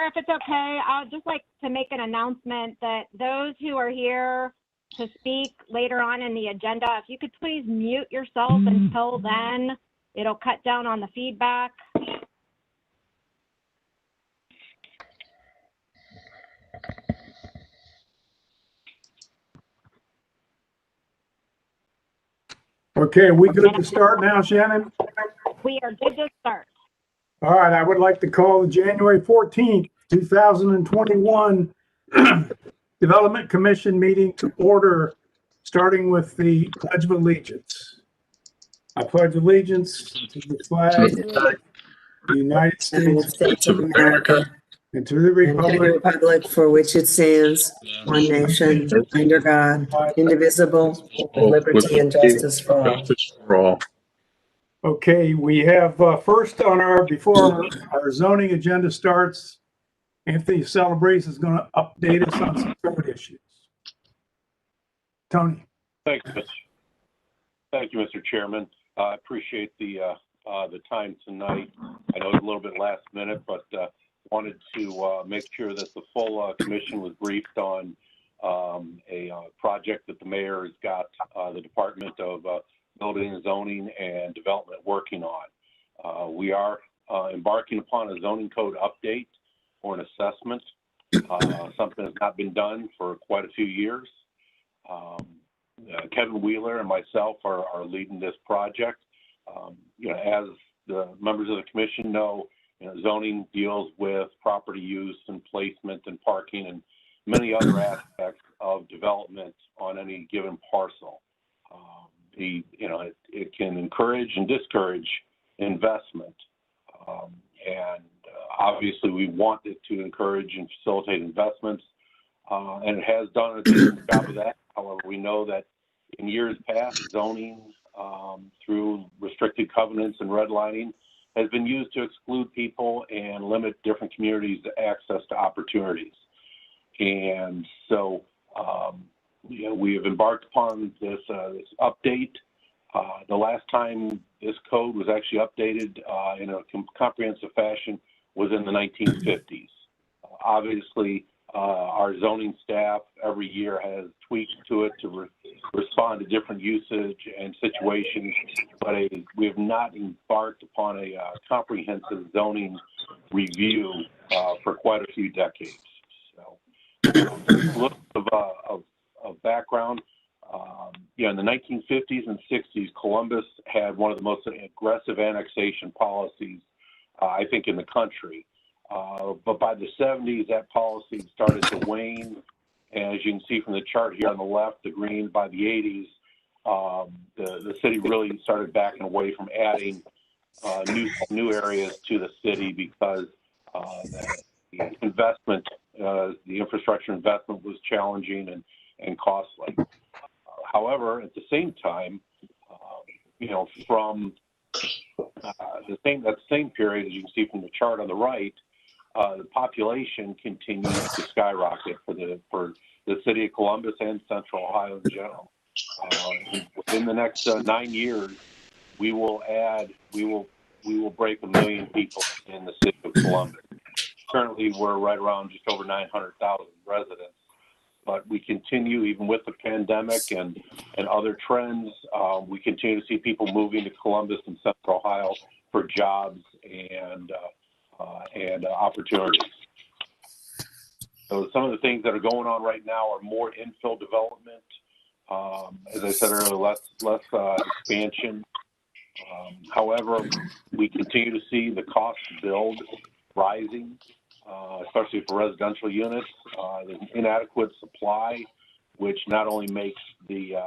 Chair, if it's okay, I'd just like to make an announcement that those who are here to speak later on in the agenda, if you could please mute yourself until then, it'll cut down on the feedback. Okay, we good to start now, Shannon? We are good to start. All right, I would like to call the January 14th, 2021 Development Commission meeting to order, starting with the Pledge of Allegiance. I pledge allegiance to the flag of the United States of America and to the and to the republic republic for which it stands, one nation, under God, indivisible, with liberty and justice for all. Okay, we have first on our, before our zoning agenda starts, Anthony Celebrezze is going to update us on some code issues. Tony. Thank you, Mr. Chairman. I appreciate the time tonight. I know it's a little bit last minute, but wanted to make sure that the full commission was briefed on a project that the mayor has got the Department of Building and Zoning and Development working on. We are embarking upon a zoning code update or an assessment, something that's not been done for quite a few years. Kevin Wheeler and myself are leading this project. As the members of the commission know, zoning deals with property use and placement and parking and many other aspects of development on any given parcel. It can encourage and discourage investment, and obviously we want it to encourage and facilitate investments, and it has done a decent job of that. However, we know that in years past, zoning through restricted covenants and redlining has been used to exclude people and limit different communities' access to opportunities. And so, we have embarked upon this update. The last time this code was actually updated in a comprehensive fashion was in the 1950s. Obviously, our zoning staff every year has tweaks to it to respond to different usage and situations, but we have not embarked upon a comprehensive zoning review for quite a few decades. So, a little of background. In the 1950s and 60s, Columbus had one of the most aggressive annexation policies, I think, in the country. But by the 70s, that policy started to wane. And as you can see from the chart here on the left, the green, by the 80s, the city really started backing away from adding new areas to the city because the investment, the infrastructure investment was challenging and costly. However, at the same time, from that same period, as you can see from the chart on the right, the population continues to skyrocket for the city of Columbus and Central Ohio in general. Within the next 9 years, we will break 1 million people in the city of Columbus. Currently, we're right around just over 900,000 residents. But we continue, even with the pandemic and other trends, we continue to see people moving to Columbus and Central Ohio for jobs and opportunities. So some of the things that are going on right now are more infill development. As I said earlier, less expansion. However, we continue to see the cost to build rising, especially for residential units. There's inadequate supply, which not only makes the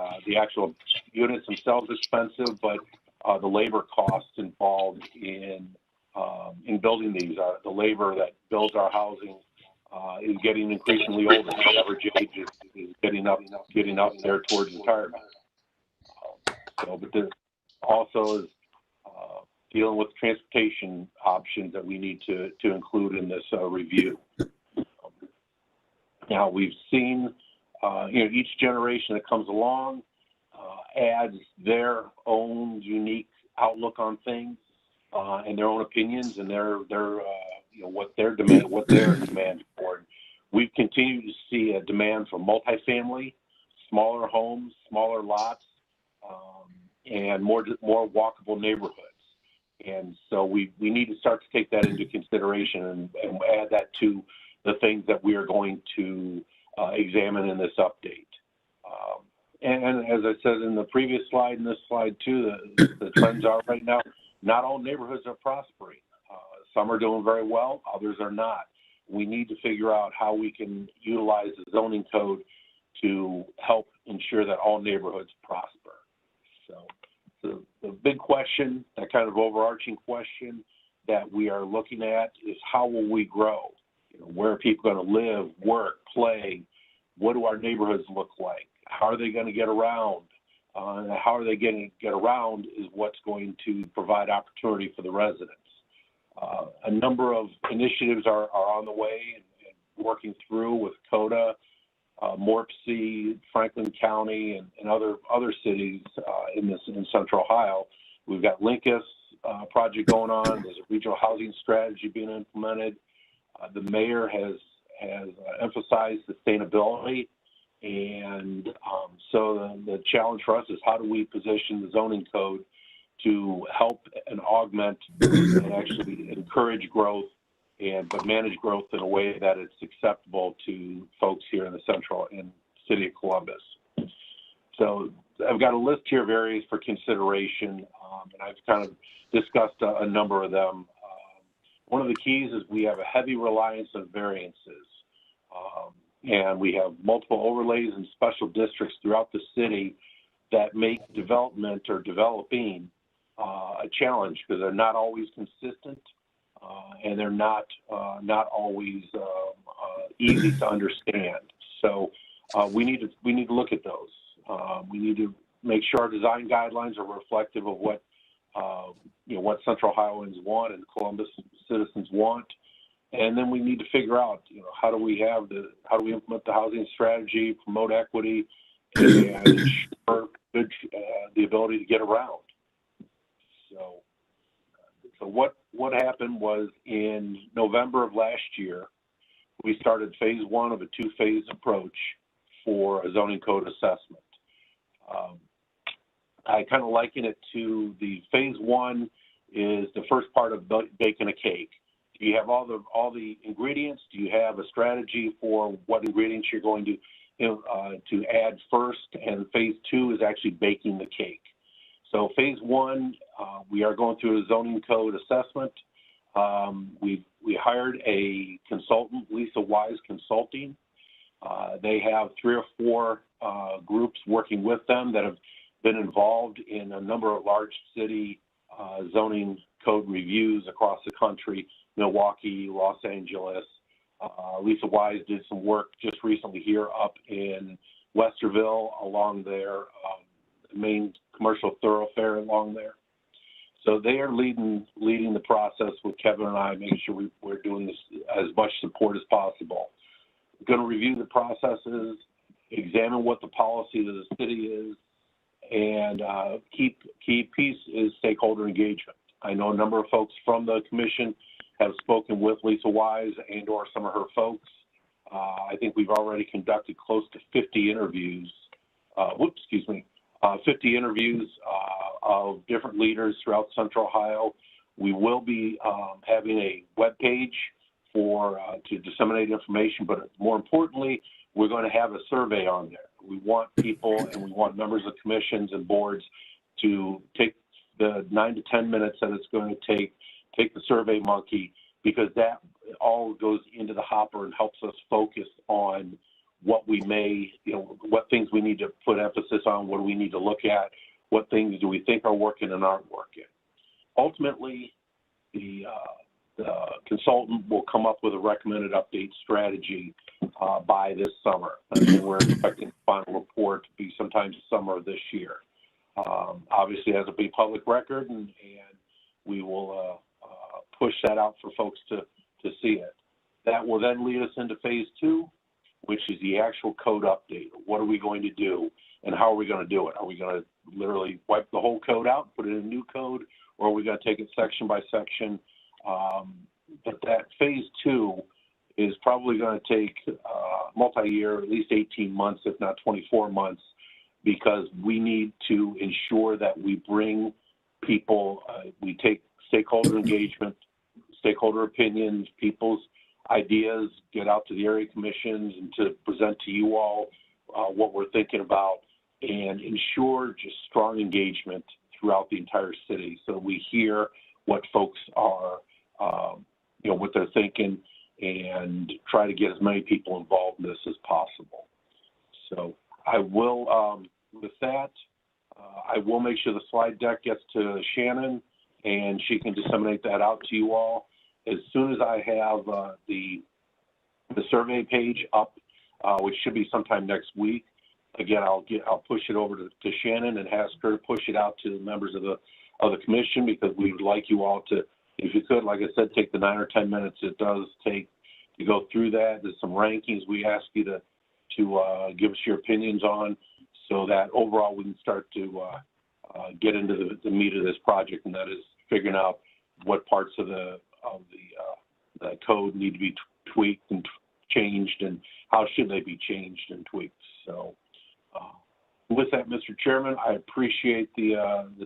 actual units themselves expensive, but the labor costs involved in building these. The labor that builds our housing is getting increasingly older. The average age is getting up there towards retirement. But this also is dealing with transportation options that we need to include in this review. Now, we've seen each generation that comes along adds their own unique outlook on things and their own opinions and their what their demand for. We've continued to see a demand for multifamily, smaller homes, smaller lots, and more walkable neighborhoods. And so we need to start to take that into consideration and add that to the things that we are going to examine in this update. And as I said in the previous slide and this slide too, the trends are right now, not all neighborhoods are prospering. Some are doing very well, others are not. We need to figure out how we can utilize the zoning code to help ensure that all neighborhoods prosper. So the big question, that kind of overarching question that we are looking at is how will we grow? Where are people going to live, work, play? What do our neighborhoods look like? How are they going to get around? And how are they going to get around is what's going to provide opportunity for the residents. A number of initiatives are on the way and working through with CODA, Morpsey, Franklin County, and other cities in Central Ohio. We've got Linkus project going on. There's a regional housing strategy being implemented. The mayor has emphasized sustainability, and so the challenge for us is how do we position the zoning code to help and augment and actually encourage growth, but manage growth in a way that it's acceptable to folks here in the central and city of Columbus. So I've got a list here of areas for consideration, and I've kind of discussed a number of them. One of the keys is we have a heavy reliance on variances, and we have multiple overlays and special districts throughout the city that make development or developing a challenge because they're not always consistent, and they're not always easy to understand. So we need to look at those. We need to make sure our design guidelines are reflective of what what Central Ohioans want and Columbus citizens want, and then we need to figure out how do we implement the housing strategy, promote equity, and ensure the ability to get around. So what happened was in November of last year, we started phase one of a two-phase approach for a zoning code assessment. I kind of liken it to the phase one is the first part of baking a cake. Do you have all the ingredients? Do you have a strategy for what ingredients you're going to add first? And phase two is actually baking the cake. So phase one, we are going through a zoning code assessment. We hired a consultant, Lisa Wise Consulting. They have 3 or 4 groups working with them that have been involved in a number of large city zoning code reviews across the country, Milwaukee, Los Angeles. Lisa Wise did some work just recently here up in Westerville along their main commercial thoroughfare along there. So they are leading the process with Kevin and I, making sure we're doing this as much support as possible. We're going to review the processes, examine what the policy of the city is, and key piece is stakeholder engagement. I know a number of folks from the commission have spoken with Lisa Wise and or some of her folks. I think we've already conducted close to 50 interviews. 50 interviews of different leaders throughout Central Ohio. We will be having a web page to disseminate information, but more importantly, we're going to have a survey on there. We want people and we want members of commissions and boards to take the 9 to 10 minutes that it's going to take the Survey Monkey, because that all goes into the hopper and helps us focus on what we may, what things we need to put emphasis on, what do we need to look at, what things do we think are working and aren't working. Ultimately, the consultant will come up with a recommended update strategy by this summer. And we're expecting the final report to be sometime summer of this year. Obviously, it has to be public record, and we will push that out for folks to see it. That will then lead us into phase 2, which is the actual code update. What are we going to do, and how are we going to do it? Are we going to literally wipe the whole code out, put in a new code, or are we going to take it section by section? but that phase 2 is probably going to take multi-year, at least 18 months, if not 24 months, because we need to ensure that we bring people, we take stakeholder engagement, stakeholder opinions, people's ideas, get out to the area commissions and to present to you all what we're thinking about, and ensure just strong engagement throughout the entire city so we hear what folks are, what they're thinking, and try to get as many people involved in this as possible. So I will, with that, I will make sure the slide deck gets to Shannon and she can disseminate that out to you all. As soon as I have the survey page up, which should be sometime next week, again, I'll push it over to Shannon and ask her to push it out to the members of the commission, because we would like you all to, if you could, like I said, take the 9 or 10 minutes it does take to go through that. There's some rankings we ask you to give us your opinions on, so that overall we can start to get into the meat of this project, and that is figuring out what parts of the code need to be tweaked and changed, and how should they be changed and tweaked. So with that, Mr. Chairman, I appreciate the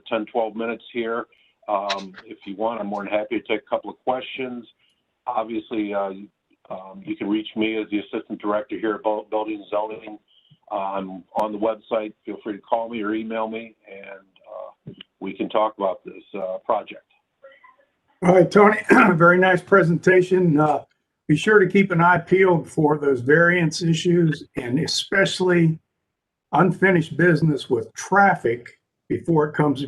10, 12 minutes here. If you want, I'm more than happy to take a couple of questions. Obviously, you can reach me as the Assistant Director here at Building and Zoning. I'm on the website. Feel free to call me or email me, and we can talk about this project. All right, Tony, very nice presentation. Be sure to keep an eye peeled for those variance issues, and especially unfinished business with traffic before it comes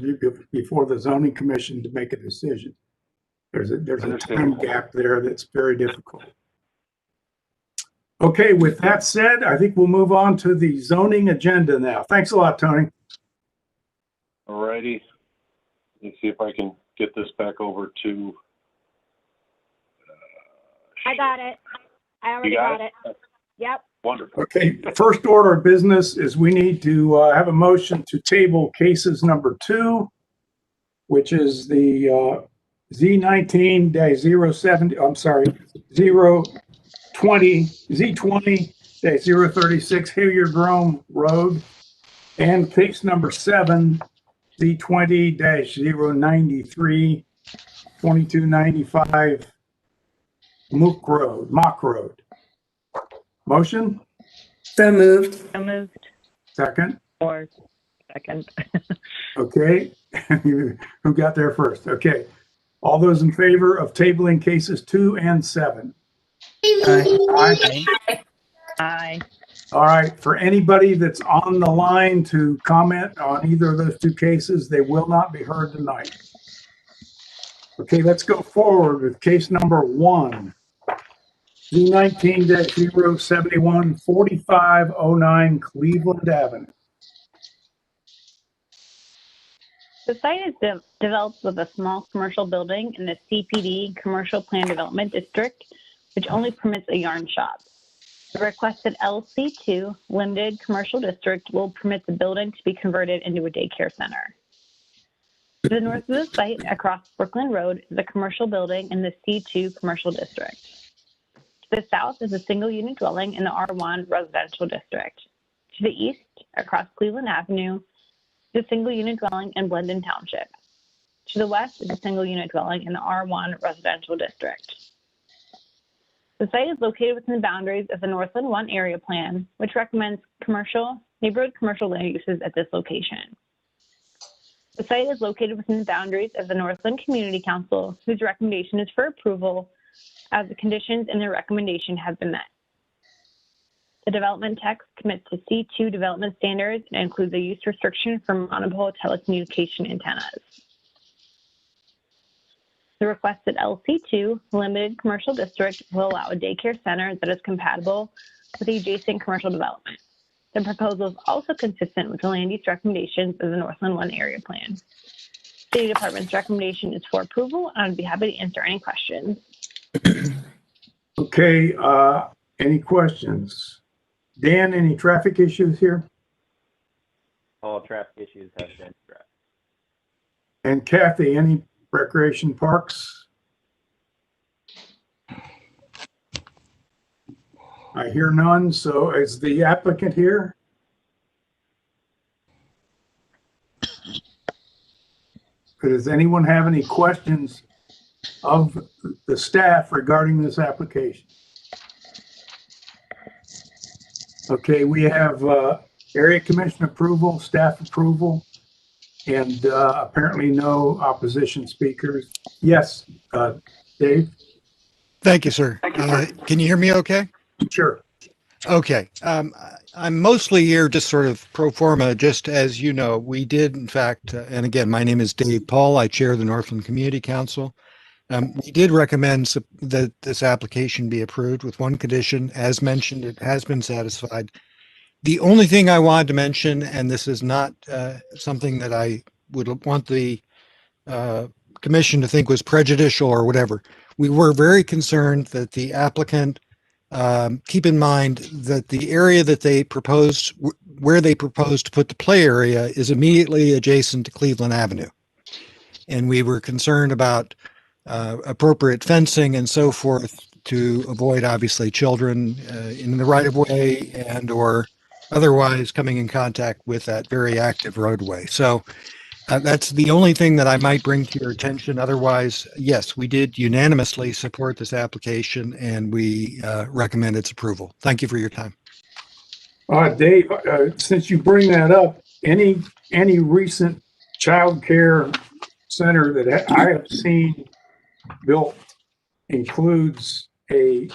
before the zoning commission to make a decision. There's a time gap there that's very difficult. Okay, with that said, I think we'll move on to the zoning agenda now. Thanks a lot, Tony. All righty. Let's see if I can get this back over to. I got it. I already got it. Yep. Wonderful. Okay, first order of business is we need to have a motion to table cases number 2, which is the Z19-070, I'm sorry, Z20-036 Hilliard Grove Road, and case number 7, Z20-093 2295 Mock Road. Motion? So moved. So moved. Second? Or second. Okay. Who got there first? Okay. All those in favor of tabling cases 2 and 7? Aye. Aye. All right. For anybody that's on the line to comment on either of those 2 cases, they will not be heard tonight. Okay, let's go forward with case number 1. Z19-071 4509 Cleveland Avenue. The site is developed with a small commercial building in the CPD Commercial Plan Development District, which only permits a yarn shop. The requested LC2 Limited Commercial District will permit the building to be converted into a daycare center. To the north of the site, across Brooklyn Road, is a commercial building in the C2 Commercial District. To the south is a single-unit dwelling in the R1 Residential District. To the east, across Cleveland Avenue, is a single-unit dwelling in Blendon Township. To the west is a single-unit dwelling in the R1 Residential District. The site is located within the boundaries of the Northland 1 area plan, which recommends neighborhood commercial land uses at this location. The site is located within the boundaries of the Northland Community Council, whose recommendation is for approval as the conditions in their recommendation have been met. The development text commits to C2 development standards and includes a use restriction for monopole telecommunication antennas. The requested LC2 Limited Commercial District will allow a daycare center that is compatible with the adjacent commercial development. The proposal is also consistent with the land use recommendations of the Northland 1 area plan. City Department's recommendation is for approval, and I'd be happy to answer any questions. Okay, any questions? Dan, any traffic issues here? All traffic issues have been addressed. And Kathy, any recreation parks? I hear none, so is the applicant here? Does anyone have any questions of the staff regarding this application? Okay, we have area commission approval, staff approval, and apparently no opposition speakers. Yes, Dave? Thank you, sir. Can you hear me okay? Sure. Okay. I'm mostly here just sort of pro forma, just as you know, we did, in fact, and again, my name is Dave Paul. I chair the Northland Community Council. We did recommend that this application be approved with one condition. As mentioned, it has been satisfied. The only thing I wanted to mention, and this is not something that I would want the commission to think was prejudicial or whatever. We were very concerned that the applicant keep in mind that the area that they proposed, where they proposed to put the play area, is immediately adjacent to Cleveland Avenue. And we were concerned about appropriate fencing and so forth to avoid, obviously, children in the right of way and or otherwise coming in contact with that very active roadway. So that's the only thing that I might bring to your attention. Otherwise, yes, we did unanimously support this application and we recommend its approval. Thank you for your time. Dave, since you bring that up, any recent child care center that I have seen built includes a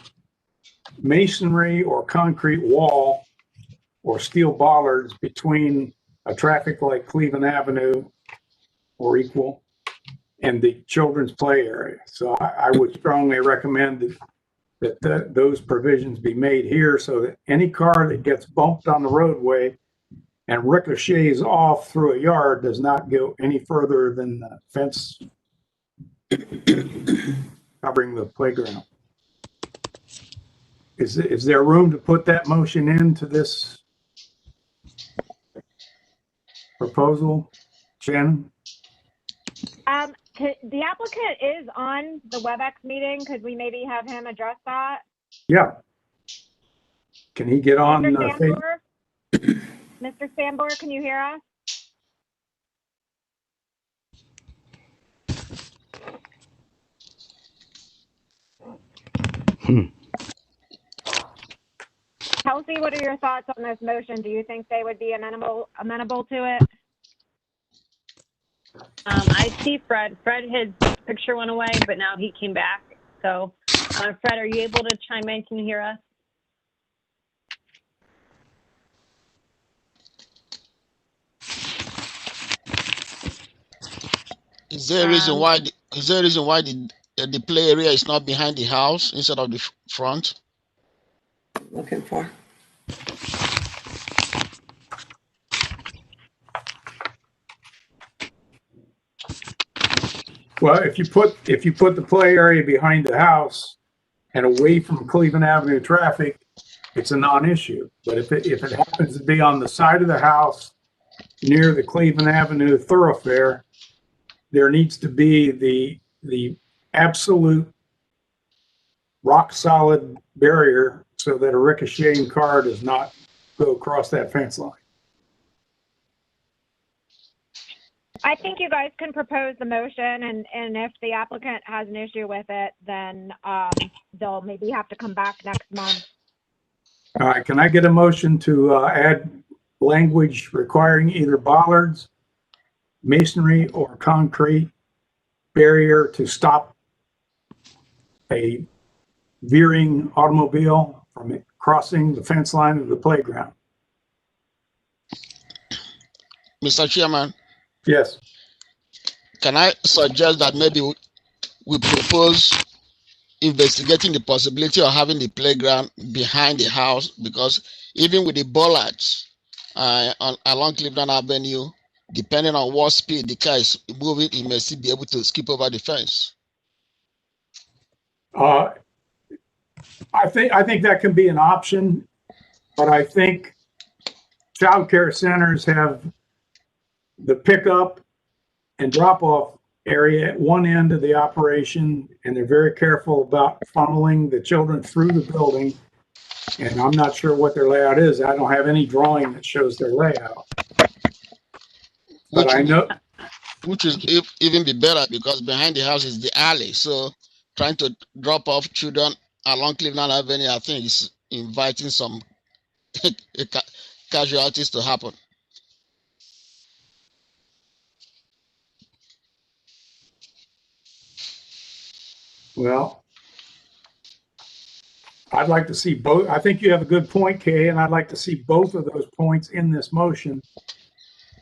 masonry or concrete wall or steel bollards between a traffic light, Cleveland Avenue or equal, and the children's play area. So I would strongly recommend that those provisions be made here so that any car that gets bumped on the roadway and ricochets off through a yard does not go any further than the fence covering the playground. Is there room to put that motion into this proposal, Shannon? The applicant is on the WebEx meeting. Could we maybe have him address that? Yeah. Can he get on? Mr. Sambor, can you hear us? Kelsey, what are your thoughts on this motion? Do you think they would be amenable to it? I see Fred. His picture went away, but now he came back. So, Fred, are you able to chime in? Can you hear us? Is there a reason why? The play area is not behind the house instead of the front? Looking for. Well, if you put the play area behind the house and away from Cleveland Avenue traffic, it's a non-issue. But if it happens to be on the side of the house near the Cleveland Avenue thoroughfare, there needs to be the absolute rock solid barrier so that a ricocheting car does not go across that fence line. I think you guys can propose the motion, and if the applicant has an issue with it, then they'll maybe have to come back next month. All right, can I get a motion to add language requiring either bollards, masonry, or concrete barrier to stop a veering automobile from crossing the fence line of the playground? Mr. Chairman? Yes. Can I suggest that maybe we propose investigating the possibility of having the playground behind the house, because even with the bollards along Cleveland Avenue, depending on what speed the car is moving, it may still be able to skip over the fence. I think that can be an option, but I think child care centers have the pickup and drop off area at one end of the operation, and they're very careful about funneling the children through the building. And I'm not sure what their layout is. I don't have any drawing that shows their layout. But I know, which is even be better because behind the house is the alley. So trying to drop off children along Cleveland Avenue, I think is inviting some casualties to happen. well, I'd like to see both. I think you have a good point, Kay, and I'd like to see both of those points in this motion.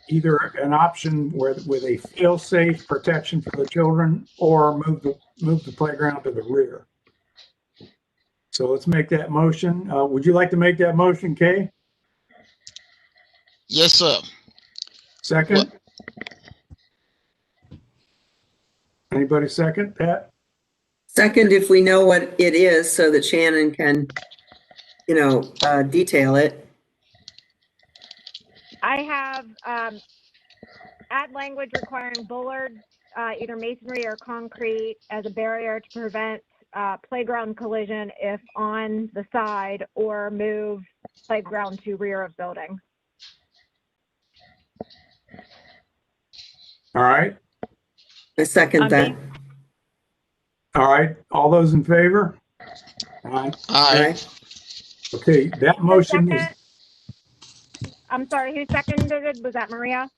Either an option with a fail-safe protection for the children, or move the playground to the rear. So let's make that motion. Would you like to make that motion, Kay? Yes, sir. Second? Anybody second, Pat? Second, if we know what it is, so that Shannon can, detail it. I have add language requiring bollards, either masonry or concrete, as a barrier to prevent playground collision if on the side, or move playground to rear of building. All right. I second that. All right. All those in favor? Aye. Aye. Okay, that motion is I'm sorry, who seconded it? Was that Maria?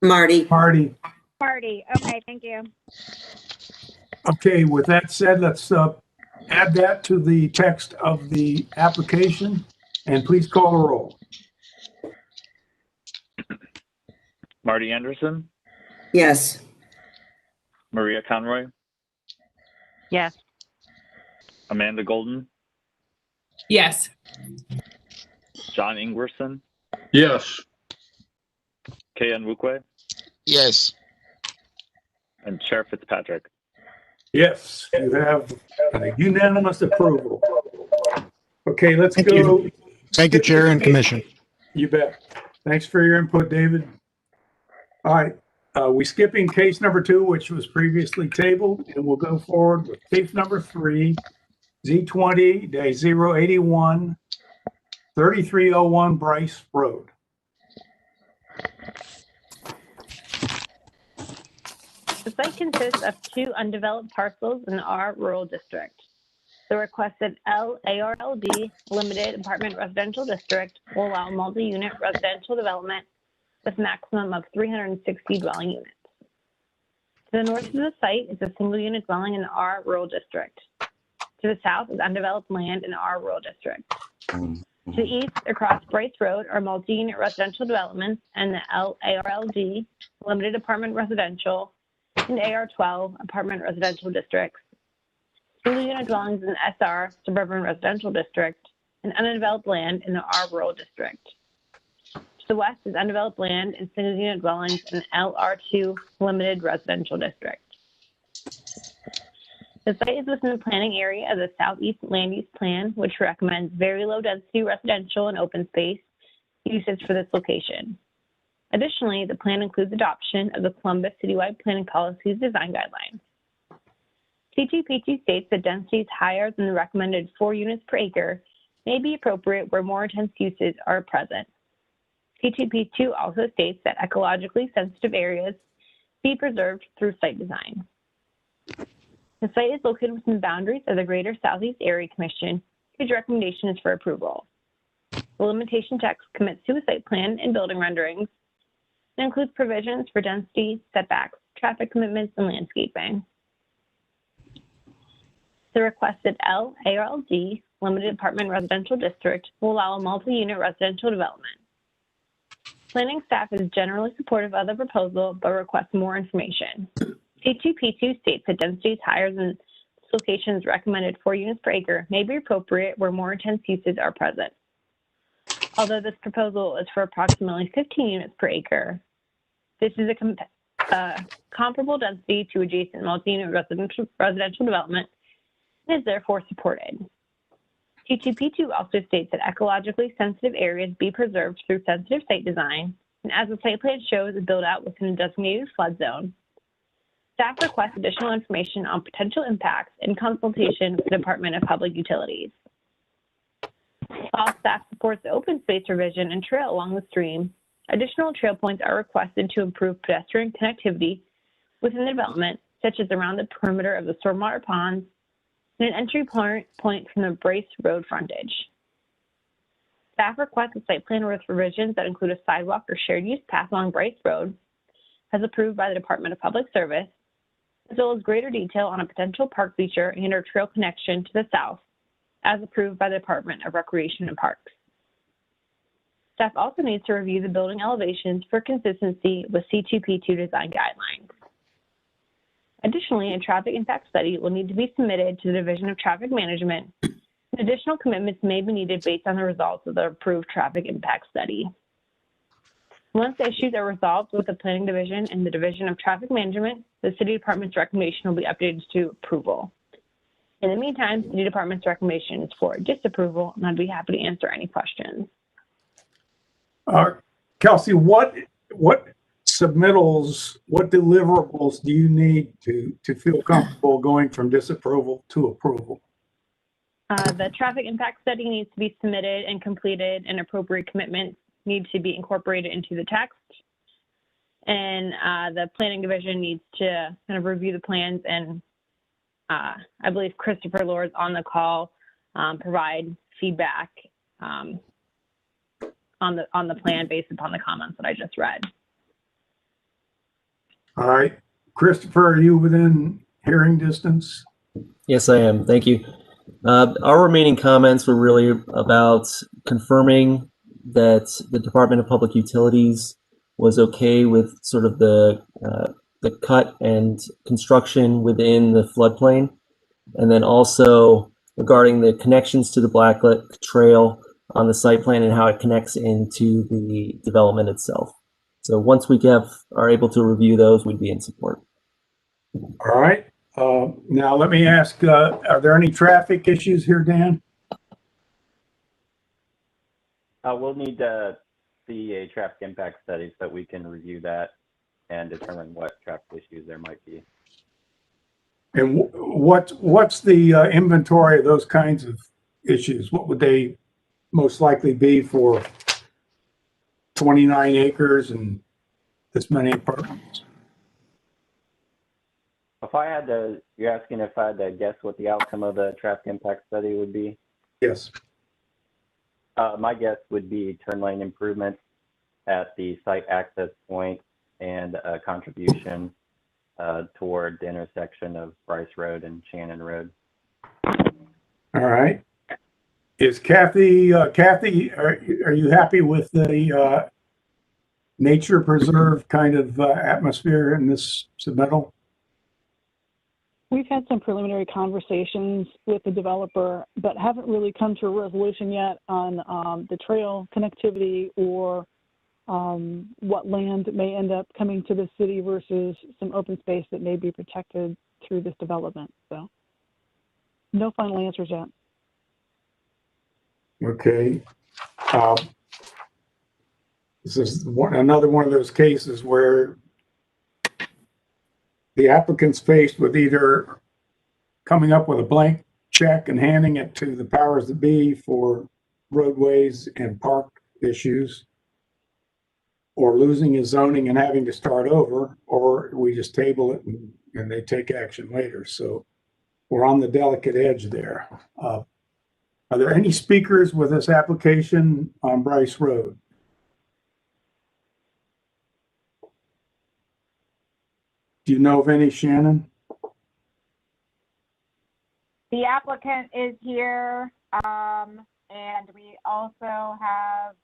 Marty. Marty. Marty. Okay, thank you. Okay, with that said, let's add that to the text of the application, and please call the roll. Marty Anderson, Yes. Maria Conroy, Yes. Amanda Golden, Yes. John Ingwerson, Yes. Kay Nwukwe, Yes. and Chair Fitzpatrick. Yes, you have a unanimous approval. Okay, let's Thank go. you. Thank you, Chair and Commission. You bet. Thanks for your input, David. All right, we skipping case number 2, which was previously tabled, and we'll go forward with case number 3, Z20-081, 3301 Bryce Road. The site consists of 2 undeveloped parcels in the R Rural District. The requested LARLD Limited Apartment Residential District will allow multi-unit residential development with maximum of 360 dwelling units. To the north of the site is a single-unit dwelling in the R Rural District. To the south is undeveloped land in the R Rural District. To the east, across Bryce Road, are multi-unit residential developments and the LARLD Limited Apartment Residential and AR12 Apartment Residential Districts. Single-unit dwellings in the SR Suburban Residential District, and undeveloped land in the R Rural District. To the west is undeveloped land and single-unit dwellings in the LR2 Limited Residential District. The site is within the planning area of the Southeast Land Use Plan, which recommends very low-density residential and open space uses for this location. Additionally, the plan includes adoption of the Columbus Citywide Planning Policy's design guidelines. CTP2 states that densities higher than the recommended 4 units per acre may be appropriate where more intense uses are present. CTP2 also states that ecologically sensitive areas be preserved through site design. The site is located within the boundaries of the Greater Southeast Area Commission, whose recommendation is for approval. The limitation text commits to a site plan and building renderings and includes provisions for density, setbacks, traffic commitments, and landscaping. The requested LARLD Limited Apartment Residential District will allow a multi-unit residential development. Planning staff is generally supportive of the proposal, but requests more information. C2P2 states that densities higher than this location's recommended 4 units per acre may be appropriate where more intense uses are present. Although this proposal is for approximately 15 units per acre, this is a comparable density to adjacent multi-unit residential development and is therefore supported. C2P2 also states that ecologically sensitive areas be preserved through sensitive site design, and as the site plan shows, a build-out within a designated flood zone. Staff requests additional information on potential impacts in consultation with the Department of Public Utilities. While staff supports the open space revision and trail along the stream, additional trail points are requested to improve pedestrian connectivity within the development, such as around the perimeter of the stormwater ponds and an entry point from the Brace Road frontage. Staff requests a site plan with revisions that include a sidewalk or shared use path along Brace Road, as approved by the Department of Public Service, as well as greater detail on a potential park feature and or trail connection to the south, as approved by the Department of Recreation and Parks. Staff also needs to review the building elevations for consistency with C2P2 design guidelines. Additionally, a traffic impact study will need to be submitted to the Division of Traffic Management, and additional commitments may be needed based on the results of the approved traffic impact study. Once the issues are resolved with the Planning Division and the Division of Traffic Management, the City Department's recommendation will be updated to approval. In the meantime, the City Department's recommendation is for disapproval, and I'd be happy to answer any questions. Kelsey, what submittals, what deliverables do you need to feel comfortable going from disapproval to approval? The traffic impact study needs to be submitted and completed, and appropriate commitments need to be incorporated into the text. And the Planning Division needs to kind of review the plans, and I believe Christopher Lord's on the call, provide feedback on the plan based upon the comments that I just read. All right, Christopher, are you within hearing distance? Yes, I am. Thank you. Our remaining comments were really about confirming that the Department of Public Utilities was okay with sort of the cut and construction within the floodplain, and then also regarding the connections to the Blacklick Trail on the site plan and how it connects into the development itself. So once we are able to review those, we'd be in support. All right. Now let me ask, are there any traffic issues here, Dan? We'll need to see a traffic impact study so that we can review that and determine what traffic issues there might be. And what's the inventory of those kinds of issues? What would they most likely be for 29 acres and this many apartments? If I had to, you're asking if I had to guess what the outcome of the traffic impact study would be? Yes. My guess would be turn lane improvements at the site access point and a contribution toward the intersection of Bryce Road and Shannon Road. All right. Is Kathy, are you happy with the nature preserve kind of atmosphere in this submittal? We've had some preliminary conversations with the developer, but haven't really come to a resolution yet on the trail connectivity or what land may end up coming to the city versus some open space that may be protected through this development. So no final answers yet. Okay. This is another one of those cases where the applicant's faced with either coming up with a blank check and handing it to the powers that be for roadways and park issues, or losing his zoning and having to start over, or we just table it and they take action later. So we're on the delicate edge there. Are there any speakers with this application on Bryce Road? Do you know of any, Shannon? The applicant is here, and we also have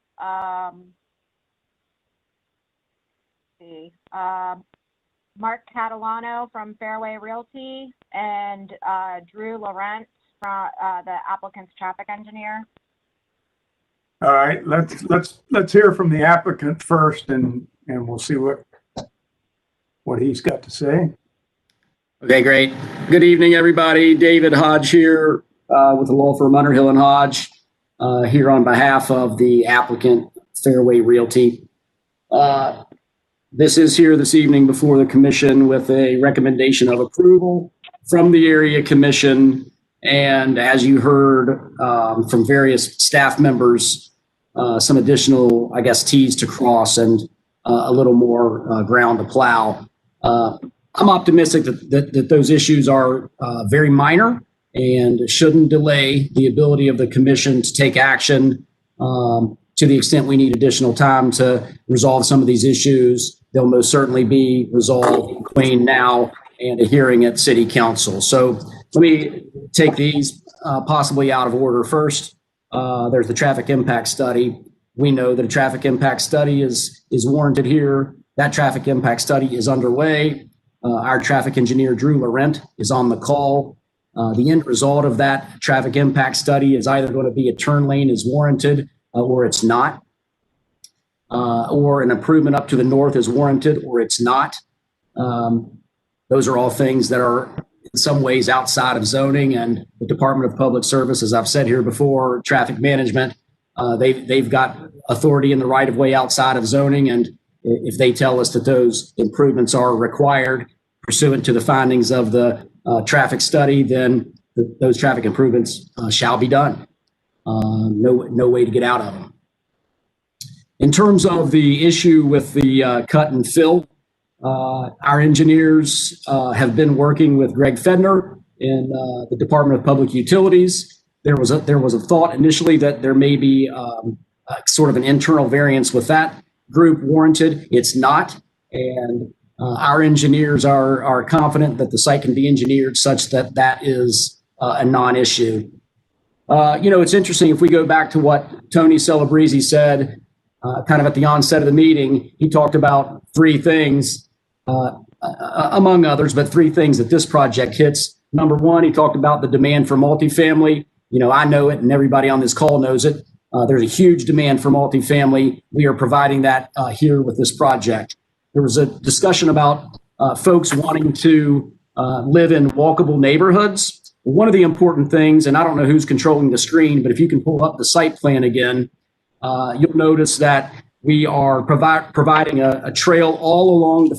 Mark Catalano from Fairway Realty and Drew Laurent from the applicant's traffic engineer. All right, let's hear from the applicant first, and we'll see what he's got to say. Okay, great. Good evening, everybody. David Hodge here with the law firm Underhill and Hodge, here on behalf of the applicant, Fairway Realty. This is here this evening before the commission with a recommendation of approval from the area commission And as you heard from various staff members, some additional, I guess, T's to cross and a little more ground to plow. I'm optimistic that those issues are very minor and shouldn't delay the ability of the commission to take action. To the extent we need additional time to resolve some of these issues, they'll most certainly be resolved between now and a hearing at City Council. So let me take these possibly out of order first. There's the traffic impact study. We know that a traffic impact study is warranted here. That traffic impact study is underway. Our traffic engineer, Drew Laurent, is on the call. The end result of that traffic impact study is either going to be a turn lane is warranted or it's not, or an improvement up to the north is warranted or it's not. Those are all things that are in some ways outside of zoning, and the Department of Public Service, as I've said here before, traffic management, they've got authority in the right of way outside of zoning. And if they tell us that those improvements are required pursuant to the findings of the traffic study, then those traffic improvements shall be done. No way to get out of them. In terms of the issue with the cut and fill, our engineers have been working with Greg Fedner in the Department of Public Utilities. There was a thought initially that there may be sort of an internal variance with that group warranted. It's not, and our engineers are confident that the site can be engineered such that that is a non-issue. It's interesting if we go back to what Tony Celebrezzi said kind of at the onset of the meeting. He talked about three things, among others, but three things that this project hits. Number one, he talked about the demand for multifamily. I know it, and everybody on this call knows it. There's a huge demand for multifamily. We are providing that here with this project. There was a discussion about folks wanting to live in walkable neighborhoods. One of the important things, and I don't know who's controlling the screen, but if you can pull up the site plan again, you'll notice that we are providing a trail all along the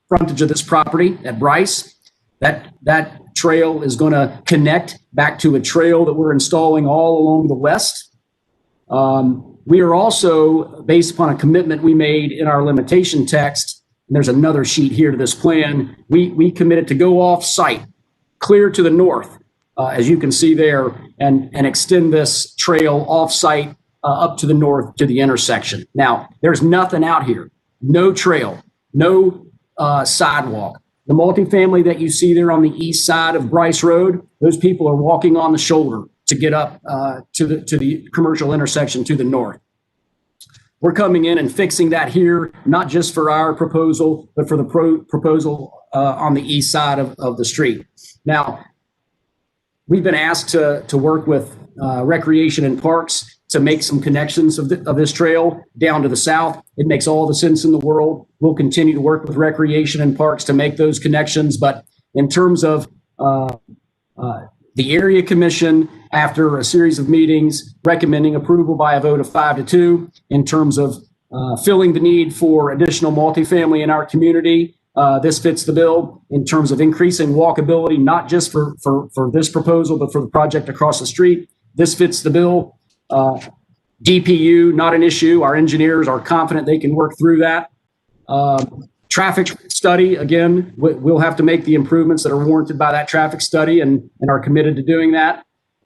frontage of this property at Bryce. That trail is going to connect back to a trail that we're installing all along the west. We are also, based upon a commitment we made in our limitation text, and there's another sheet here to this plan, we committed to go off site, clear to the north, as you can see there, and extend this trail off site up to the north to the intersection. Now, there's nothing out here, no trail, no sidewalk. The multifamily that you see there on the east side of Bryce Road, those people are walking on the shoulder to get up to the commercial intersection to the north. We're coming in and fixing that here, not just for our proposal, but for the proposal on the east side of the street. Now, we've been asked to work with Recreation and Parks to make some connections of this trail down to the south. It makes all the sense in the world. We'll continue to work with Recreation and Parks to make those connections. But in terms of the area commission, after a series of meetings, recommending approval by a vote of 5-2 in terms of filling the need for additional multifamily in our community, this fits the bill in terms of increasing walkability, not just for this proposal, but for the project across the street. This fits the bill. DPU, not an issue. Our engineers are confident they can work through that. Traffic study, again, we'll have to make the improvements that are warranted by that traffic study and are committed to doing that.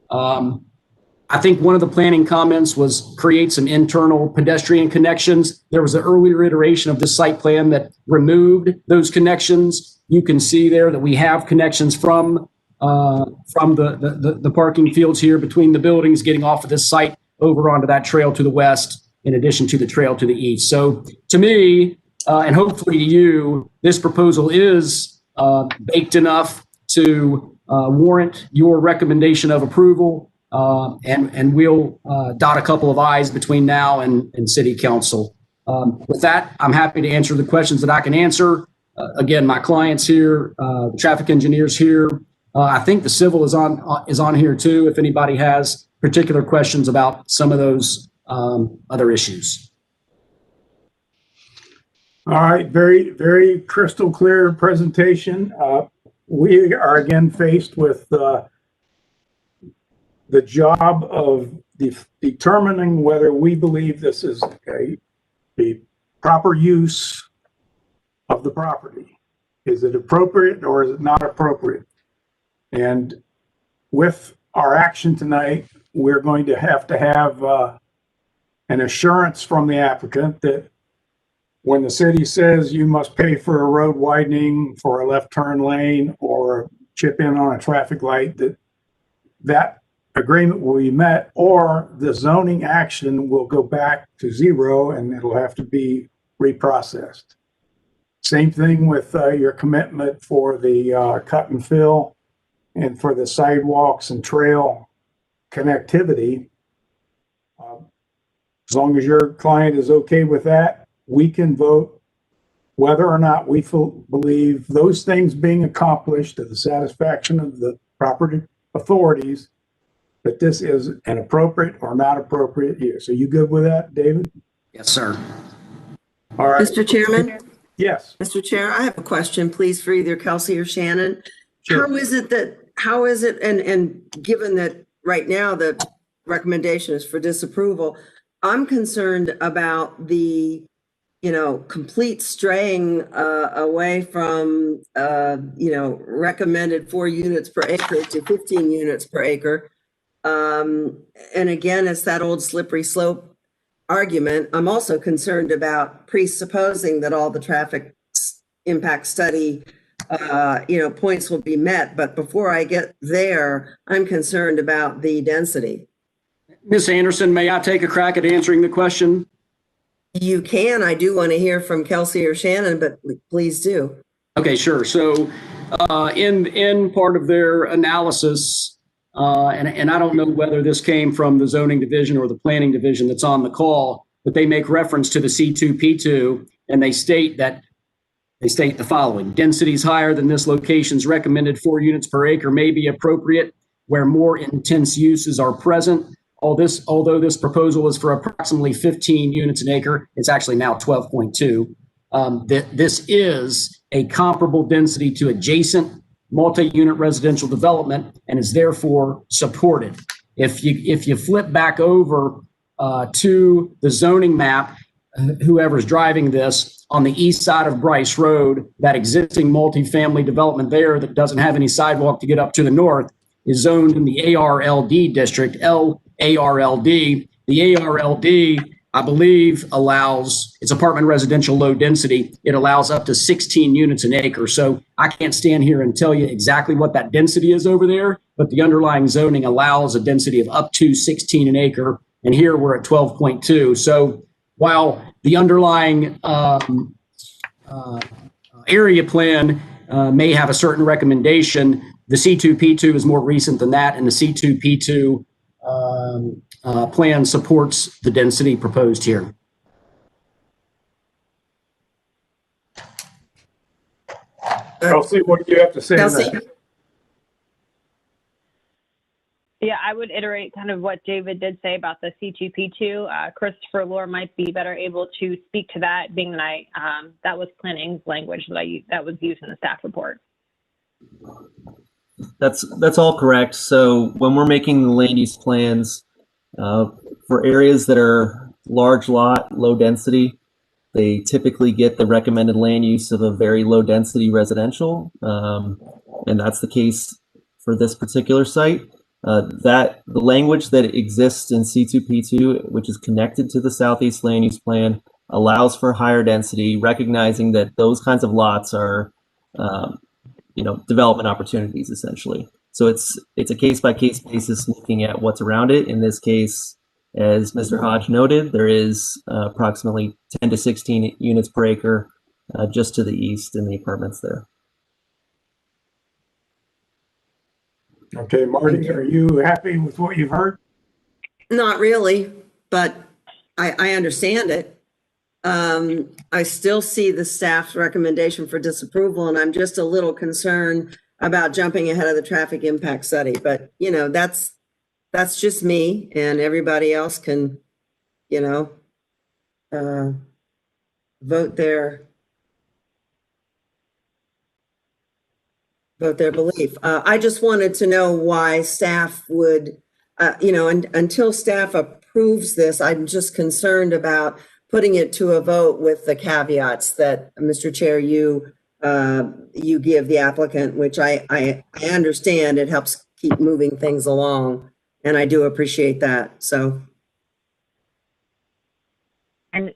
I think one of the planning comments was create some internal pedestrian connections. There was an earlier iteration of the site plan that removed those connections. You can see there that we have connections from the parking fields here between the buildings, getting off of this site over onto that trail to the west, in addition to the trail to the east. So to me, and hopefully to you, this proposal is baked enough to warrant your recommendation of approval, and we'll dot a couple of I's between now and City Council. With that, I'm happy to answer the questions that I can answer. Again, my client's here, the traffic engineer's here. I think the civil is on here too, if anybody has particular questions about some of those other issues. All right, very, very crystal clear presentation. We are again faced with the job of determining whether we believe this is a proper use of the property. Is it appropriate or is it not appropriate? And with our action tonight, we're going to have an assurance from the applicant that when the city says you must pay for a road widening, for a left turn lane, or chip in on a traffic light, that agreement will be met, or the zoning action will go back to zero and it'll have to be reprocessed. Same thing with your commitment for the cut and fill and for the sidewalks and trail connectivity. As long as your client is okay with that, we can vote whether or not we believe those things being accomplished to the satisfaction of the property authorities, that this is an appropriate or not appropriate use. Are you good with that, David? Yes, sir. All right. Mr. Chairman? Yes. Mr. Chair, I have a question, please, for either Kelsey or Shannon. Sure. How is it, and given that right now the recommendation is for disapproval, I'm concerned about the, complete straying away from, recommended 4 units per acre to 15 units per acre. And again, it's that old slippery slope argument. I'm also concerned about presupposing that all the traffic impact study points will be met. But before I get there, I'm concerned about the density. Ms. Anderson, may I take a crack at answering the question? You can. I do want to hear from Kelsey or Shannon, but please do. Okay, sure. So in part of their analysis, and I don't know whether this came from the zoning division or the planning division that's on the call, but they make reference to the C2P2, and they state the following: densities higher than this location's recommended 4 units per acre may be appropriate where more intense uses are present. Although this proposal is for approximately 15 units an acre, it's actually now 12.2. This is a comparable density to adjacent multi-unit residential development and is therefore supported. If you flip back over to the zoning map, whoever's driving this, on the east side of Bryce Road, that existing multifamily development there that doesn't have any sidewalk to get up to the north is zoned in the ARLD district, LARLD. The ARLD, I believe, it's apartment residential low density. It allows up to 16 units an acre. So I can't stand here and tell you exactly what that density is over there, but the underlying zoning allows a density of up to 16 an acre. And here we're at 12.2. So while the underlying area plan may have a certain recommendation, the C2P2 is more recent than that, and the C2P2 plan supports the density proposed here. Kelsey, what do you have to say on that? Yeah, I would iterate kind of what David did say about the C2P2. Christopher Lohr might be better able to speak to that, being that that was planning's language that was used in the staff report. That's all correct. So when we're making the land use plans for areas that are large lot, low density, they typically get the recommended land use of a very low density residential, and that's the case for this particular site. That the language that exists in C2P2, which is connected to the Southeast Land Use Plan, allows for higher density, recognizing that those kinds of lots are, development opportunities essentially. So it's a case by case basis, looking at what's around it. In this case, as Mr. Hodge noted, there is approximately 10 to 16 units per acre just to the east in the apartments there. Okay, Marty, are you happy with what you've heard? Not really, but I understand it. I still see the staff's recommendation for disapproval, and I'm just a little concerned about jumping ahead of the traffic impact study. But, that's just me, and everybody else can, vote their belief. I just wanted to know why staff would until staff approves this, I'm just concerned about putting it to a vote with the caveats that, Mr. Chair, you give the applicant, which I understand. It helps keep moving things along, and I do appreciate that. So. And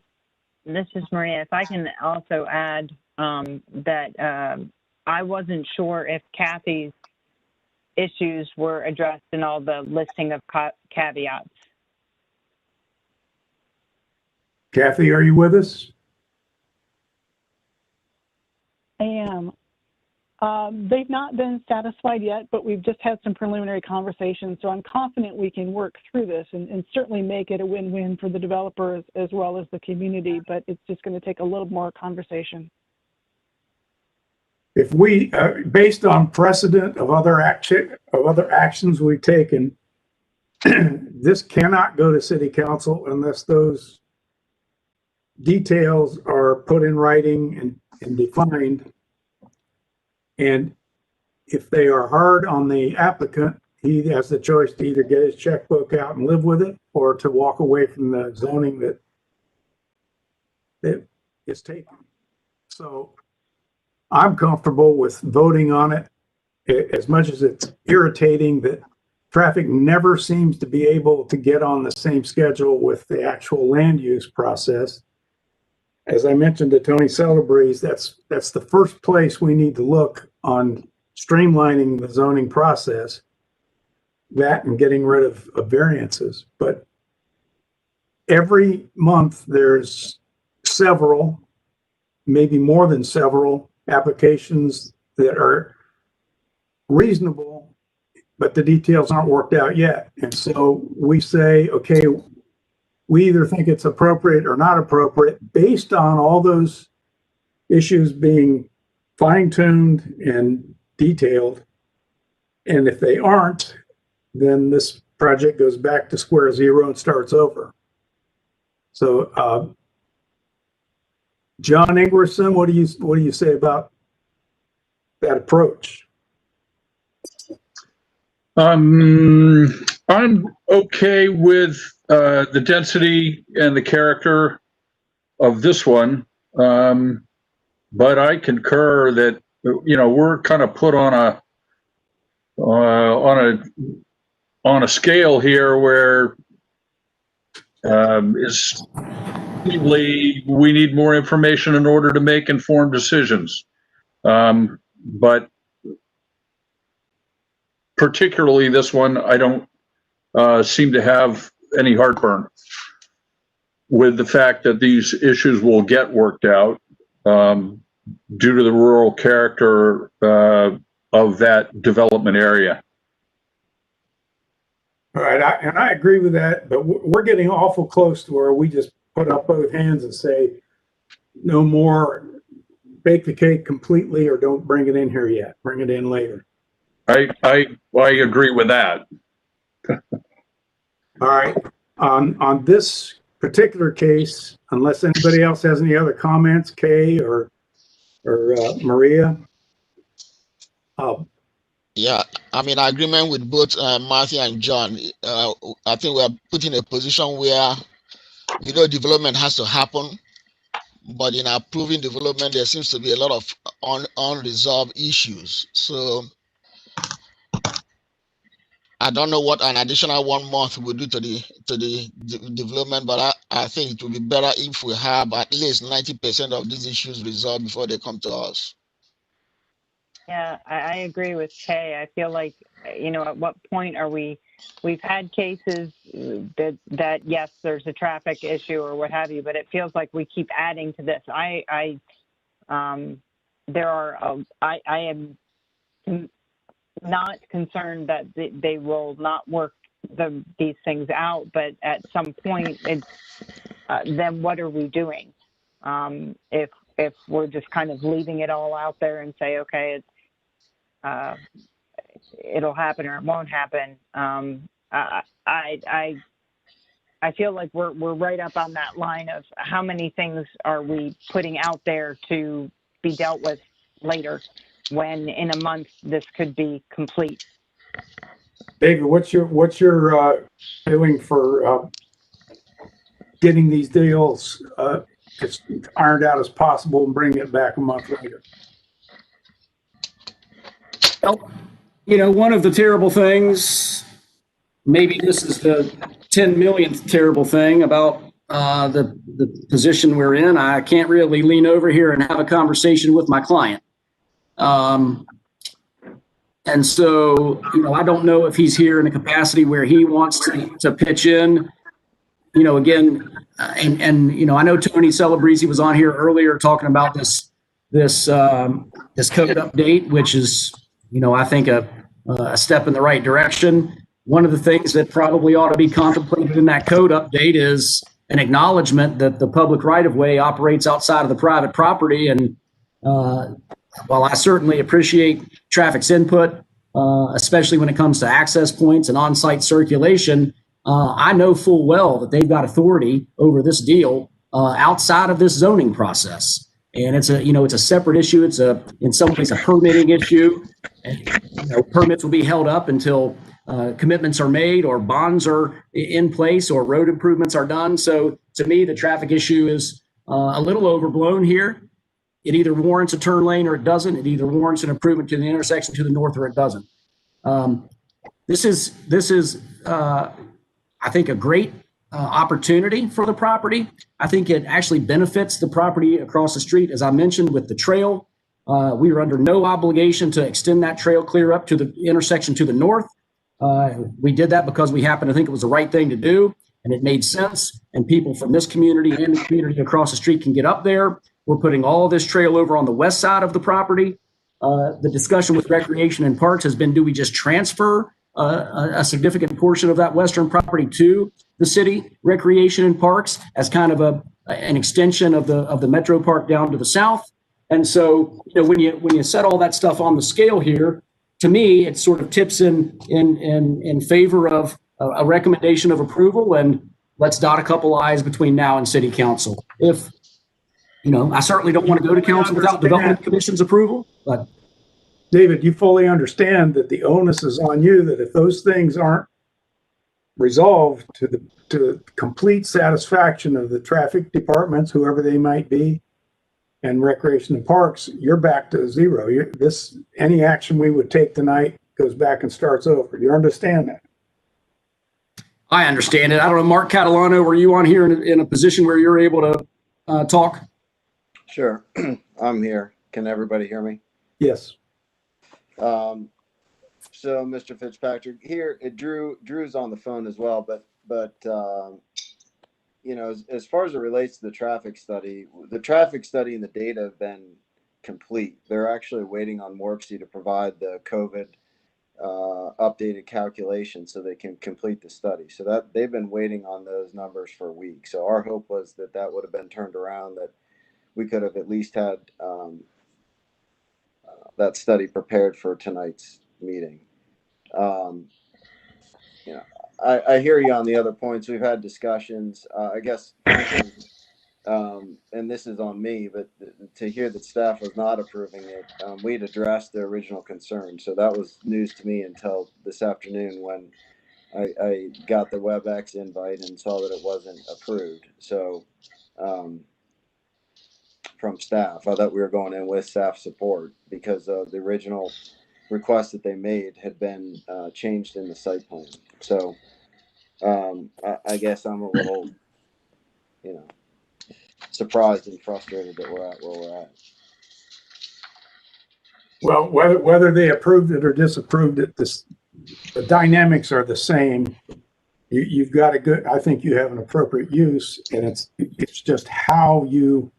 this is Maria. If I can also add that I wasn't sure if Kathy's issues were addressed in all the listing of caveats. Kathy, are you with us? I am. They've not been satisfied yet, but we've just had some preliminary conversations, so I'm confident we can work through this and certainly make it a win-win for the developers as well as the community, but it's just going to take a little more conversation. If we, based on precedent of other actions we've taken, this cannot go to city council unless those details are put in writing and defined. And if they are hard on the applicant, he has the choice to either get his checkbook out and live with it, or to walk away from the zoning that is taken. So I'm comfortable with voting on it, as much as it's irritating that traffic never seems to be able to get on the same schedule with the actual land use process. As I mentioned to Tony Celebreze, that's the first place we need to look on streamlining the zoning process, that and getting rid of variances. But every month there's several, maybe more than several applications that are reasonable, but the details aren't worked out yet. And so we say, okay, we either think it's appropriate or not appropriate based on all those issues being fine-tuned and detailed. And if they aren't, then this project goes back to square zero and starts over. So, John Ingwerson, what do you say about that approach? I'm okay with the density and the character of this one, but I concur that we're kind of put on a scale here where is we need more information in order to make informed decisions, but particularly this one, I don't seem to have any heartburn with the fact that these issues will get worked out due to the rural character of that development area. All right, I agree with that, but we're getting awful close to where we just put up both hands and say, no more, bake the cake completely, or don't bring it in here yet, bring it in later. I agree with that. All right, on this particular case, unless anybody else has any other comments, Kay or Maria. Yeah, I'm in agreement with both Matthew and John. I think we are put in a position where, development has to happen, but in approving development, there seems to be a lot of unresolved issues. So I don't know what an additional 1 month would do to the development, but I think it would be better if we have at least 90% of these issues resolved before they come to us. Yeah, I agree with Kay. I feel like, at what point are we've had cases that yes, there's a traffic issue or what have you, but it feels like we keep adding to this. I am not concerned that they will not work these things out, but at some point, then what are we doing? If we're just kind of leaving it all out there and say, okay, it'll happen or it won't happen. I feel like we're right up on that line of how many things are we putting out there to be dealt with later, when in a month this could be complete. David, what's your feeling for getting these deals as ironed out as possible and bringing it back a month later? Well, one of the terrible things, maybe this is the 10 millionth terrible thing about the position we're in. I can't really lean over here and have a conversation with my client. And so, I don't know if he's here in a capacity where he wants to pitch in, again, and I know Tony Celebrezzi was on here earlier talking about this code update, which is, I think a step in the right direction. One of the things that probably ought to be contemplated in that code update is an acknowledgement that the public right-of-way operates outside of the private property. And while I certainly appreciate traffic's input, especially when it comes to access points and on-site circulation, I know full well that they've got authority over this deal outside of this zoning process. And it's a separate issue. It's in some ways a permitting issue. And, permits will be held up until commitments are made or bonds are in place or road improvements are done. So to me, the traffic issue is a little overblown here. It either warrants a turn lane or it doesn't. It either warrants an improvement to the intersection to the north or it doesn't. This is I think, a great opportunity for the property. I think it actually benefits the property across the street. As I mentioned with the trail, we are under no obligation to extend that trail clear up to the intersection to the north. We did that because we happened to think it was the right thing to do, and it made sense. And people from this community and the community across the street can get up there. We're putting all of this trail over on the west side of the property. The discussion with Recreation and Parks has been, do we just transfer a significant portion of that western property to the city Recreation and Parks as kind of an extension of the Metro Park down to the south? And so, when you set all that stuff on the scale here, to me, it sort of tips in favor of a recommendation of approval, and let's dot a couple I's between now and city council. If, I certainly don't want to go to council without development commission's approval, but. David, you fully understand that the onus is on you, that if those things aren't resolved to the complete satisfaction of the traffic departments, whoever they might be, and Recreation and Parks, you're back to zero. Any action we would take tonight goes back and starts over. You understand that? I understand it. I don't know, Mark Catalano, were you on here in a position where you're able to talk? Sure. I'm here. Can everybody hear me? Yes. So Mr. Fitzpatrick here, Drew's on the phone as well, but as far as it relates to the traffic study and the data have been complete. They're actually waiting on Morpsey to provide the COVID updated calculations so they can complete the study. So that they've been waiting on those numbers for weeks. So our hope was that would have been turned around, that we could have at least had that study prepared for tonight's meeting. I hear you on the other points. We've had discussions. I guess, frankly, and this is on me, but to hear that staff was not approving it, we'd addressed the original concern. So that was news to me until this afternoon when I got the WebEx invite and saw that it wasn't approved. So from staff, I thought we were going in with staff support because the original request that they made had been changed in the site plan. So I guess I'm a little, surprised and frustrated that we're at where we're at. Well, whether they approved it or disapproved it, the dynamics are the same. You've got I think you have an appropriate use, and it's just how you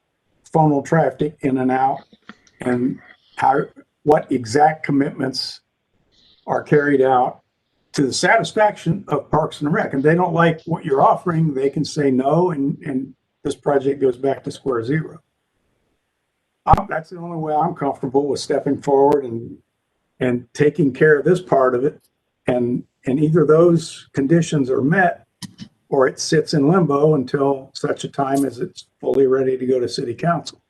funnel traffic in and out, and what exact commitments are carried out to the satisfaction of Parks and Rec. And they don't like what you're offering, they can say no, and this project goes back to square zero. That's the only way I'm comfortable with stepping forward and taking care of this part of it. And either those conditions are met or it sits in limbo until such a time as it's fully ready to go to city council.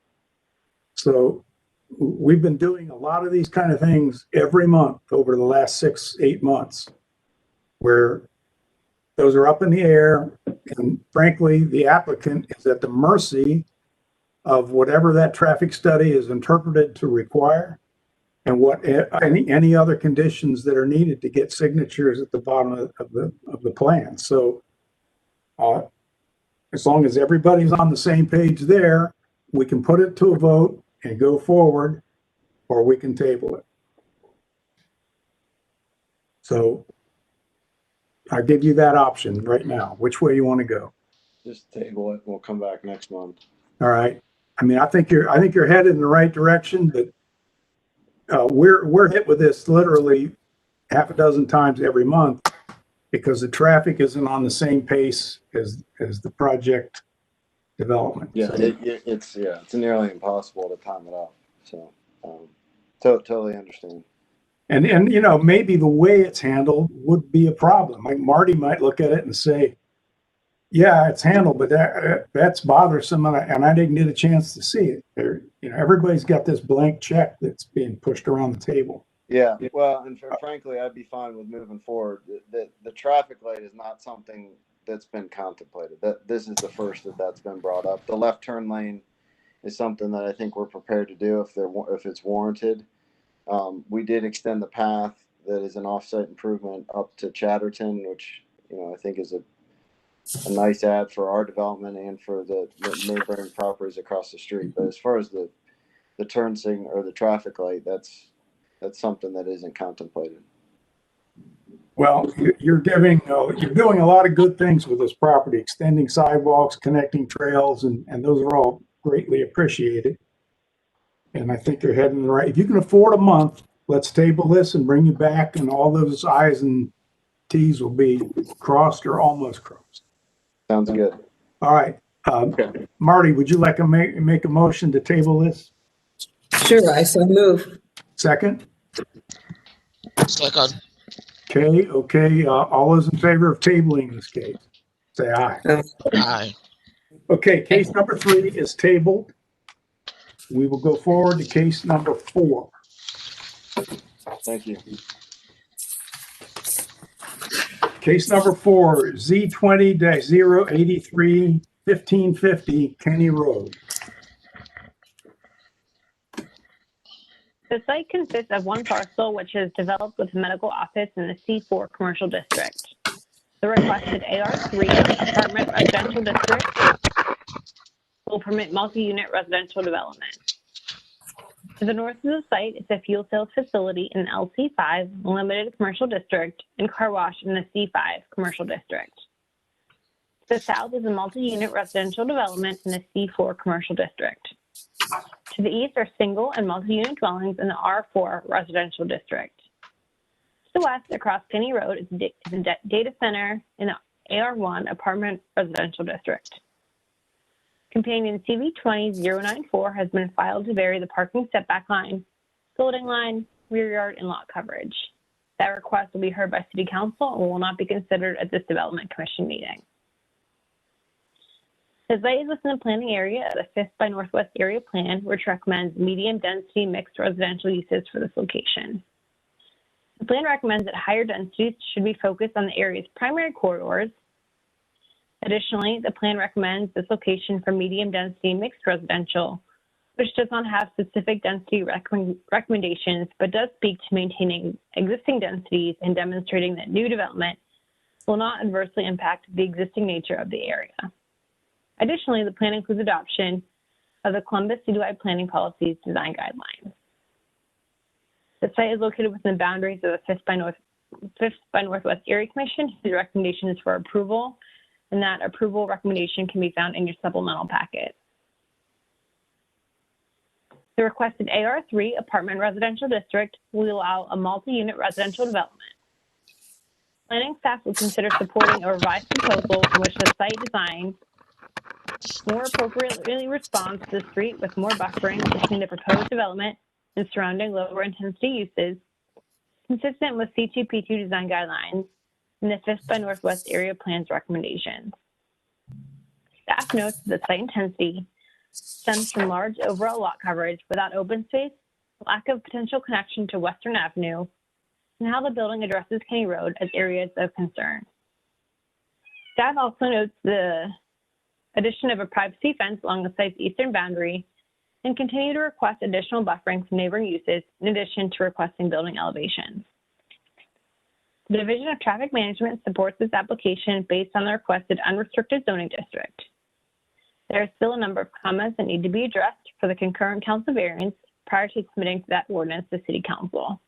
So we've been doing a lot of these kind of things every month over the last 6-8 months. where those are up in the air. And frankly, the applicant is at the mercy of whatever that traffic study is interpreted to require and what any other conditions that are needed to get signatures at the bottom of the plan. So as long as everybody's on the same page there, we can put it to a vote and go forward, or we can table it. So I give you that option right now. Which way you want to go? Just table it. We'll come back next month. All right. I mean, I think you're headed in the right direction, but we're hit with this literally half a dozen times every month because the traffic isn't on the same pace as the project development. Yeah, So, it's nearly impossible to time it up. So totally understand. and you know, maybe the way it's handled would be a problem. Like Marty might look at it and say, yeah, it's handled, but that's bothersome, and I didn't get a chance to see it. You know, everybody's got this blank check that's being pushed around the table. Yeah, well, and frankly, I'd be fine with moving forward. The traffic light is not something that's been contemplated. That this is the first that's been brought up. The left turn lane is something that I think we're prepared to do if it's warranted. We did extend the path that is an offsite improvement up to Chatterton, which I think is a nice ad for our development and for the neighboring properties across the street. But as far as the turn signal or the traffic light, that's something that isn't contemplated. Well, you're doing a lot of good things with this property, extending sidewalks, connecting trails, and those are all greatly appreciated. And I think you're heading right. If you can afford a month, let's table this and bring you back, and all those I's and T's will be crossed or almost crossed. Sounds good. All right. Okay. Marty, would you like to make a motion to table this? Sure, I so move. Second? Second. Okay. All those in favor of tabling this case, say aye. Aye. Okay, case number 3 is tabled. We will go forward to case number 4. Thank you. Case number 4, Z20-083 1550 Kenny Road. The site consists of one parcel which is developed with a medical office in the C4 commercial district. The requested AR3 apartment residential district will permit multi-unit residential development. To the north of the site is a fuel sales facility in LC5 limited commercial district and car wash in the C5 commercial district. To the south is a multi-unit residential development in the C4 commercial district. To the east are single and multi-unit dwellings in the R4 residential district. To the west, across Kenny Road, is a data center in the AR1 apartment residential district. Companion CV20-094 has been filed to vary the parking setback line, building line, rear yard, and lot coverage. That request will be heard by City Council and will not be considered at this Development Commission meeting. The site is within the planning area of the 5th by Northwest area plan, which recommends medium density mixed residential uses for this location. The plan recommends that higher densities should be focused on the area's primary corridors. Additionally, the plan recommends this location for medium density mixed residential, which does not have specific density recommendations, but does speak to maintaining existing densities and demonstrating that new development will not adversely impact the existing nature of the area. Additionally, the plan includes adoption of the Columbus Citywide Planning Policies Design Guidelines. The site is located within the boundaries of the 5th by Northwest Area Commission, whose recommendation is for approval, and that approval recommendation can be found in your supplemental packet. The requested AR3 apartment residential district will allow a multi-unit residential development. Planning staff will consider supporting a revised proposal in which the site design more appropriately responds to the street with more buffering between the proposed development and surrounding lower intensity uses, consistent with C2P2 design guidelines and the 5th by Northwest area plan's recommendations. Staff notes that the site intensity stems from large overall lot coverage without open space, lack of potential connection to Western Avenue, and how the building addresses Kenny Road as areas of concern. Staff also notes the addition of a privacy fence along the site's eastern boundary and continue to request additional buffering from neighboring uses in addition to requesting building elevations. The Division of Traffic Management supports this application based on the requested unrestricted zoning district. There are still a number of comments that need to be addressed for the concurrent council variance prior to submitting that ordinance to City Council.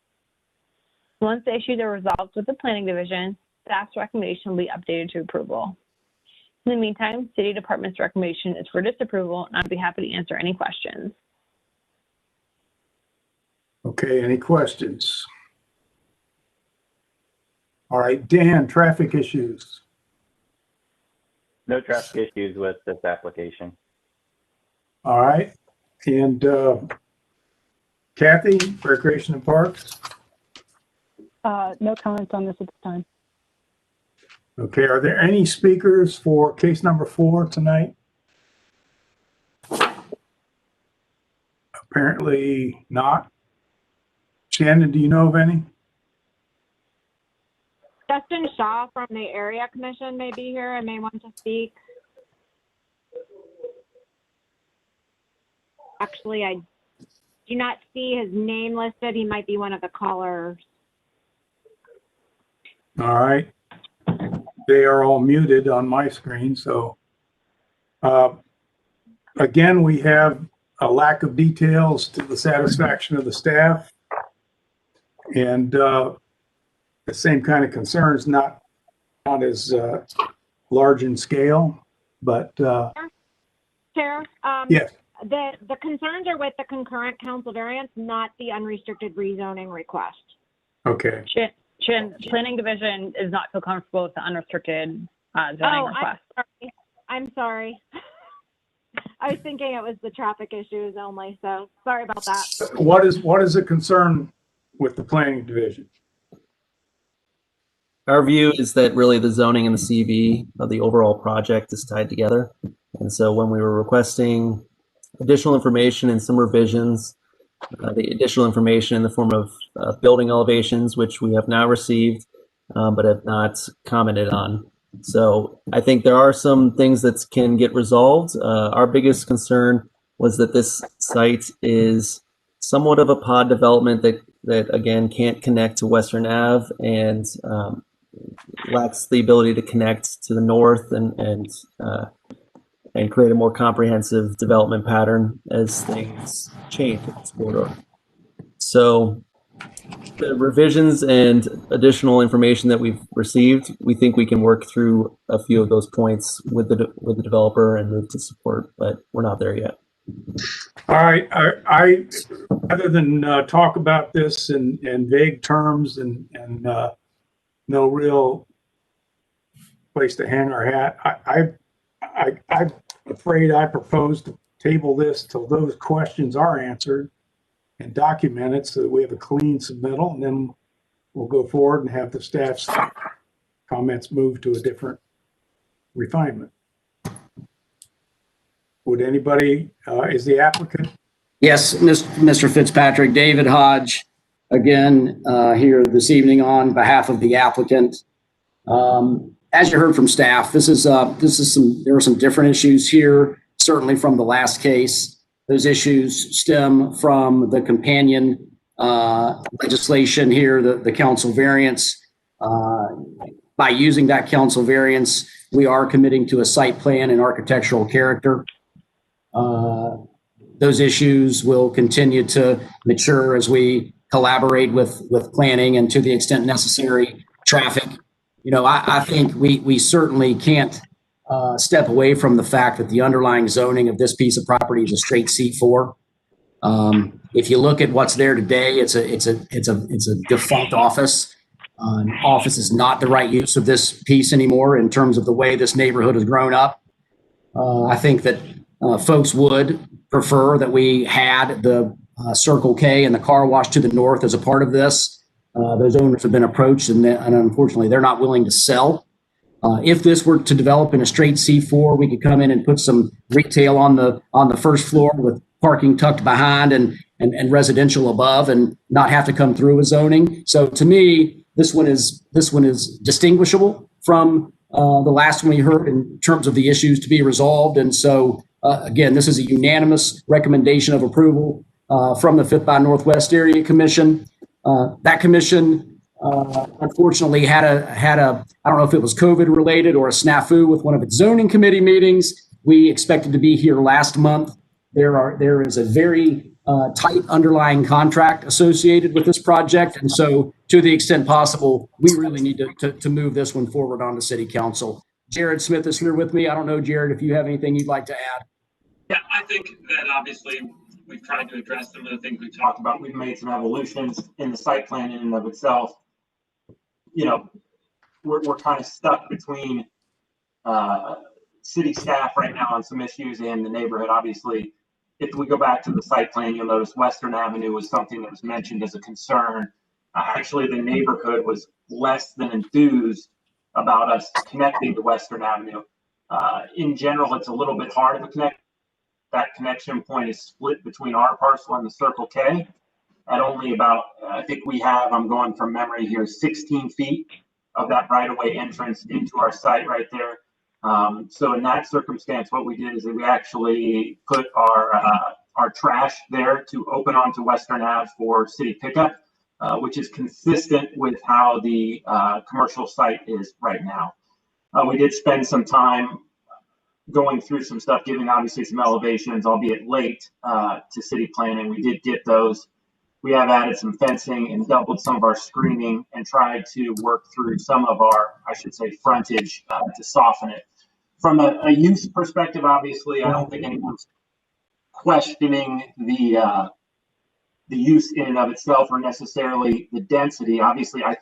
Once the issues are resolved with the Planning Division, staff's recommendation will be updated to approval. In the meantime, City Department's recommendation is for disapproval, and I'd be happy to answer any questions. Okay, any questions? All right, Dan, traffic issues. No traffic issues with this application. All right, and Kathy, Recreation and Parks. No comments on this at this time. Okay, are there any speakers for case number 4 tonight? Apparently not. Shannon, do you know of any? Justin Shaw from the Area Commission may be here and may want to speak. Actually, I do not see his name listed. He might be one of the callers. All right. They are all muted on my screen, so again, we have a lack of details to the satisfaction of the staff, and the same kind of concerns, not as large in scale, but Chair, yes. The concerns are with the concurrent council variance, not the unrestricted rezoning request. Okay. Planning Division is not so comfortable with the unrestricted zoning request. I'm sorry. I was thinking it was the traffic issues only, so sorry about that. What is the concern with the Planning Division? Our view is that really the zoning and the CV of the overall project is tied together. And so when we were requesting additional information and some revisions, the additional information in the form of building elevations, which we have now received, but have not commented on. So I think there are some things that can get resolved. Our biggest concern was that this site is somewhat of a pod development that again can't connect to Western Ave and lacks the ability to connect to the north and create a more comprehensive development pattern as things change in this corridor. So the revisions and additional information that we've received, we think we can work through a few of those points with the developer and move to support, but we're not there yet. All right, I other than talk about this in vague terms and no real place to hang our hat, I'm afraid I propose to table this till those questions are answered and documented so that we have a clean submittal, and then we'll go forward and have the staff's comments move to a different refinement. Would anybody, is the applicant? Yes, Mr. Fitzpatrick, David Hodge, again, here this evening on behalf of the applicant. As you heard from staff, there are some different issues here, certainly from the last case. Those issues stem from the companion legislation here, the council variance. By using that council variance, we are committing to a site plan and architectural character. Those issues will continue to mature as we collaborate with planning and, to the extent necessary, traffic. You know, I think we certainly can't step away from the fact that the underlying zoning of this piece of property is a straight C4. If you look at what's there today, it's a defunct office. Office is not the right use of this piece anymore in terms of the way this neighborhood has grown up. I think that folks would prefer that we had the Circle K and the car wash to the north as a part of this. Those owners have been approached, and unfortunately, they're not willing to sell. If this were to develop in a straight C4, we could come in and put some retail on the first floor with parking tucked behind and and residential above and not have to come through a zoning. So to me, this one is distinguishable from the last one we heard in terms of the issues to be resolved. And so again, this is a unanimous recommendation of approval from the 5th by Northwest Area Commission. That commission unfortunately had a I don't know if it was COVID related or a snafu with one of its zoning committee meetings. We expected to be here last month. There is a very tight underlying contract associated with this project. And so to the extent possible, we really need to move this one forward on to City Council. Jared Smith is here with me. I don't know, Jared, if you have anything you'd like to add. Yeah, I think that obviously we've tried to address some of the things we've talked about. We've made some evolutions in the site plan in and of itself. You know, we're kind of stuck between city staff right now on some issues and the neighborhood. Obviously, if we go back to the site plan, you'll notice Western Avenue was something that was mentioned as a concern. Actually, the neighborhood was less than enthused about us connecting to Western Avenue. In general, it's a little bit hard to connect. That connection point is split between our parcel and the Circle K at only about, I think we have, I'm going from memory here, 16 feet of that right-of-way entrance into our site right there. So in that circumstance, what we did is that we actually put our trash there to open onto Western Ave for city pickup, which is consistent with how the commercial site is right now. We did spend some time going through some stuff, giving obviously some elevations, albeit late to city planning. We did get those. We have added some fencing and doubled some of our screening and tried to work through some of our, I should say, frontage to soften it. From a use perspective, obviously, I don't think anyone's questioning the use in and of itself or necessarily the density. Obviously, I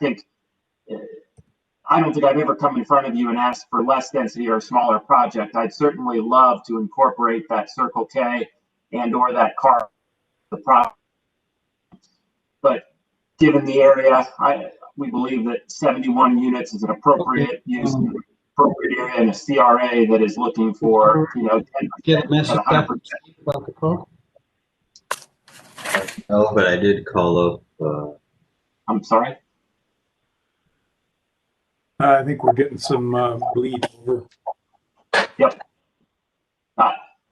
don't think I've ever come in front of you and asked for less density or a smaller project. I'd certainly love to incorporate that Circle K and or that car, the project. But given the area, we believe that 71 units is an appropriate use, appropriate area in a CRA that is looking for, 10% Get a message back about the car. No, but I did call up. I'm sorry. I think we're getting some bleed over. Yep.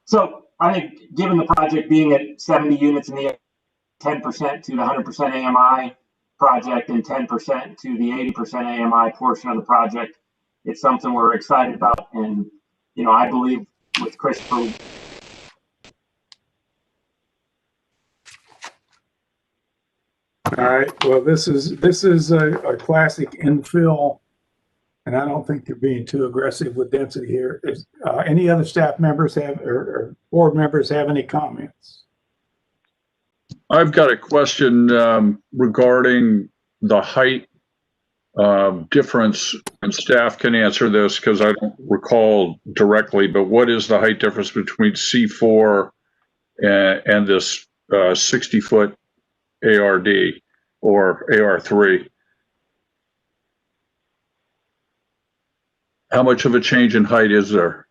So I think given the project being at 70 units in the 10% to the 100% AMI project and 10% to the 80% AMI portion of the project, it's something we're excited about. And, I believe with Christopher. All right. Well, this is a classic infill, and I don't think they're being too aggressive with density here. Any other staff members have or board members have any comments? I've got a question regarding the height difference, and staff can answer this because I don't recall directly, but what is the height difference between C4 and this 60-foot ARD or AR3? How much of a change in height is there?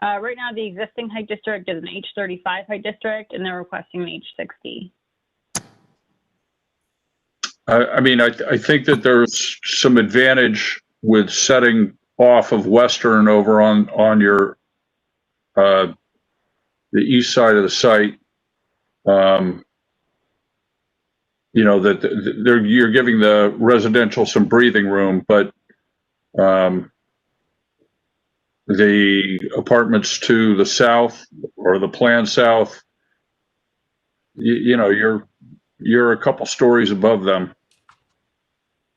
Right now, the existing height district is an H35 height district, and they're requesting an H60. I think that there's some advantage with setting off of Western over on your the east side of the site. That you're giving the residential some breathing room, but the apartments to the south or the plan south, you're a couple stories above them.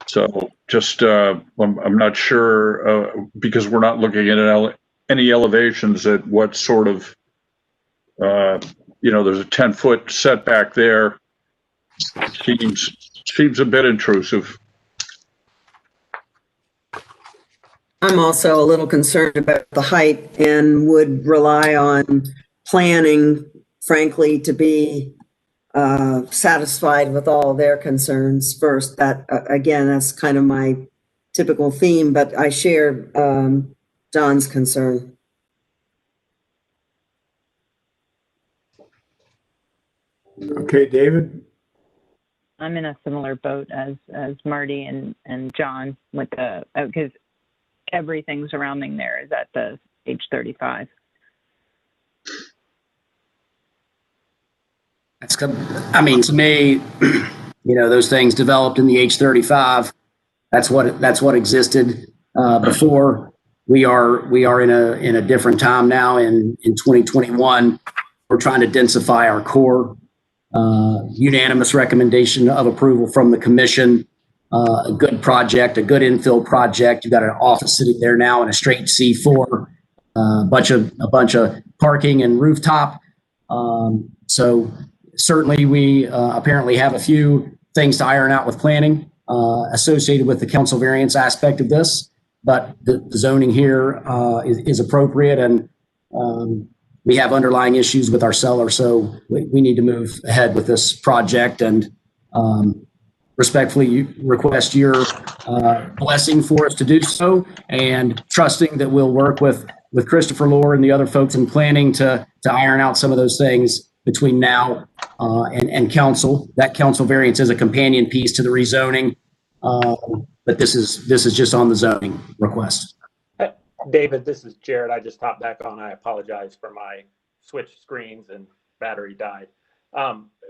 So just I'm not sure because we're not looking at any elevations at what sort of there's a 10-foot setback there. Seems a bit intrusive. I'm also a little concerned about the height and would rely on planning, frankly, to be satisfied with all their concerns first. That, again, that's kind of my typical theme, but I share John's concern. Okay, David? I'm in a similar boat as Marty and John with the, because everything surrounding there is at the age 35. I mean, to me, those things developed in the H35. That's what existed before. We are in a different time now. In 2021, we're trying to densify our core. Unanimous recommendation of approval from the commission. A good project, a good infill project. You've got an office sitting there now in a straight C4. A bunch of parking and rooftop. So certainly we apparently have a few things to iron out with planning associated with the council variance aspect of this, but the zoning here is appropriate, and we have underlying issues with our seller, so we need to move ahead with this project, and respectfully request your blessing for us to do so, and trusting that we'll work with Christopher Lohr and the other folks in planning to iron out some of those things between now and council. That council variance is a companion piece to the rezoning, but this is just on the zoning request. David, this is Jared. I just hopped back on. I apologize for my switch screens and battery died.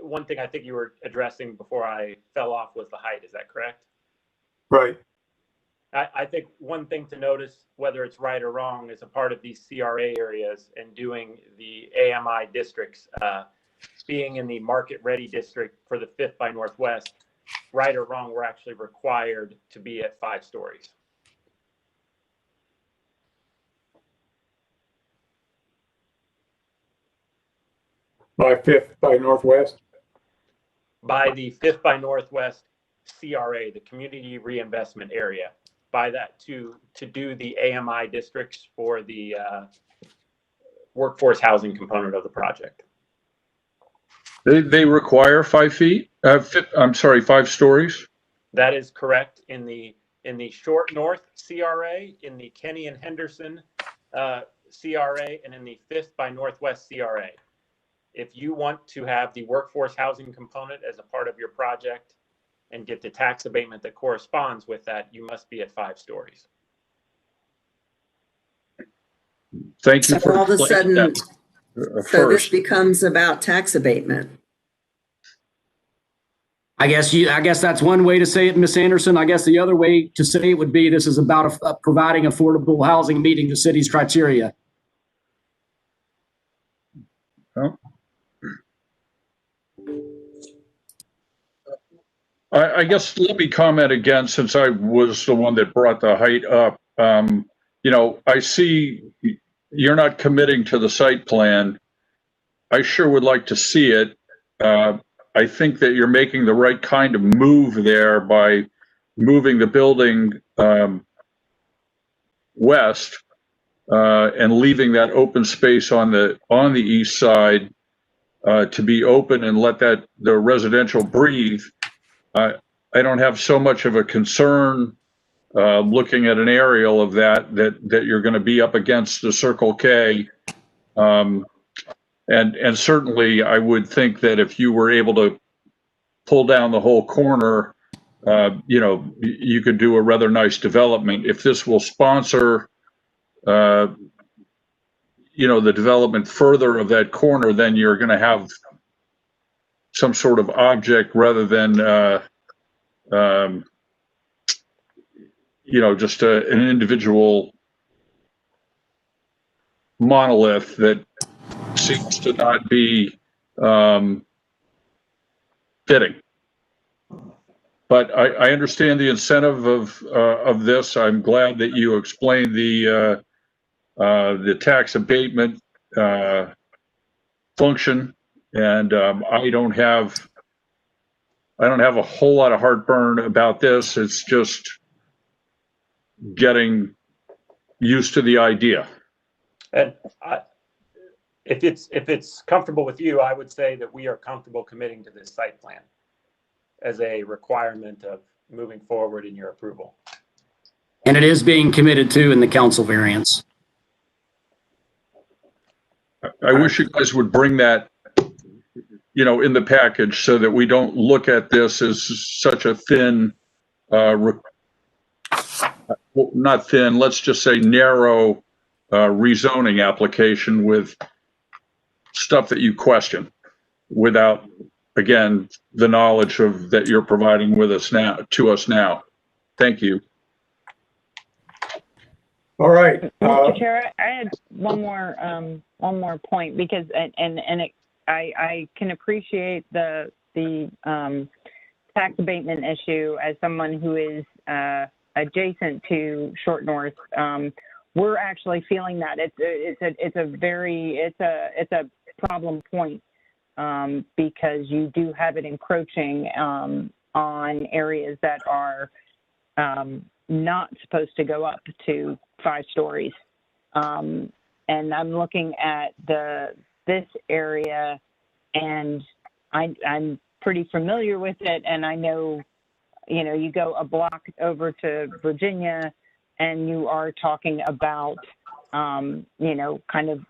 One thing I think you were addressing before I fell off was the height. Is that correct? Right. I think one thing to notice, whether it's right or wrong, is a part of these CRA areas and doing the AMI districts, being in the market ready district for the 5th by Northwest, right or wrong, we're actually required to be at 5 stories. By 5th by Northwest? By the 5th by Northwest CRA, the Community Reinvestment Area. By that to do the AMI districts for the workforce housing component of the project. They require 5 feet? 5 stories? That is correct. In the Short North CRA, in the Kenny and Henderson CRA, and in the 5th by Northwest CRA. If you want to have the workforce housing component as a part of your project and get the tax abatement that corresponds with that, you must be at 5 stories. Thank you So for all of a sudden, that, so this becomes about tax abatement. I guess that's one way to say it, Ms. Anderson. I guess the other way to say it would be this is about providing affordable housing meeting the city's criteria. Oh. I guess let me comment again, since I was the one that brought the height up. I see you're not committing to the site plan. I sure would like to see it. I think that you're making the right kind of move there by moving the building west and leaving that open space on the east side to be open and let the residential breathe. I don't have so much of a concern looking at an aerial of that you're going to be up against the Circle K. And certainly I would think that if you were able to pull down the whole corner, you could do a rather nice development. If this will sponsor, the development further of that corner, then you're going to have some sort of object rather than, just an individual monolith that seems to not be fitting. But I understand the incentive of this. I'm glad that you explained the tax abatement function, and I don't have a whole lot of heartburn about this. It's just getting used to the idea. And if it's comfortable with you, I would say that we are comfortable committing to this site plan as a requirement of moving forward in your approval. And it is being committed to in the council variance. I wish you guys would bring that in the package so that we don't look at this as such a thin, not thin, let's just say narrow rezoning application with stuff that you question without, again, the knowledge of that you're providing with us now, to us now. Thank you. All right. Mr. Chair, I had one more point because, I can appreciate the tax abatement issue as someone who is adjacent to Short North. We're actually feeling that it's a problem point because you do have it encroaching on areas that are not supposed to go up to 5 stories. And I'm looking at this area, and I'm pretty familiar with it, and I know, you go a block over to Virginia, and you are talking about, kind of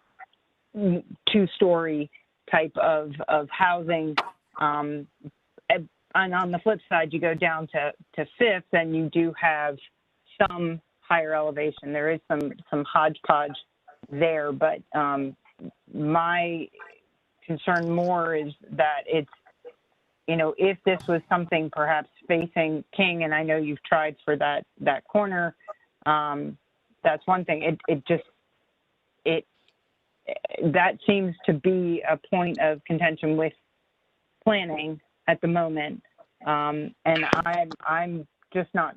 2-story type of housing. And on the flip side, you go down to 5th, and you do have some higher elevation. There is some hodgepodge there, but my concern more is that it's, if this was something perhaps facing King, and I know you've tried for that corner, that's one thing. That seems to be a point of contention with planning at the moment, and I'm just not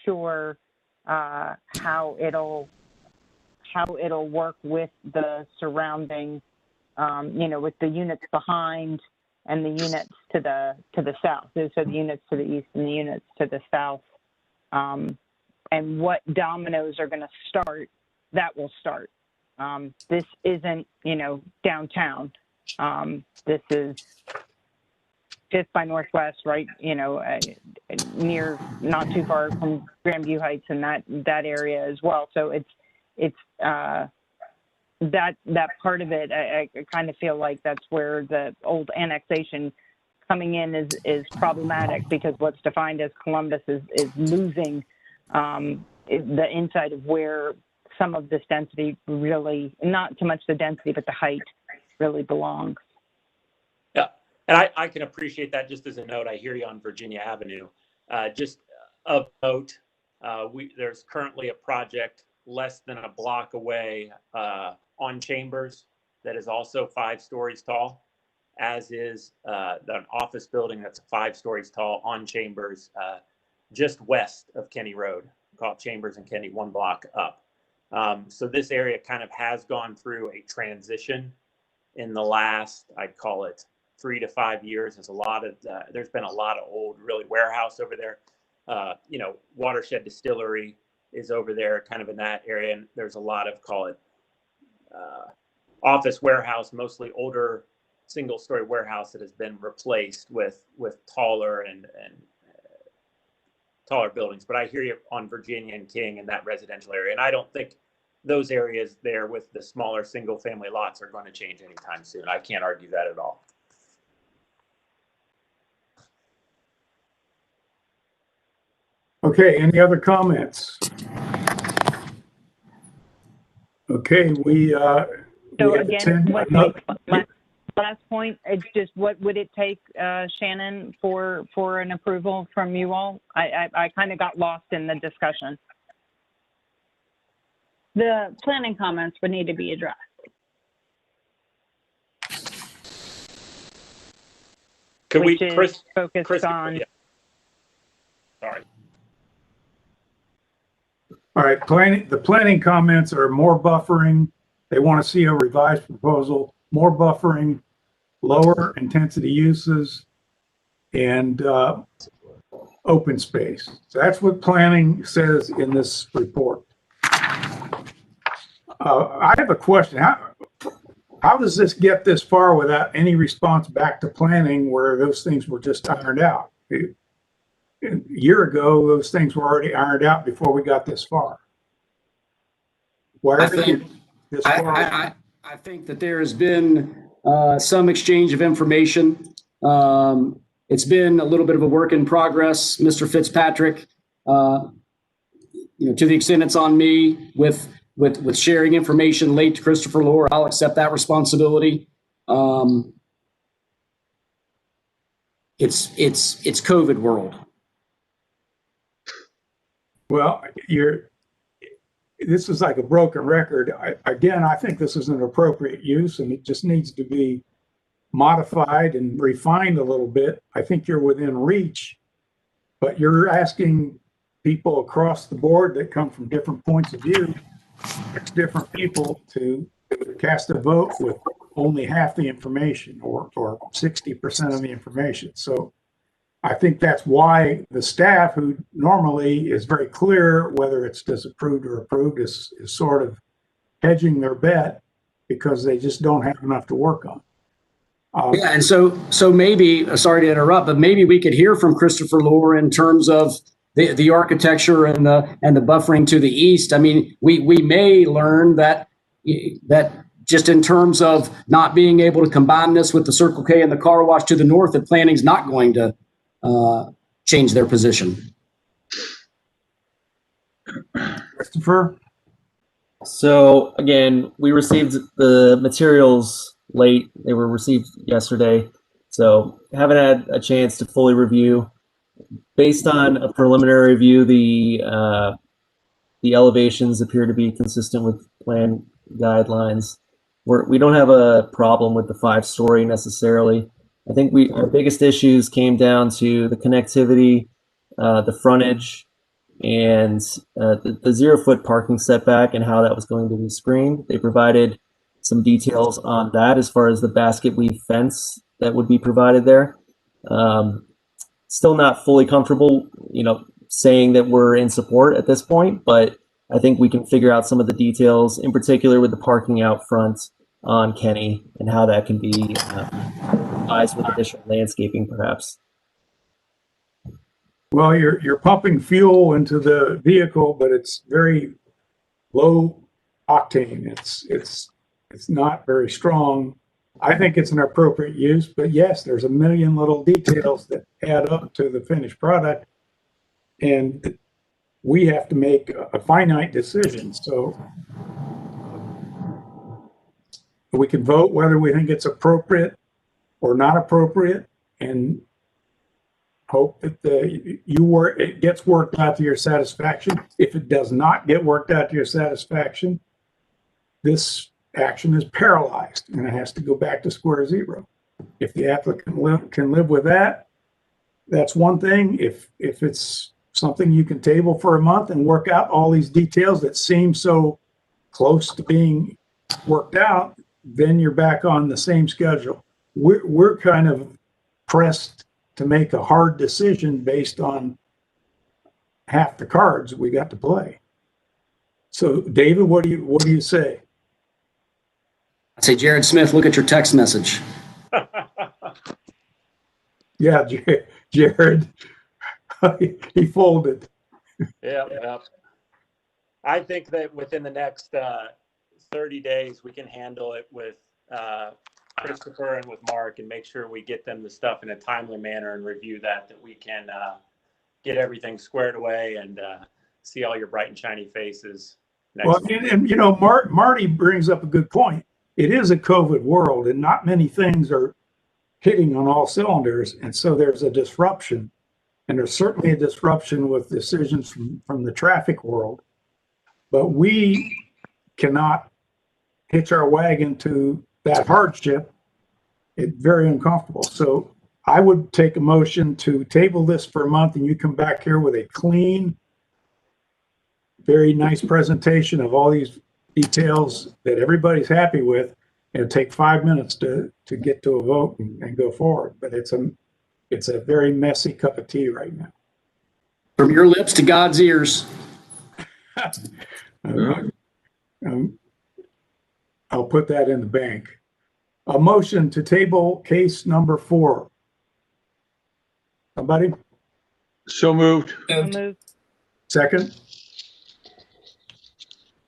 sure how it'll work with the surrounding, with the units behind and the units to the south. So the units to the east and the units to the south, and what dominoes are going to start. That will start. This isn't, downtown. This is 5th by Northwest, right? Near, not too far from Grandview Heights and that area as well. So it's that part of it. I kind of feel like that's where the old annexation coming in is problematic, because what's defined as Columbus is losing the inside of where some of this density really, not so much the density, but the height really belongs. Yeah, and I can appreciate that. Just as a note, I hear you on Virginia Avenue. Just of note, there's currently a project less than a block away on Chambers that is also 5 stories tall, as is an office building that's 5 stories tall on Chambers, just west of Kenny Road, called Chambers and Kenny, 1 block up. So this area kind of has gone through a transition in the last, I'd call it 3 to 5 years. There's been a lot of old, really, warehouse over there. Watershed Distillery is over there, kind of in that area. And there's a lot of, call it, office warehouse, mostly older single-story warehouse that has been replaced with taller and taller buildings. But I hear you on Virginia and King and that residential area. And I don't think those areas there with the smaller single-family lots are going to change anytime soon. I can't argue that at all. Okay, any other comments? Okay, so again, last point, it's just, what would it take, Shannon, for an approval from you all? I kind of got lost in the discussion. The planning comments would need to be addressed. Could we, Chris, focus on? Yeah. Sorry. All right, the planning comments are more buffering. They want to see a revised proposal, more buffering, lower intensity uses, and open space. So that's what planning says in this report. I have a question. How does this get this far without any response back to planning, where those things were just ironed out? A year ago, those things were already ironed out before we got this far. Why are they this far? I think that there has been some exchange of information It's been a little bit of a work in progress, Mr. Fitzpatrick. To the extent it's on me with sharing information late to Christopher Lohr, I'll accept that responsibility. It's COVID world. Well, this is like a broken record. I think this is an appropriate use, and it just needs to be modified and refined a little bit. I think you're within reach, but you're asking people across the board that come from different points of view, different people, to cast a vote with only half the information or 60% of the information. So I think that's why the staff, who normally is very clear whether it's disapproved or approved, is sort of hedging their bet because they just don't have enough to work on. Yeah, and so maybe, sorry to interrupt, but maybe we could hear from Christopher Lohr in terms of the architecture and the buffering to the east. I mean, we may learn that just in terms of not being able to combine this with the Circle K and the car wash to the north, that planning's not going to change their position. Christopher? So again, we received the materials late. They were received yesterday, so haven't had a chance to fully review. Based on a preliminary review, the elevations appear to be consistent with plan guidelines. We don't have a problem with the 5-story necessarily. I think our biggest issues came down to the connectivity, the frontage, and the 0-foot parking setback and how that was going to be screened. They provided some details on that as far as the basket weave fence that would be provided there. Still not fully comfortable, saying that we're in support at this point, but I think we can figure out some of the details, in particular with the parking out front on Kenny and how that can be revised with additional landscaping, perhaps. Well, you're pumping fuel into the vehicle, but it's very low octane. It's not very strong. I think it's an appropriate use, but yes, there's a million little details that add up to the finished product, and we have to make a finite decision. So we can vote whether we think it's appropriate or not appropriate, and hope that it gets worked out to your satisfaction. If it does not get worked out to your satisfaction, this action is paralyzed and it has to go back to square zero. If the applicant can live with that, that's one thing. If it's something you can table for a month and work out all these details that seem so close to being worked out, then you're back on the same schedule. We're kind of pressed to make a hard decision based on half the cards we got to play. So, David, what do you say? I'd say, Jared Smith, look at your text message. Yeah, Jared, he folded. Yeah. I think that within the next 30 days, we can handle it with Christopher and with Mark and make sure we get them the stuff in a timely manner and review that we can get everything squared away and see all your bright and shiny faces next week. And Marty brings up a good point. It is a COVID world and not many things are hitting on all cylinders. And so there's a disruption, and there's certainly a disruption with decisions from the traffic world, but we cannot hitch our wagon to that hardship. It's very uncomfortable. So I would take a motion to table this for a month, and you come back here with a clean, very nice presentation of all these details that everybody's happy with, and take 5 minutes to get to a vote and go forward. But it's a very messy cup of tea right now. From your lips to God's ears. I'll put that in the bank. A motion to table case number 4. Somebody? So moved. Second?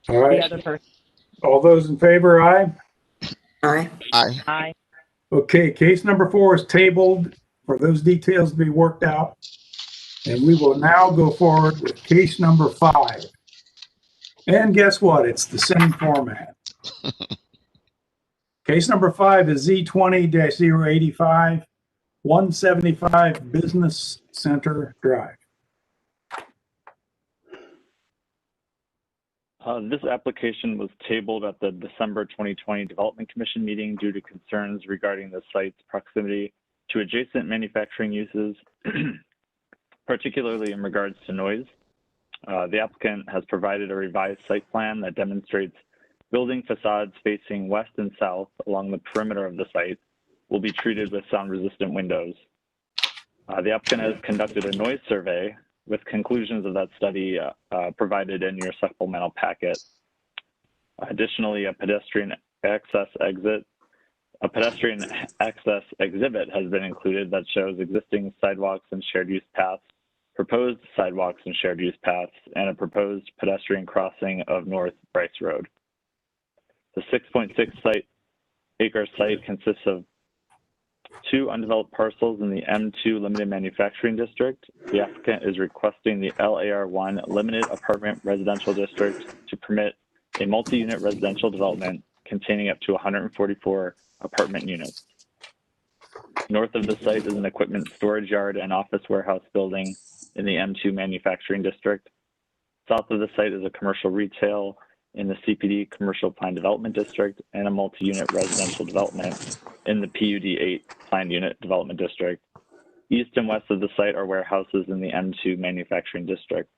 All right. The other person. All those in favor, aye? Aye. Aye. Aye. Okay, case number 4 is tabled for those details to be worked out. And we will now go forward with case number 5. And guess what? It's the same format. Case number 5 is Z20-085, 175 Business Center Drive. This application was tabled at the December 2020 Development Commission meeting due to concerns regarding the site's proximity to adjacent manufacturing uses, particularly in regards to noise. The applicant has provided a revised site plan that demonstrates building facades facing west and south along the perimeter of the site will be treated with sound-resistant windows. The applicant has conducted a noise survey with conclusions of that study provided in your supplemental packet. Additionally, a pedestrian access exhibit has been included that shows existing sidewalks and shared use paths, proposed sidewalks and shared use paths, and a proposed pedestrian crossing of North Bryce Road. The 6.6 acre site consists of 2 undeveloped parcels in the M2 Limited Manufacturing District. The applicant is requesting the LAR1 Limited Apartment Residential District to permit a multi-unit residential development containing up to 144 apartment units. North of the site is an equipment storage yard and office warehouse building in the M2 Manufacturing District. South of the site is a commercial retail in the CPD Commercial Plan Development District and a multi-unit residential development in the PUD 8 Planned Unit Development District. East and west of the site are warehouses in the M2 Manufacturing District.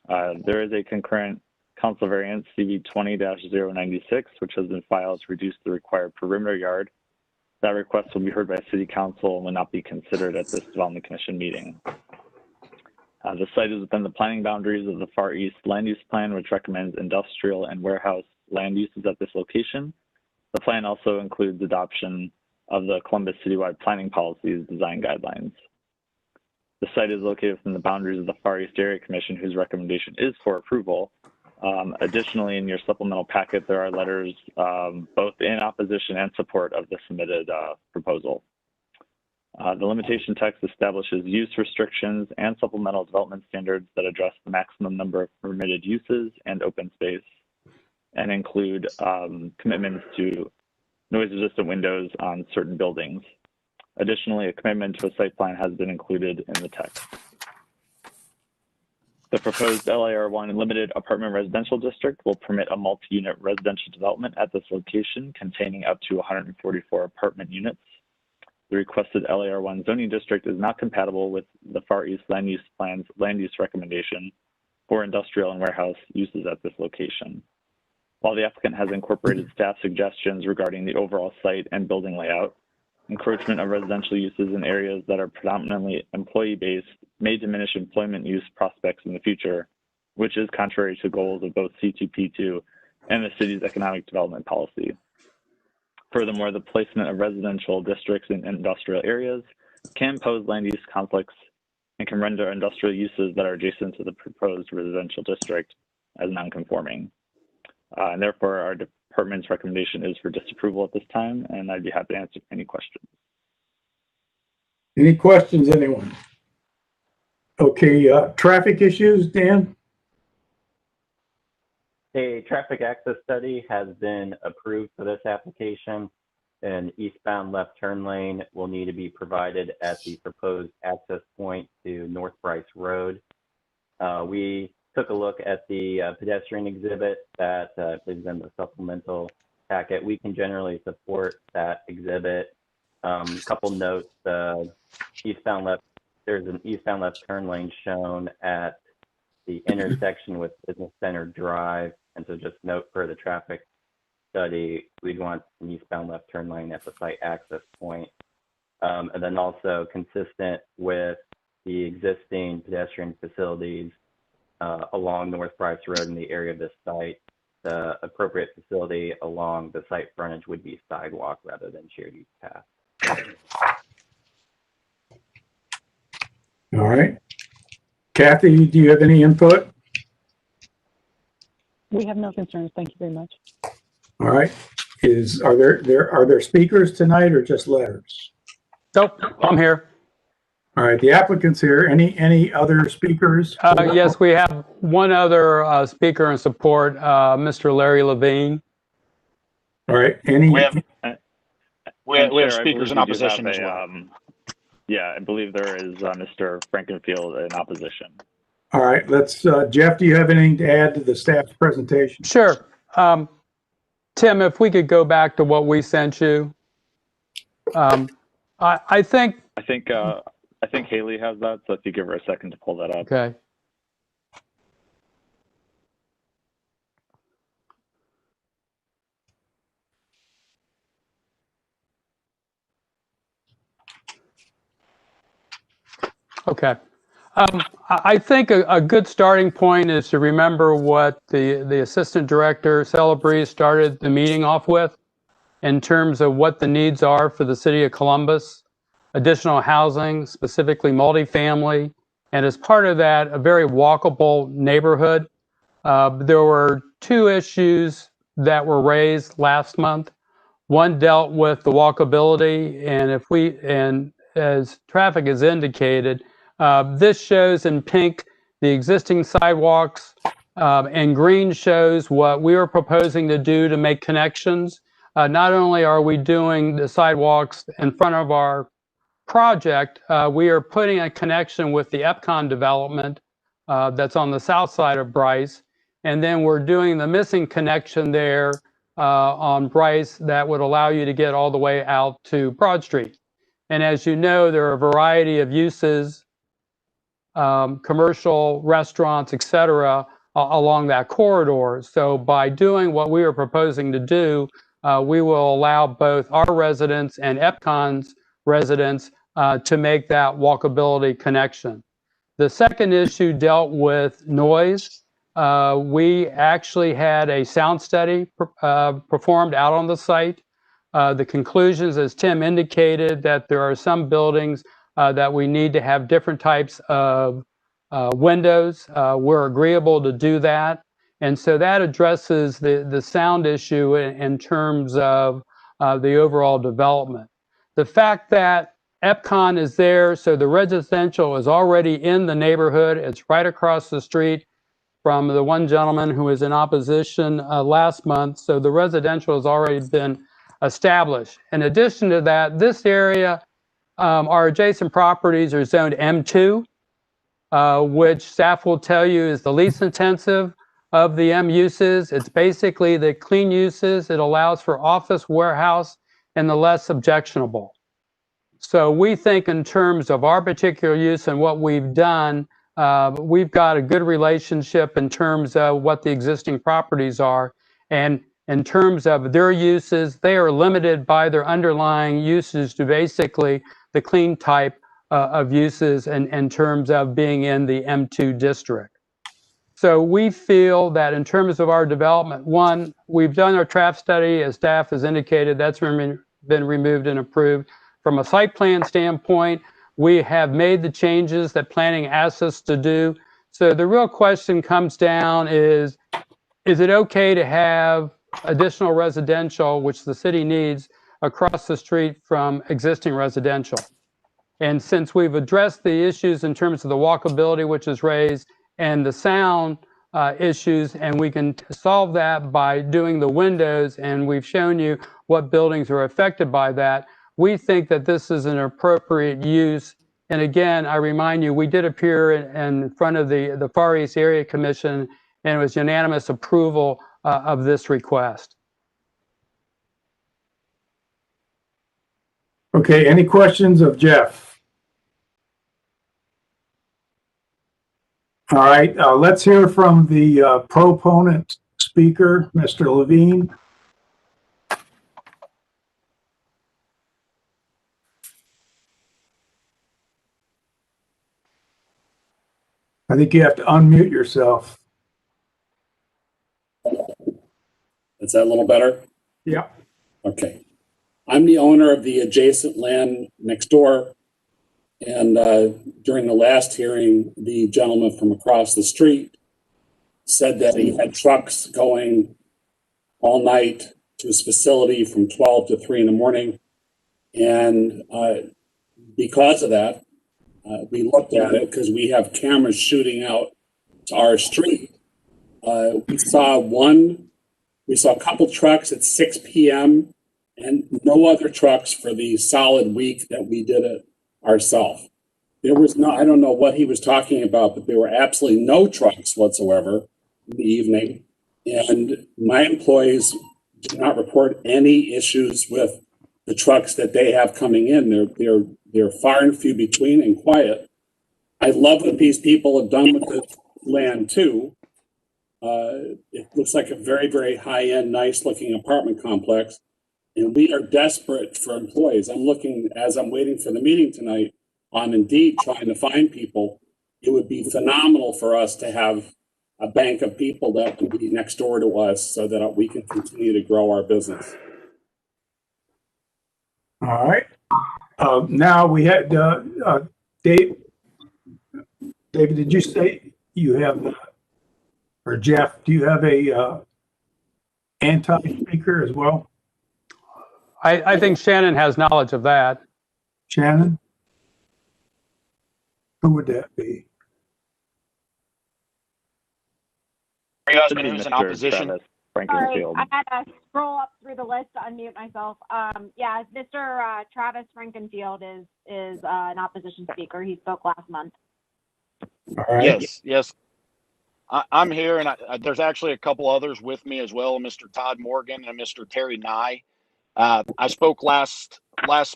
There is a concurrent council variance CV 20-096, which has been filed to reduce the required perimeter yard. That request will be heard by City Council and will not be considered at this Development Commission meeting. The site is within the planning boundaries of the Far East Land Use Plan, which recommends industrial and warehouse land uses at this location. The plan also includes adoption of the Columbus Citywide Planning Policies design guidelines. The site is located within the boundaries of the Far East Area Commission, whose recommendation is for approval. Additionally, in your supplemental packet, there are letters both in opposition and support of the submitted proposal. The limitation text establishes use restrictions and supplemental development standards that address the maximum number of permitted uses and open space and include commitments to noise-resistant windows on certain buildings. Additionally, a commitment to a site plan has been included in the text. The proposed LAR1 Limited Apartment Residential District will permit a multi-unit residential development at this location containing up to 144 apartment units. The requested LAR1 zoning district is not compatible with the Far East Land Use Plan's land use recommendation for industrial and warehouse uses at this location. While the applicant has incorporated staff suggestions regarding the overall site and building layout, encroachment of residential uses in areas that are predominantly employee-based may diminish employment use prospects in the future, which is contrary to goals of both C2P2 and the city's economic development policy. Furthermore, the placement of residential districts in industrial areas can pose land use conflicts and can render industrial uses that are adjacent to the proposed residential district as non-conforming. And therefore, our department's recommendation is for disapproval at this time, and I'd be happy to answer any questions. Any questions, anyone? Okay, traffic issues, Dan? A traffic access study has been approved for this application. An eastbound left turn lane will need to be provided at the proposed access point to North Bryce Road. We took a look at the pedestrian exhibit that is in the supplemental packet. We can generally support that exhibit. A couple notes, there's an eastbound left turn lane shown at the intersection with Business Center Drive. And so just note for the traffic study, we'd want an eastbound left turn lane at the site access point. And then also consistent with the existing pedestrian facilities along North Bryce Road in the area of this site, the appropriate facility along the site frontage would be sidewalk rather than shared use path. All right. Kathy, do you have any input? We have no concerns. Thank you very much. All right. are there speakers tonight or just letters? Nope, I'm here. All right, the applicant's here. Any other speakers? Yes, we have one other speaker in support, Mr. Larry Levine. All right, We have Chair, speakers in I believe we do opposition have as well. Yeah, I believe there is Mr. Frankenfield in opposition. All right, let's, Jeff, do you have anything to add to the staff's presentation? Sure. Tim, if we could go back to what we sent you. I think Haley has that, so if you give her a second to pull that up. Okay. Okay. I think a good starting point is to remember what the Assistant Director, Celebree, started the meeting off with in terms of what the needs are for the City of Columbus, additional housing, specifically multifamily, and as part of that, a very walkable neighborhood. There were two issues that were raised last month. One dealt with the walkability, and as traffic has indicated, this shows in pink the existing sidewalks, and green shows what we are proposing to do to make connections. Not only are we doing the sidewalks in front of our project, we are putting a connection with the Epcon development that's on the south side of Bryce. And then we're doing the missing connection there on Bryce that would allow you to get all the way out to Broad Street. And as you know, there are a variety of uses, commercial, restaurants, et cetera, along that corridor. So by doing what we are proposing to do, we will allow both our residents and Epcon's residents to make that walkability connection. The second issue dealt with noise. We actually had a sound study performed out on the site. The conclusions, as Tim indicated, that there are some buildings that we need to have different types of windows. We're agreeable to do that. And so that addresses the sound issue in terms of the overall development. The fact that Epcon is there, so the residential is already in the neighborhood. It's right across the street from the one gentleman who was in opposition last month. So the residential has already been established. In addition to that, this area, our adjacent properties are zoned M2, which staff will tell you is the least intensive of the M uses. It's basically the clean uses. It allows for office, warehouse, and the less objectionable. So we think in terms of our particular use and what we've done, we've got a good relationship in terms of what the existing properties are. And in terms of their uses, they are limited by their underlying uses to basically the clean type of uses in terms of being in the M2 district. So we feel that in terms of our development, one, we've done our traffic study, as staff has indicated, that's been removed and approved. From a site plan standpoint, we have made the changes that planning asks us to do. So the real question comes down is it okay to have additional residential, which the city needs, across the street from existing residential? And since we've addressed the issues in terms of the walkability, which is raised, and the sound issues, and we can solve that by doing the windows, and we've shown you what buildings are affected by that, we think that this is an appropriate use. And again, I remind you, we did appear in front of the Far East Area Commission, and it was unanimous approval of this request. Okay, any questions of Jeff? All right, let's hear from the proponent speaker, Mr. Levine. I think you have to unmute yourself. Is that a little better? Yeah. Okay. I'm the owner of the adjacent land next door. And during the last hearing, the gentleman from across the street said that he had trucks going all night to his facility from 12 to 3 in the morning. And because of that, we looked at it because we have cameras shooting out to our street. We saw a couple trucks at 6 p.m. and no other trucks for the solid week that we did it ourselves. There was no, I don't know what he was talking about, but there were absolutely no trucks whatsoever in the evening. And my employees do not report any issues with the trucks that they have coming in. They're far and few between and quiet. I love what these people have done with this land too. It looks like a very, very high-end, nice-looking apartment complex. And we are desperate for employees. I'm looking, as I'm waiting for the meeting tonight, on Indeed trying to find people. It would be phenomenal for us to have a bank of people that would be next door to us so that we can continue to grow our business. All right. Now we had Dave. David, did you say you have, or Jeff, do you have a anti-speaker as well? I think Shannon has knowledge of that. Shannon? Who would that be? Who's in opposition? Sorry, I had to scroll up through the list to unmute myself. Yeah, Mr. Travis Frankenfield is an opposition speaker. He spoke last month. All right. Yes. I'm here, and there's actually a couple others with me as well, Mr. Todd Morgan and Mr. Terry Nye. I spoke last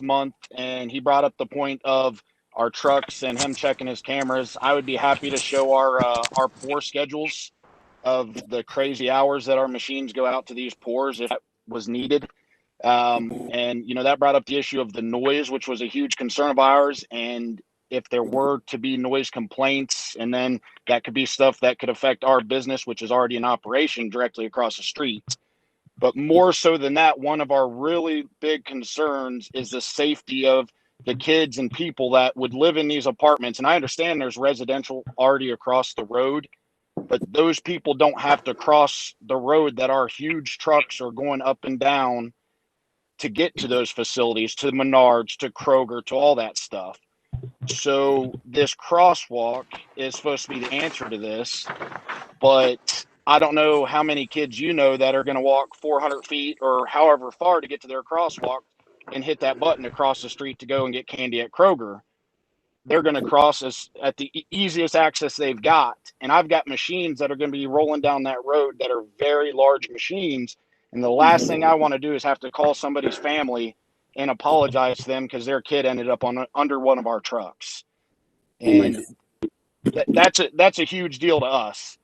month, and he brought up the point of our trucks and him checking his cameras. I would be happy to show our pour schedules of the crazy hours that our machines go out to these pours if that was needed. And, that brought up the issue of the noise, which was a huge concern of ours. And if there were to be noise complaints, and then that could be stuff that could affect our business, which is already in operation directly across the street. But more so than that, one of our really big concerns is the safety of the kids and people that would live in these apartments. And I understand there's residential already across the road, but those people don't have to cross the road that our huge trucks are going up and down to get to those facilities, to Menards, to Kroger, to all that stuff. So this crosswalk is supposed to be the answer to this, but I don't know how many kids that are going to walk 400 feet or however far to get to their crosswalk and hit that button across the street to go and get candy at Kroger. They're going to cross us at the easiest access they've got. And I've got machines that are going to be rolling down that road that are very large machines. And the last thing I want to do is have to call somebody's family and apologize to them because their kid ended up under one of our trucks. And that's a huge deal to us.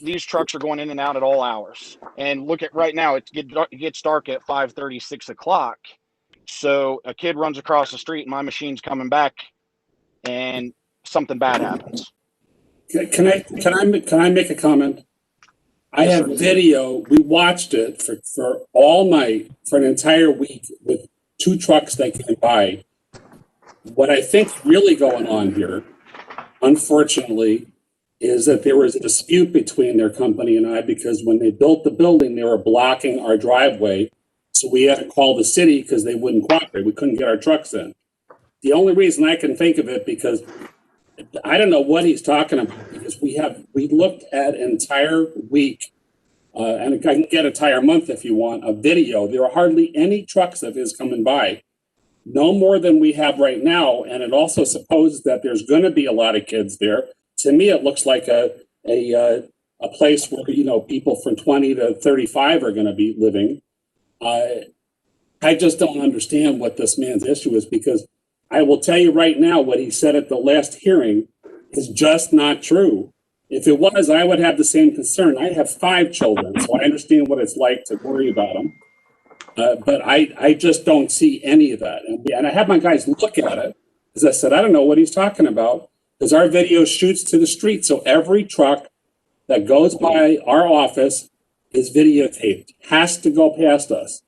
These trucks are going in and out at all hours. And look at right now, it gets dark at 5:30, 6 o'clock. So a kid runs across the street and my machine's coming back and something bad happens. Can I make a comment? I have video. We watched it for all night for an entire week with 2 trucks that came by. What I think's really going on here, unfortunately, is that there was a dispute between their company and I because when they built the building, they were blocking our driveway. So we had to call the city because they wouldn't cooperate. We couldn't get our trucks in. The only reason I can think of it, because I don't know what he's talking about, because we looked at an entire week, and I can get an entire month if you want, a video. There are hardly any trucks of his coming by, no more than we have right now. And it also supposes that there's going to be a lot of kids there. To me, it looks like a place where, people from 20 to 35 are going to be living. I just don't understand what this man's issue is, because I will tell you right now what he said at the last hearing is just not true. If it was, I would have the same concern. I have 5 children, so I understand what it's like to worry about them. But I just don't see any of that. And I had my guys look at it, because I said, I don't know what he's talking about, because our video shoots to the street. So every truck that goes by our office is videotaped, has to go past us.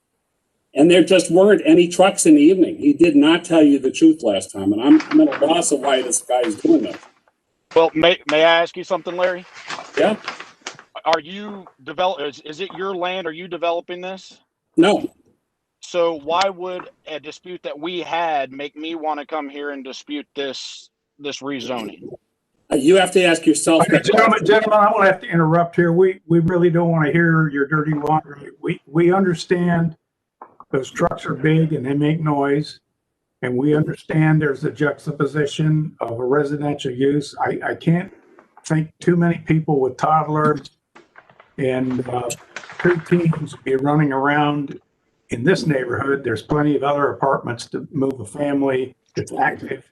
And there just weren't any trucks in the evening. He did not tell you the truth last time. And I'm at a loss of why this guy is doing this. Well, may I ask you something, Larry? Yeah. are you is it your land? Are you developing this? No. So why would a dispute that we had make me want to come here and dispute this rezoning? You have to ask yourself that. Gentlemen, I'm going to have to interrupt here. We really don't want to hear your dirty laundry. We understand those trucks are big and they make noise. And we understand there's a juxtaposition of a residential use. I can't think too many people with toddlers and preteens be running around in this neighborhood. There's plenty of other apartments to move a family that's active.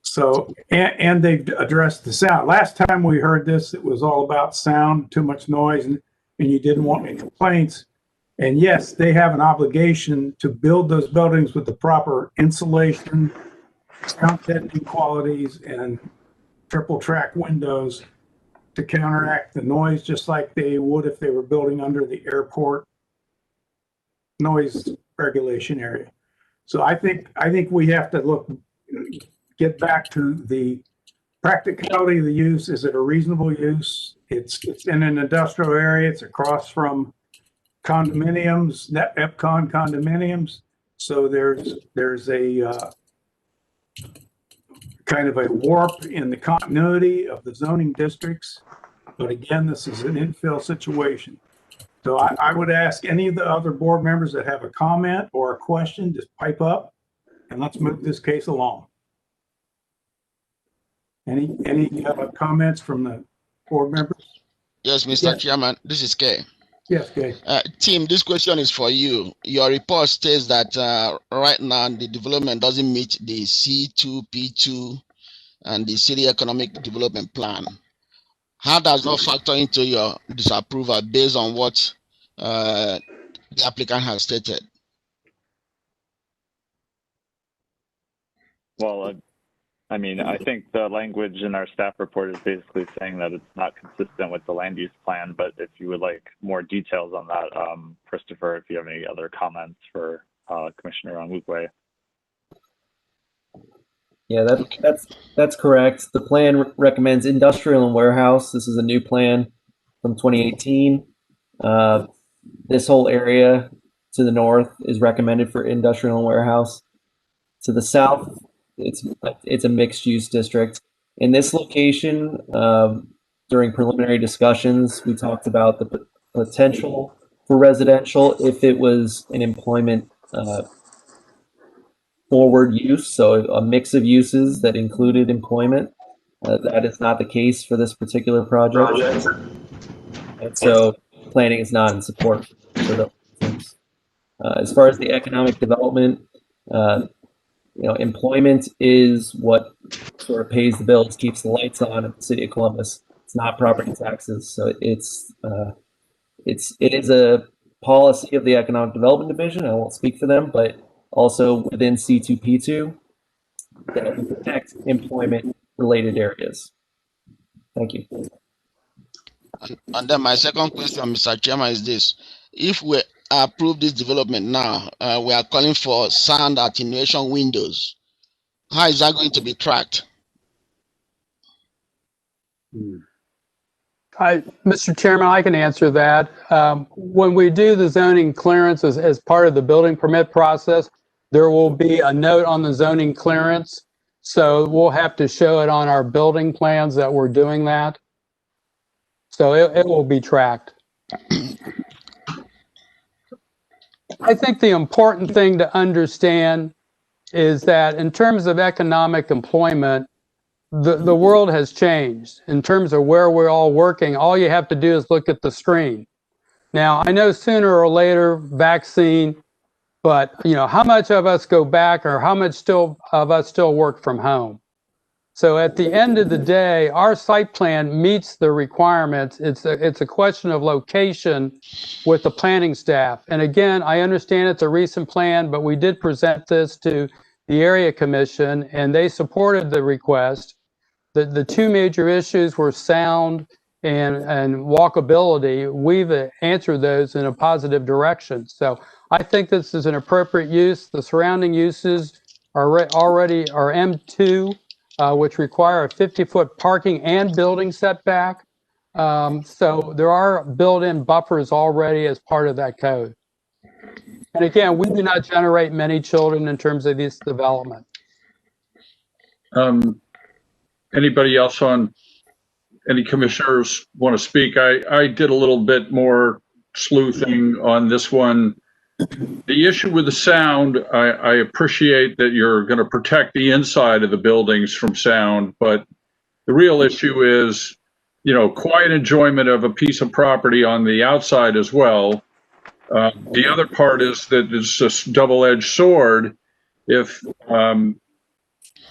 So, and they've addressed the sound. Last time we heard this, it was all about sound, too much noise, and you didn't want any complaints. And yes, they have an obligation to build those buildings with the proper insulation, sound deadening qualities, and triple track windows to counteract the noise, just like they would if they were building under the airport noise regulation area. So I think we have to get back to the practicality of the use. Is it a reasonable use? It's in an industrial area. It's across from condominiums, EPCON condominiums. So there's a kind of a warp in the continuity of the zoning districts. But again, this is an infill situation. So I would ask any of the other board members that have a comment or a question, just pipe up and let's move this case along. Any comments from the board members? Yes, Mr. Yes. Chairman, this is Kay. Yes, Kay. Tim, this question is for you. Your report states that right now the development doesn't meet the C2, P2, and the City Economic Development Plan. How does that factor into your disapproval based on what the applicant has stated? Well, I mean, I think the language in our staff report is basically saying that it's not consistent with the land use plan, but if you would like more details on that, Christopher, if you have any other comments for Commissioner Onwukwe. Yeah, that's correct. The plan recommends industrial and warehouse. This is a new plan from 2018. This whole area to the north is recommended for industrial and warehouse. To the south, it's a mixed use district. In this location, during preliminary discussions, we talked about the potential for residential if it was an employment forward use, so a mix of uses that included employment. That is not the case for this particular project. And so planning is not in support for those things. As far as the economic development, employment is what sort of pays the bills, keeps the lights on in the city of Columbus. It's not property taxes, so it is a policy of the Economic Development Division. I won't speak for them, but also within C2P2 that would protect employment-related areas. Thank you. And then my second question, Mr. Chairman, is this: if we approve this development now, we are calling for sound attenuation windows. How is that going to be tracked? Mr. Chairman, I can answer that. When we do the zoning clearance as part of the building permit process, there will be a note on the zoning clearance. So we'll have to show it on our building plans that we're doing that. So it will be tracked. I think the important thing to understand is that in terms of economic employment, the world has changed. In terms of where we're all working, all you have to do is look at the screen. Now, I know sooner or later vaccine, but how much of us go back, or how much of us still work from home? So at the end of the day, our site plan meets the requirements. It's a question of location with the planning staff. And again, I understand it's a recent plan, but we did present this to the area commission and they supported the request. The two major issues were sound and walkability. We've answered those in a positive direction. So I think this is an appropriate use. The surrounding uses are already are M2, which require a 50-foot parking and building setback. So there are built-in buffers already as part of that code. And again, we do not generate many children in terms of this development. Anybody else on, any commissioners want to speak? I did a little bit more sleuthing on this one. The issue with the sound, I appreciate that you're going to protect the inside of the buildings from sound, but the real issue is, you know, quiet enjoyment of a piece of property on the outside as well. The other part is that it's this double-edged sword. If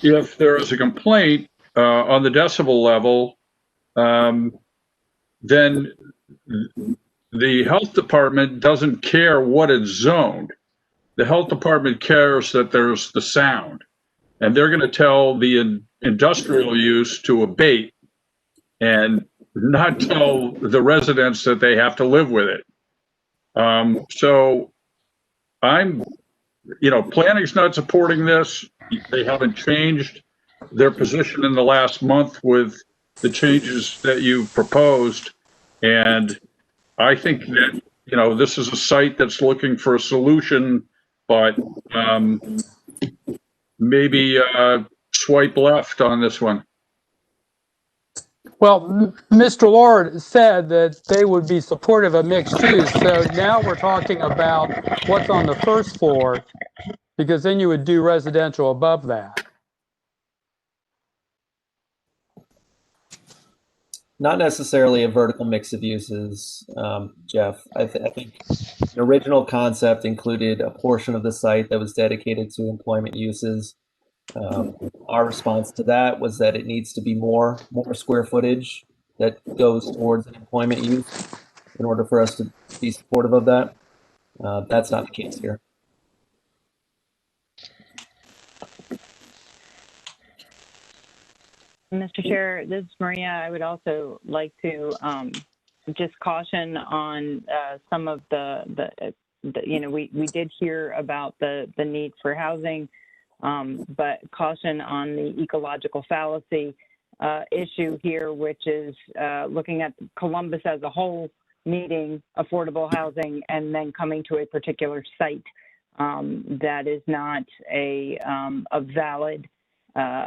there is a complaint on the decibel level, then the health department doesn't care what it's zoned. The health department cares that there's the sound, and they're going to tell the industrial use to abate and not tell the residents that they have to live with it. So I'm, you know, planning's not supporting this. They haven't changed their position in the last month with the changes that you proposed. And I think that, you know, this is a site that's looking for a solution, but maybe swipe left on this one. Well, Mr. Lord said that they would be supportive of mixed use. So now we're talking about what's on the first floor, because then you would do residential above that. Not necessarily a vertical mix of uses, Jeff. I think the original concept included a portion of the site that was dedicated to employment uses. Our response to that was that it needs to be more square footage that goes towards an employment use in order for us to be supportive of that. That's not the case here. Mr. Chair, this is Maria. I would also like to just caution on some of the you know, we did hear about the need for housing, but caution on the ecological fallacy issue here, which is looking at Columbus as a whole, needing affordable housing, and then coming to a particular site that is not a valid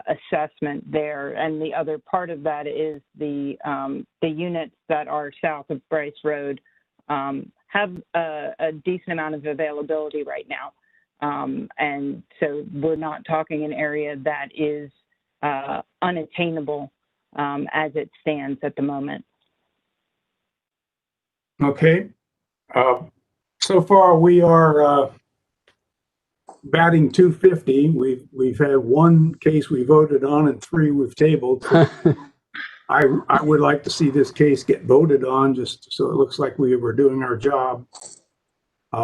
assessment there. And the other part of that is the units that are south of Bryce Road have a decent amount of availability right now. And so we're not talking an area that is unattainable as it stands at the moment. Okay. So far we are batting 250. We've had one case we voted on and 3 we've tabled. So I would like to see this case get voted on, just so it looks like we were doing our job.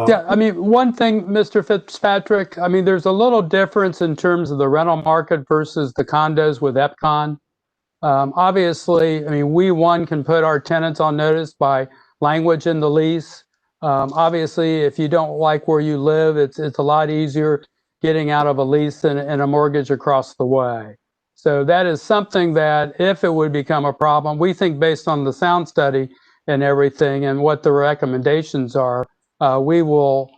Yeah, I mean, one thing, Mr. Fitzpatrick, I mean, there's a little difference in terms of the rental market versus the condos with EPCON. Obviously, I mean, we can put our tenants on notice by language in the lease. Obviously, if you don't like where you live, it's a lot easier getting out of a lease and a mortgage across the way. So that is something that, if it would become a problem, we think based on the sound study and everything and what the recommendations are, we will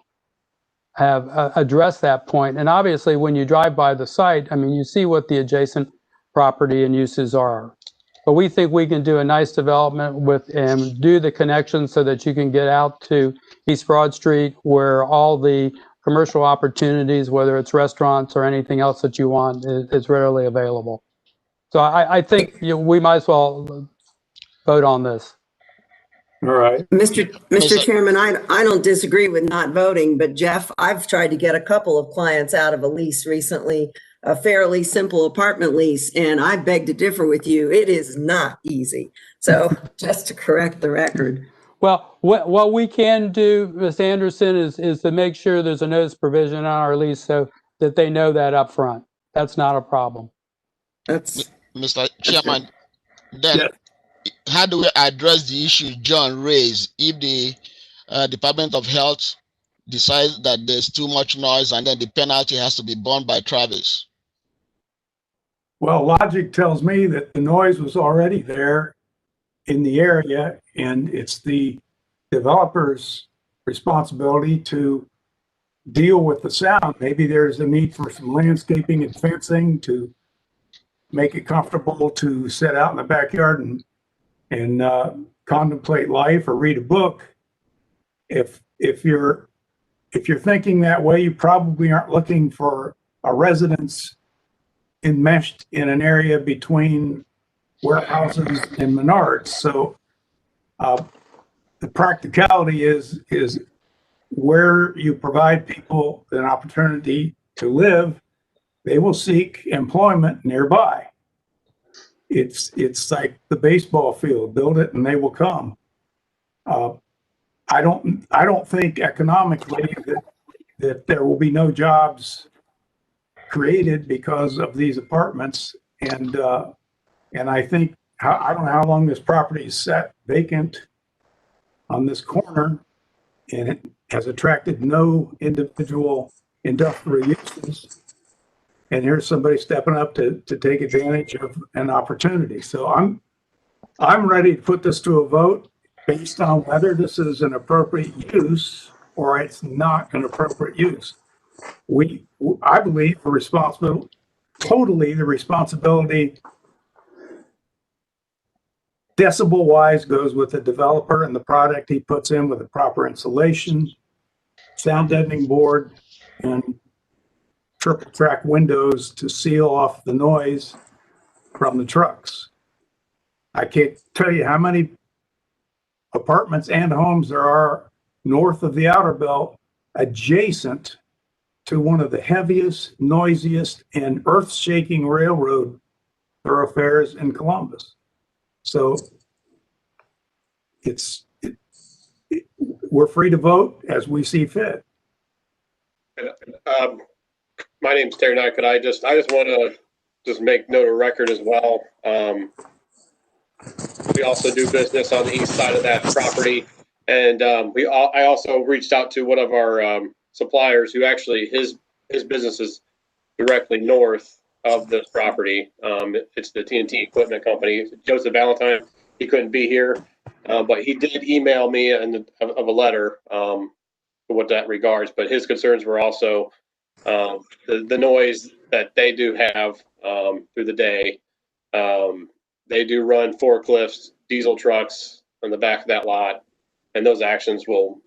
have addressed that point. And obviously, when you drive by the site, I mean, you see what the adjacent property and uses are. But we think we can do a nice development with and do the connection so that you can get out to East Broad Street, where all the commercial opportunities, whether it's restaurants or anything else that you want, is readily available. So I think we might as well vote on this. All right. Mr. Chairman, I don't disagree with not voting, but Jeff, I've tried to get a couple of clients out of a lease recently, a fairly simple apartment lease, and I beg to differ with you. It is not easy. So just to correct the record. Well, what we can do, Ms. Anderson, is to make sure there's a notice provision on our lease so that they know that up front. That's not a problem. That's Mr. Chairman, then how do we address the issue John raised if the Department of Health decides that there's too much noise and then the penalty has to be borne by Travis? Well, logic tells me that the noise was already there in the area, and it's the developer's responsibility to deal with the sound. Maybe there's a need for some landscaping and fencing to make it comfortable to sit out in the backyard and contemplate life or read a book. If you're thinking that way, you probably aren't looking for a residence enmeshed in an area between warehouses and Menards. So the practicality is where you provide people an opportunity to live, they will seek employment nearby. It's like the baseball field, build it and they will come. I don't think economically that there will be no jobs created because of these apartments. And I think, I don't know how long this property is sat vacant on this corner, and it has attracted no individual industrial uses. And here's somebody stepping up to take advantage of an opportunity. So I'm ready to put this to a vote based on whether this is an appropriate use or it's not an appropriate use. I believe totally the responsibility decibel wise goes with the developer and the product he puts in with the proper insulation, sound deadening board, and triple track windows to seal off the noise from the trucks. I can't tell you how many apartments and homes there are north of the outer belt adjacent to one of the heaviest, noisiest, and earth-shaking railroad thoroughfares in Columbus. So we're free to vote as we see fit. My name's Terry Knight. I just want to make note of record as well. We also do business on the east side of that property, and I also reached out to one of our suppliers who actually his business is directly north of this property. It's the TNT Equipment Company. Joseph Valentine. He couldn't be here, but he did email me of a letter for what that regards. But his concerns were also the noise that they do have through the day. They do run forklifts, diesel trucks on the back of that lot, and those actions will,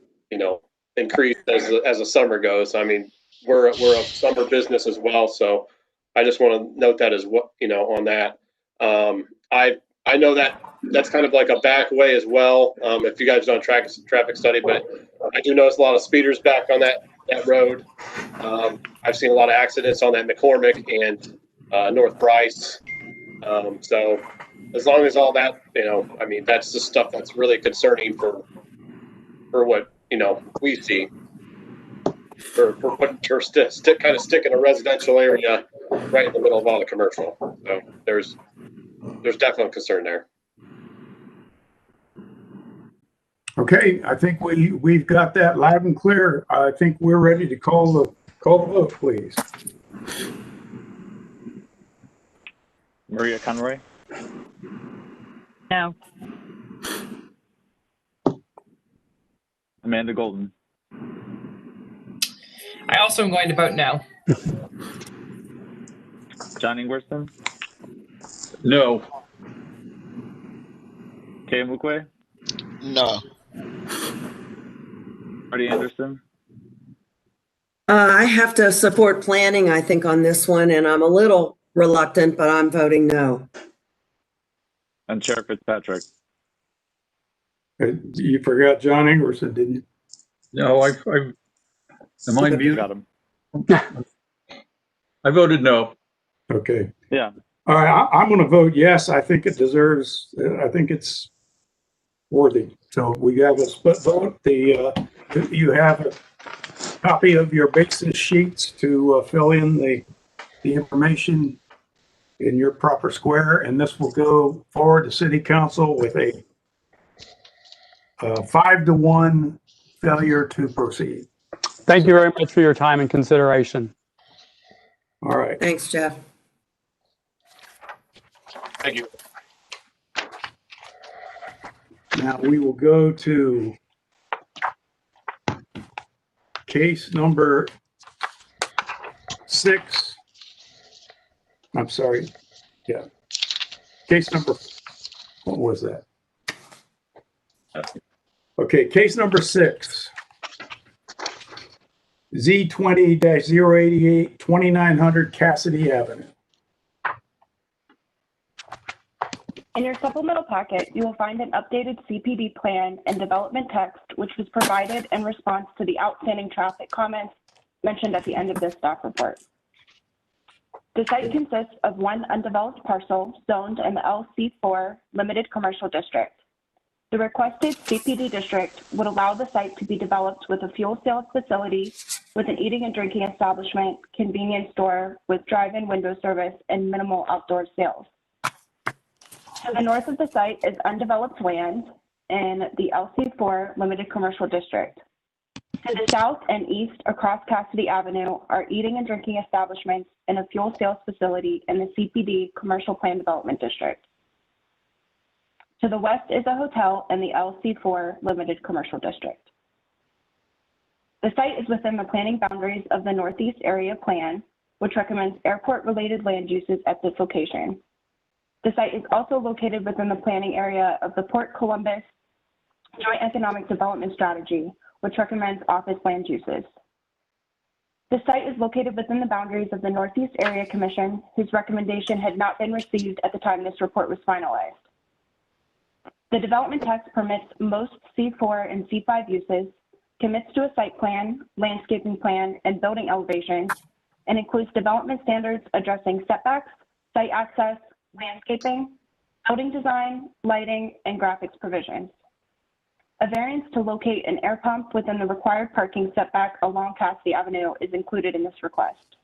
increase as the summer goes. I mean, we're a summer business as well, so I just want to note that as well, on that. I know that's kind of like a back way as well. If you guys don't traffic study, but I do notice a lot of speeders back on that road. I've seen a lot of accidents on that McCormick and North Bryce. So as long as all that, that's the stuff that's really concerning for what, we see. For kind of stick in a residential area right in the middle of all the commercial. So there's definitely concern there. Okay, I think we've got that loud and clear. I think we're ready to call the vote, please. Maria Conroy? No. Amanda Golden? I also am going to vote no. John Ingwerson? No. Kay Mukwe? No. Marty Anderson? I have to support planning, I think, on this one, and I'm a little reluctant, but I'm voting no. And Chair Fitzpatrick? You forgot John Ingwerson, didn't you? No, am I muted? Got him. I voted no. Okay. Yeah. All right, I'm going to vote yes. I think it deserves, I think it's worthy. So we have a split vote. You have a copy of your basis sheets to fill in the information in your proper square, and this will go forward to City Council with a 5-1 failure to proceed. Thank you very much for your time and consideration. All right. Thanks, Jeff. Thank you. Now we will go to case number 6. I'm sorry. Yeah. Case number, what was that? Okay, case number 6. Z20-088, 2900 Cassidy Avenue. In your supplemental packet, you will find an updated CPD plan and development text, which was provided in response to the outstanding traffic comments mentioned at the end of this staff report. The site consists of one undeveloped parcel zoned in the LC4 Limited Commercial District. The requested CPD district would allow the site to be developed with a fuel sales facility, with an eating and drinking establishment, convenience store with drive-in window service, and minimal outdoor sales. To the north of the site is undeveloped land in the LC4 Limited Commercial District. To the south and east across Cassidy Avenue are eating and drinking establishments and a fuel sales facility in the CPD Commercial Plan Development District. To the west is a hotel in the LC4 Limited Commercial District. The site is within the planning boundaries of the Northeast Area Plan, which recommends airport-related land uses at this location. The site is also located within the planning area of the Port Columbus Joint Economic Development Strategy, which recommends office land uses. The site is located within the boundaries of the Northeast Area Commission, whose recommendation had not been received at the time this report was finalized. The development text permits most C4 and C5 uses, commits to a site plan, landscaping plan, and building elevation, and includes development standards addressing setbacks, site access, landscaping, building design, lighting, and graphics provisions. A variance to locate an air pump within the required parking setback along Cassidy Avenue is included in this request.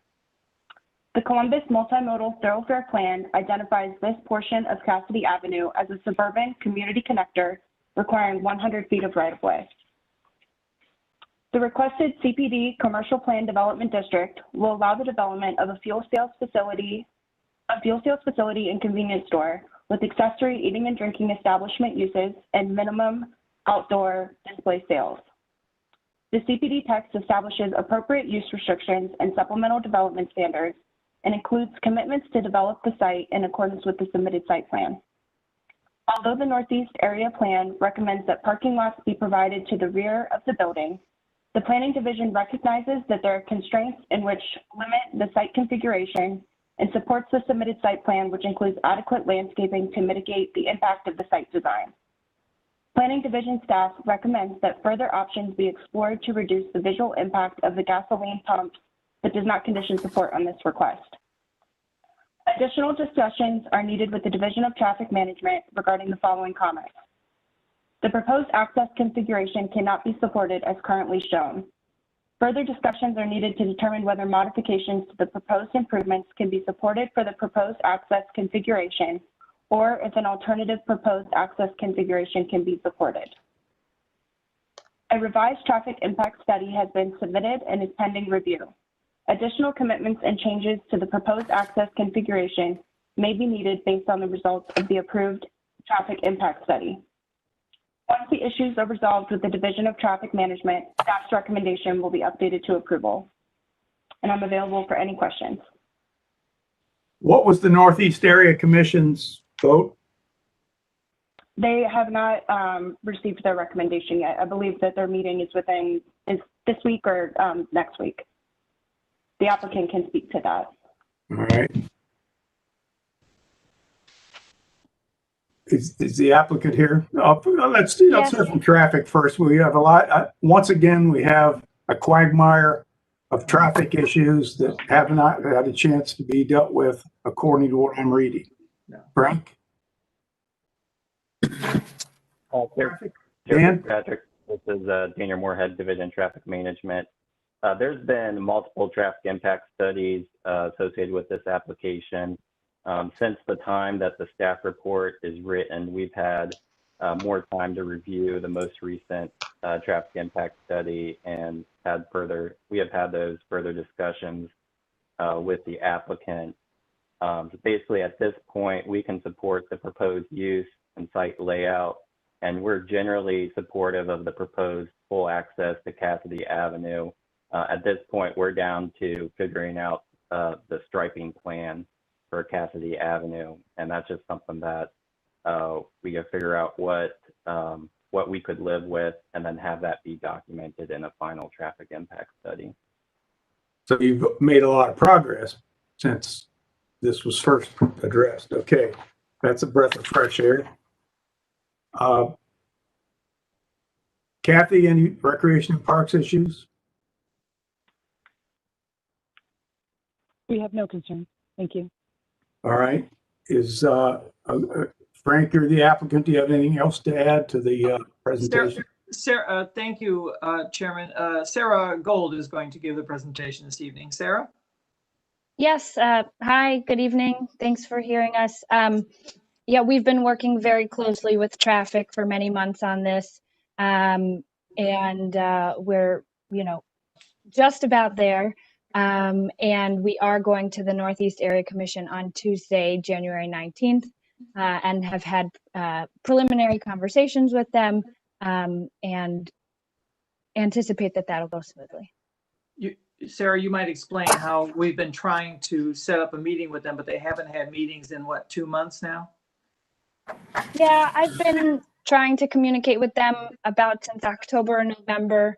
The Columbus Multimodal Thoroughfare Plan identifies this portion of Cassidy Avenue as a suburban community connector requiring 100 feet of right-of-way. The requested CPD Commercial Plan Development District will allow the development of a fuel sales facility and convenience store with accessory eating and drinking establishment uses and minimum outdoor display sales. The CPD text establishes appropriate use restrictions and supplemental development standards and includes commitments to develop the site in accordance with the submitted site plan. Although the Northeast Area Plan recommends that parking lots be provided to the rear of the building, the Planning Division recognizes that there are constraints in which limit the site configuration and supports the submitted site plan, which includes adequate landscaping to mitigate the impact of the site design. Planning Division staff recommends that further options be explored to reduce the visual impact of the gasoline pumps, but does not condition support on this request. Additional discussions are needed with the Division of Traffic Management regarding the following comments. The proposed access configuration cannot be supported as currently shown. Further discussions are needed to determine whether modifications to the proposed improvements can be supported for the proposed access configuration, or if an alternative proposed access configuration can be supported. A revised traffic impact study has been submitted and is pending review. Additional commitments and changes to the proposed access configuration may be needed based on the results of the approved traffic impact study. Once the issues are resolved with the Division of Traffic Management, staff's recommendation will be updated to approval. And I'm available for any questions. What was the Northeast Area Commission's vote? They have not received their recommendation yet. I believe that their meeting is this week or next week. The applicant can speak to that. All right. Is the applicant here? Let's hear from traffic first. We have a lot. Once again, we have a quagmire of traffic issues that have not had a chance to be dealt with, according to what I'm reading. No. Frank? Dan? Patrick, this is Daniel Moorhead, Division Traffic Management. There's been multiple traffic impact studies associated with this application. Since the time that the staff report is written, we've had more time to review the most recent traffic impact study and we have had those further discussions with the applicant. So basically at this point, we can support the proposed use and site layout and we're generally supportive of the proposed full access to Cassidy Avenue. At this point, we're down to figuring out the striping plan for Cassidy Avenue, and that's just something that we got to figure out what we could live with, and then have that be documented in a final traffic impact study. So you've made a lot of progress since this was first addressed. Okay, that's a breath of fresh air. Kathy, any recreation and parks issues? We have no concern. Thank you. All right. Is Frank, you're the applicant. Do you have anything else to add to the presentation? Sarah, thank you, Chairman. Sarah Gold is going to give the presentation this evening. Sarah? Yes. Hi, good evening. Thanks for hearing us. Yeah, we've been working very closely with traffic for many months on this. And we're, just about there. And we are going to the Northeast Area Commission on Tuesday, January 19th, and have had preliminary conversations with them and anticipate that that'll go smoothly. Sarah, you might explain how we've been trying to set up a meeting with them, but they haven't had meetings in what, 2 months now? Yeah, I've been trying to communicate with them about since October or November.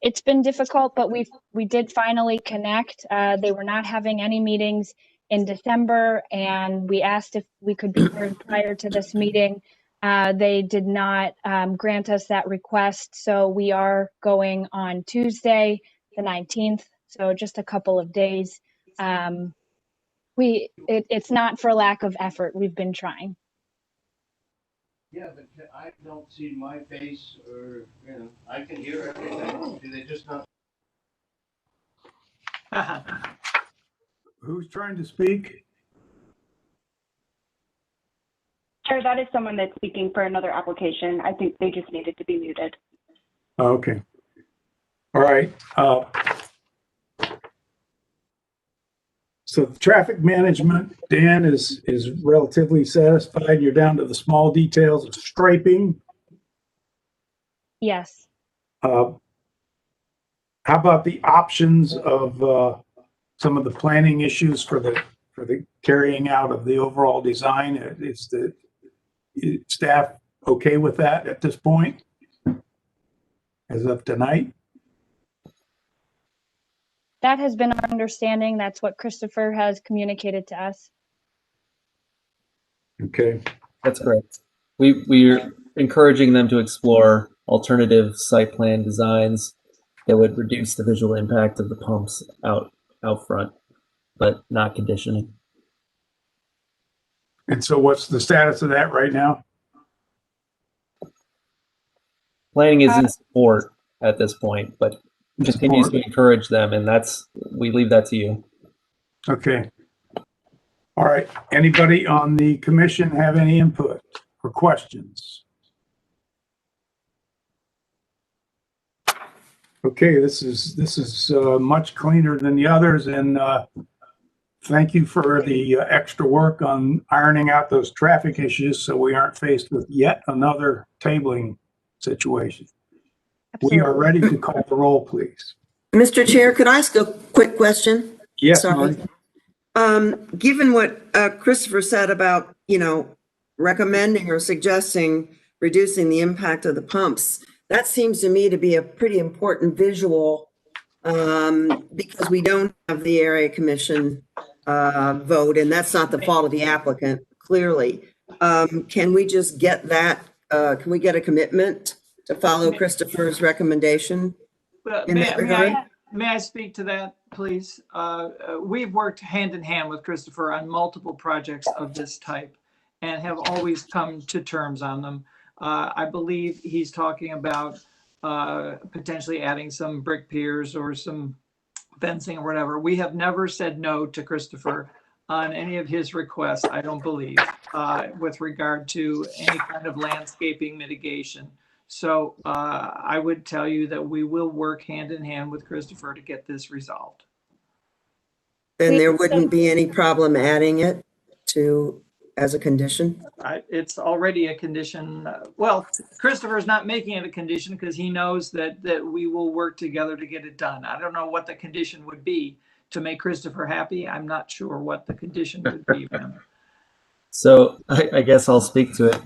It's been difficult, but we did finally connect. They were not having any meetings in December, and we asked if we could be heard prior to this meeting. They did not grant us that request, so we are going on Tuesday, the 19th, so just a couple of days. It's not for lack of effort. We've been trying. Yeah, but I don't see my face, or, I can hear everything. Do they just not? Who's trying to speak? Chair, that is someone that's speaking for another application. I think they just needed to be muted. Okay. All right. So the traffic management, Dan, is relatively satisfied. You're down to the small details of striping. Yes. How about the options of some of the planning issues for the carrying out of the overall design? Is the staff okay with that at this point, as of tonight? That has been our understanding. That's what Christopher has communicated to us. Okay. That's correct. We're encouraging them to explore alternative site plan designs that would reduce the visual impact of the pumps out front, but not conditioning. And so what's the status of that right now? Planning is in support at this point, but continues to encourage them, and we leave that to you. Okay. All right. Anybody on the commission have any input or questions? Okay, this is much cleaner than the others, and thank you for the extra work on ironing out those traffic issues so we aren't faced with yet another tabling situation. Absolutely. We are ready to call the roll, please. Mr. Chair, could I ask a quick question? Yes, sorry. Given what Christopher said about, recommending or suggesting reducing the impact of the pumps, that seems to me to be a pretty important visual because we don't have the area commission vote, and that's not the fault of the applicant, clearly. Can we just get that? Can we get a commitment to follow Christopher's recommendation in that regard? May I speak to that, please? We've worked hand in hand with Christopher on multiple projects of this type and have always come to terms on them. I believe he's talking about potentially adding some brick piers or some fencing or whatever. We have never said no to Christopher on any of his requests, I don't believe, with regard to any kind of landscaping mitigation. So I would tell you that we will work hand in hand with Christopher to get this resolved. Then there wouldn't be any problem adding it to as a condition? It's already a condition. Well, Christopher's not making it a condition because he knows that we will work together to get it done. I don't know what the condition would be to make Christopher happy. I'm not sure what the condition would be, ma'am. So I guess I'll speak to it.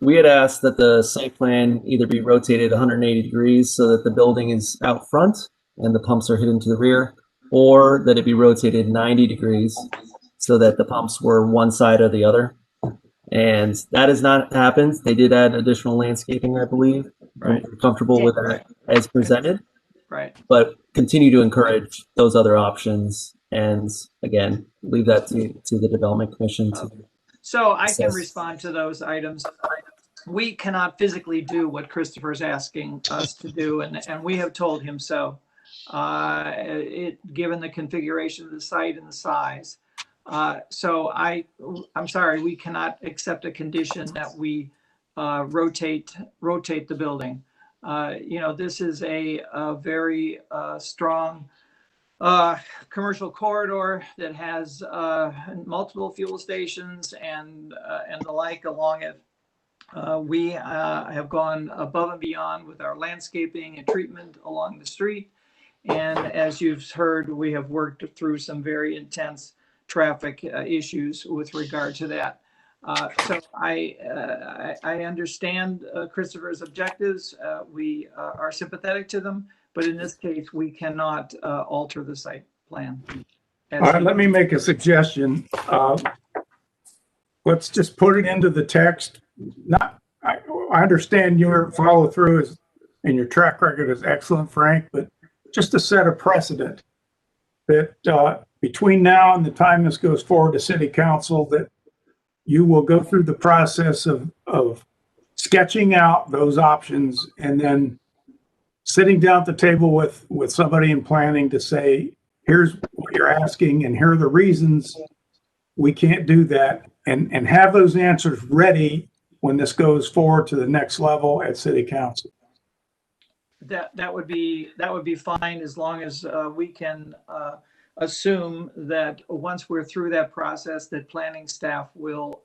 We had asked that the site plan either be rotated 180 degrees so that the building is out front and the pumps are hidden to the rear, or that it be rotated 90 degrees so that the pumps were one side or the other. And that has not happened. They did add additional landscaping, I believe. Right. We're comfortable with that as presented, Right. but continue to encourage those other options. And again, leave that to the Development Commission to So I can assess. respond to those items. We cannot physically do what Christopher's asking us to do, and we have told him so. Given the configuration of the site and the size. So I'm sorry, we cannot accept a condition that we rotate the building. This is a very strong commercial corridor that has multiple fuel stations and the like along it. We have gone above and beyond with our landscaping and treatment along the street. And as you've heard, we have worked through some very intense traffic issues with regard to that. So I understand Christopher's objectives. We are sympathetic to them, but in this case, we cannot alter the site plan. All right, let me make a suggestion. Let's just put it into the text. I understand your follow through and your track record is excellent, Frank, but just to set a precedent that between now and the time this goes forward to City Council, that you will go through the process of sketching out those options and then sitting down at the table with somebody in planning to say, here's what you're asking and here are the reasons we can't do that, and have those answers ready when this goes forward to the next level at City Council. That would be fine, as long as we can assume that once we're through that process, that planning staff will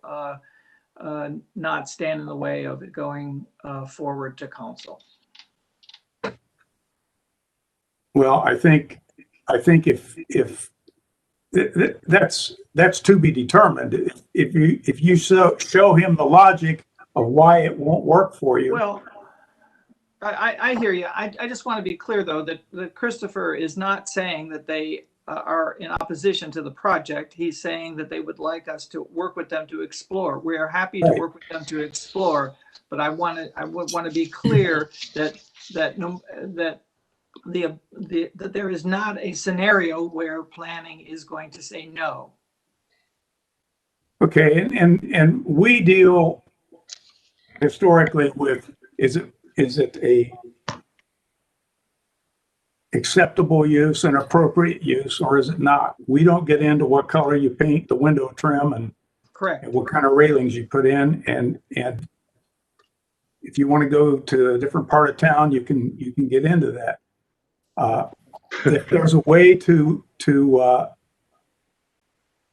not stand in the way of it going forward to council. Well, I think if that's to be determined. If you show him the logic of why it won't work for you. Well, I hear you. I just want to be clear, though, that Christopher is not saying that they are in opposition to the project. He's saying that they would like us to work with them to explore. We are happy to work with them to explore, but I would want to be clear that there is not a scenario where planning is going to say no. Okay, and we deal historically with, is it a acceptable use and appropriate use, or is it not? We don't get into what color you paint the window trim and correct, and what kind of railings you put in, and if you want to go to a different part of town, you can get into that. If there's a way to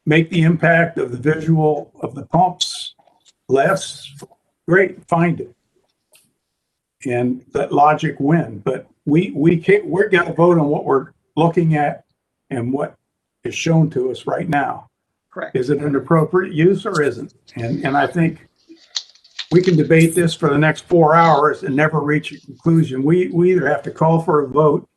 make the impact of the visual of the pumps less, great, find it. And let logic win. But we're got to vote on what we're looking at and what is shown to us right now. Correct. Is it an appropriate use or isn't? And I think we can debate this for the next 4 hours and never reach a conclusion. We either have to call for a vote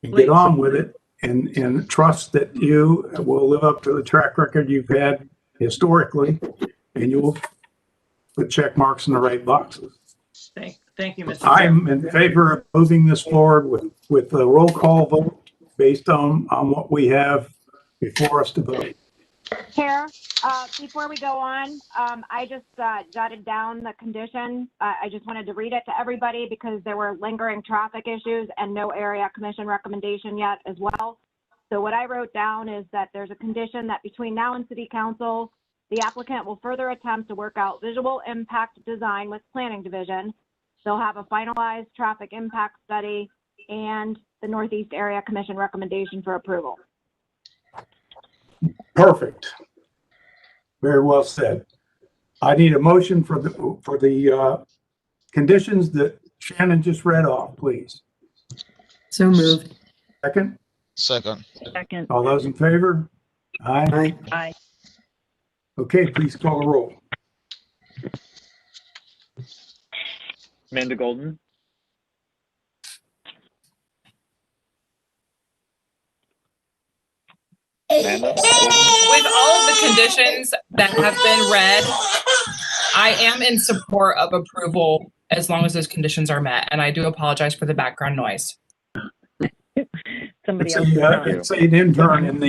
and get on with it and trust that you will live up to the track record you've had historically, and you will put check marks in the right boxes. Thank you, Mr. I'm in favor of moving this forward with a roll call vote based on what we have before us to vote. Chair, before we go on, I just jotted down the condition. I just wanted to read it to everybody because there were lingering traffic issues and no area commission recommendation yet as well. So what I wrote down is that there's a condition that between now and City Council, the applicant will further attempt to work out visual impact design with Planning Division. They'll have a finalized traffic impact study and the Northeast Area Commission recommendation for approval. Perfect. Very well said. I need a motion for the conditions that Shannon just read off, please. So moved. Second? Second. Second. All those in favor? Aye. Aye. Aye. Okay, please call the roll. Amanda Golden, Amanda Golden. With all of the conditions that have been read, I am in support of approval as long as those conditions are met. And I do apologize for the background noise. Somebody It's else. it's an intern in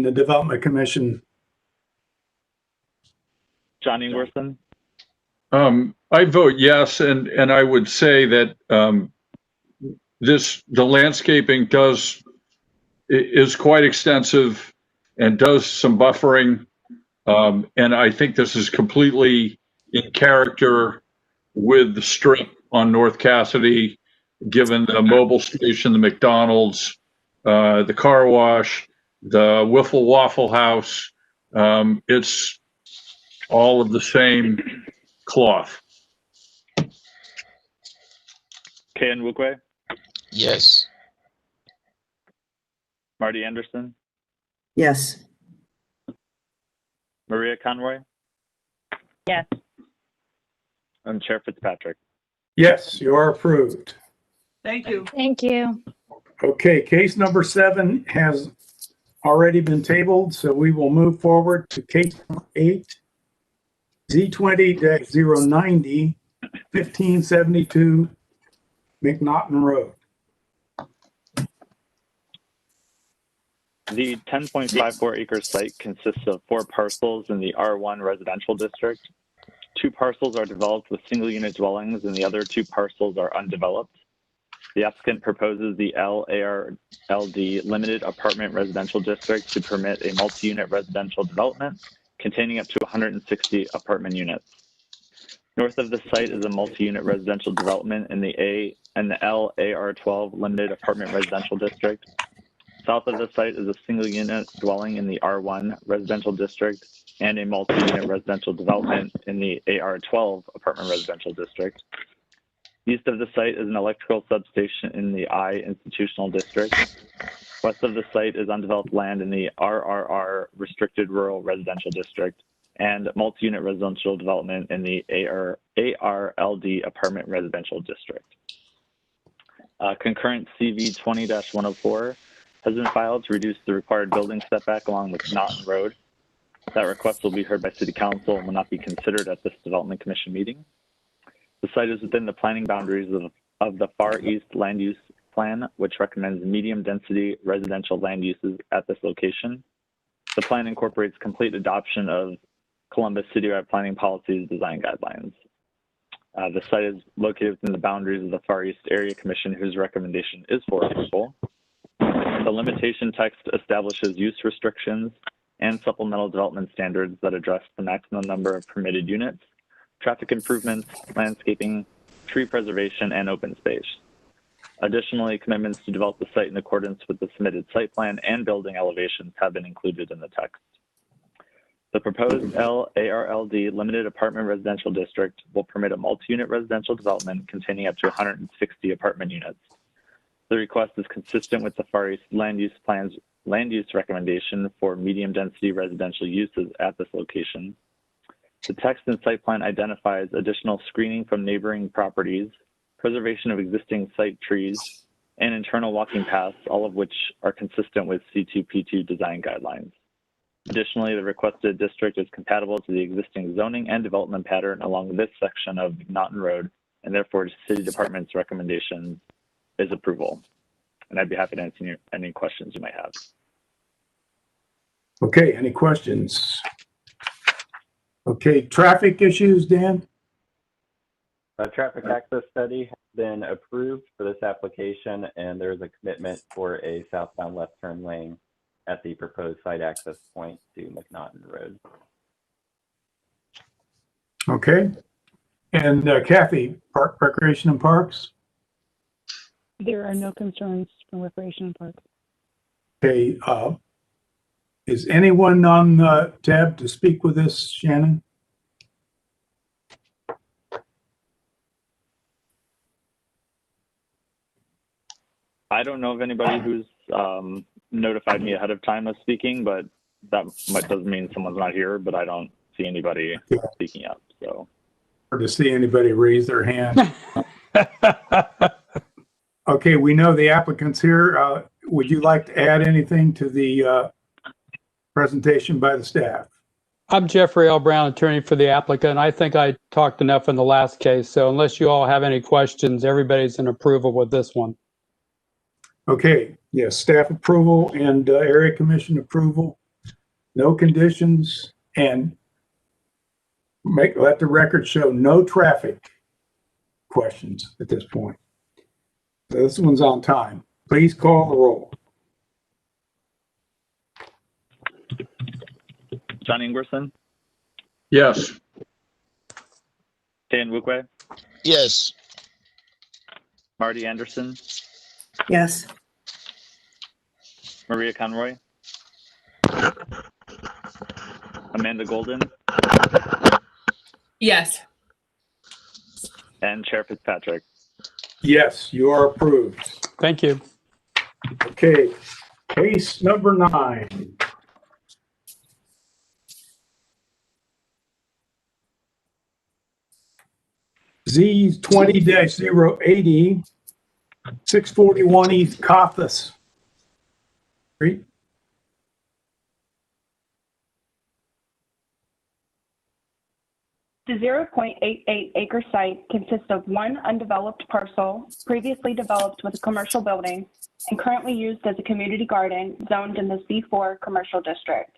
the Development Commission. John Ingwerson, I vote yes, and I would say that the landscaping is quite extensive and does some buffering, and I think this is completely in character with the strip on North Cassidy, given the mobile station, the McDonald's, the car wash, the Wiffle Waffle House. It's all of the same cloth. Kayan Wukwe, Yes. Marty Anderson, Yes. Maria Conroy, Yes. and Chair Fitzpatrick. Yes, you are approved. Thank you. Thank you. Okay, case number 7 has already been tabled, so we will move forward to case number 8, Z20-090, 1572 McNaughton Road. The 10.54 acre site consists of 4 parcels in the R1 residential district. 2 parcels are developed with single unit dwellings and the other 2 parcels are undeveloped. The applicant proposes the LARLD limited apartment residential district to permit a multi-unit residential development containing up to 160 apartment units. North of the site is a multi-unit residential development in the LAR12 limited apartment residential district. South of the site is a single unit dwelling in the R1 residential district and a multi-unit residential development in the AR12 apartment residential district. East of the site is an electrical substation in the I institutional district. West of the site is undeveloped land in the RRR restricted rural residential district and multi-unit residential development in the ARLD apartment residential district. Concurrent CV 20-104 has been filed to reduce the required building setback along McNaughton Road. That request will be heard by City Council and will not be considered at this Development Commission meeting. The site is within the planning boundaries of the Far East Land Use Plan, which recommends medium density residential land uses at this location. The plan incorporates complete adoption of Columbus citywide planning policies design guidelines. The site is located within the boundaries of the Far East Area Commission, whose recommendation is for approval. The limitation text establishes use restrictions and supplemental development standards that address the maximum number of permitted units, traffic improvements, landscaping, tree preservation, and open space. Additionally, commitments to develop the site in accordance with the submitted site plan and building elevations have been included in the text. The proposed LARLD limited apartment residential district will permit a multi-unit residential development containing up to 160 apartment units. The request is consistent with the Far East Land Use Plan's land use recommendation for medium density residential uses at this location. The text and site plan identifies additional screening from neighboring properties, preservation of existing site trees, and internal walking paths, all of which are consistent with C2P2 design guidelines. Additionally, the requested district is compatible to the existing zoning and development pattern along this section of McNaughton Road, and therefore the City Department's recommendation is approval. And I'd be happy to answer any questions you might have. Okay, any questions? Okay, traffic issues, Dan? A traffic access study has been approved for this application, and there is a commitment for a southbound left turn lane at the proposed site access point to McNaughton Road. Okay. And Kathy, Park Recreation and Parks? There are no concerns from Recreation and Parks. Okay, Is anyone on the tab to speak with this, Shannon? I don't know of anybody who's notified me ahead of time of speaking, but that doesn't mean someone's not here, but I don't see anybody speaking up, so. Hard to see anybody raise their hand. Okay, we know the applicant's here. Would you like to add anything to the presentation by the staff? I'm Jeffrey L. Brown, attorney for the applicant. I think I talked enough in the last case, so unless you all have any questions, everybody's in approval with this one. Okay, yes, staff approval and area commission approval. No conditions, and let the record show no traffic questions at this point. So this one's on time. Please call the roll. John Ingerson, Yes. Dan Wukwe, Yes. Marty Anderson, Yes. Maria Conroy, Amanda Golden, Yes. and Chair Fitzpatrick. Yes, you are approved. Thank you. Okay, case number 9. Z20-080, 641 East Cothas Street. The 0.88 acre site consists of one undeveloped parcel previously developed with a commercial building and currently used as a community garden zoned in the C4 commercial district.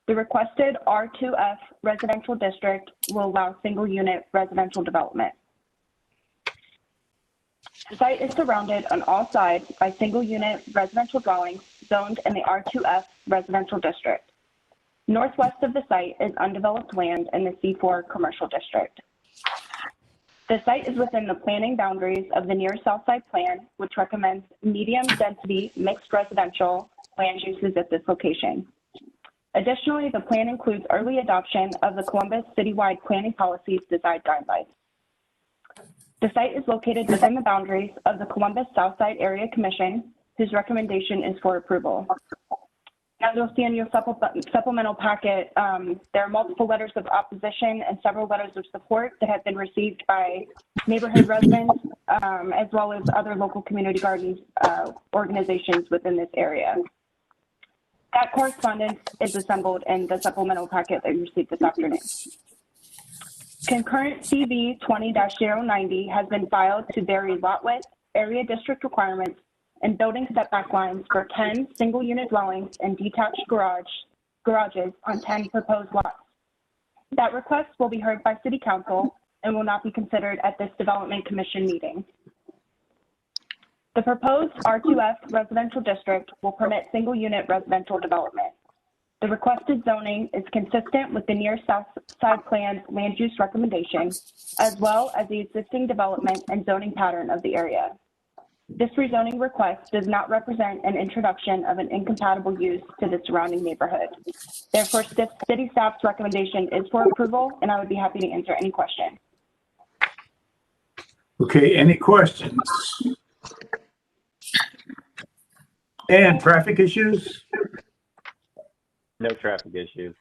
The requested R2F residential district will allow single unit residential development. The site is surrounded on all sides by single unit residential dwellings zoned in the R2F residential district. Northwest of the site is undeveloped land in the C4 commercial district. The site is within the planning boundaries of the near south side plan, which recommends medium density mixed residential land uses at this location. Additionally, the plan includes early adoption of the Columbus citywide planning policies design guidelines. The site is located within the boundaries of the Columbus Southside Area Commission, whose recommendation is for approval. As you'll see in your supplemental packet, there are multiple letters of opposition and several letters of support that have been received by neighborhood residents, as well as other local community gardens organizations within this area. That correspondence is assembled in the supplemental packet that you received this afternoon. Concurrent CV 20-090 has been filed to vary lot width, area district requirements, and building setback lines for 10 single unit dwellings and detached garages on 10 proposed lots. That request will be heard by City Council and will not be considered at this Development Commission meeting. The proposed R2F residential district will permit single unit residential development. The requested zoning is consistent with the near south side plan's land use recommendation, as well as the existing development and zoning pattern of the area. This rezoning request does not represent an introduction of an incompatible use to the surrounding neighborhood. Therefore, city staff's recommendation is for approval, and I would be happy to answer any question. Okay, any questions? And traffic issues? No traffic issues.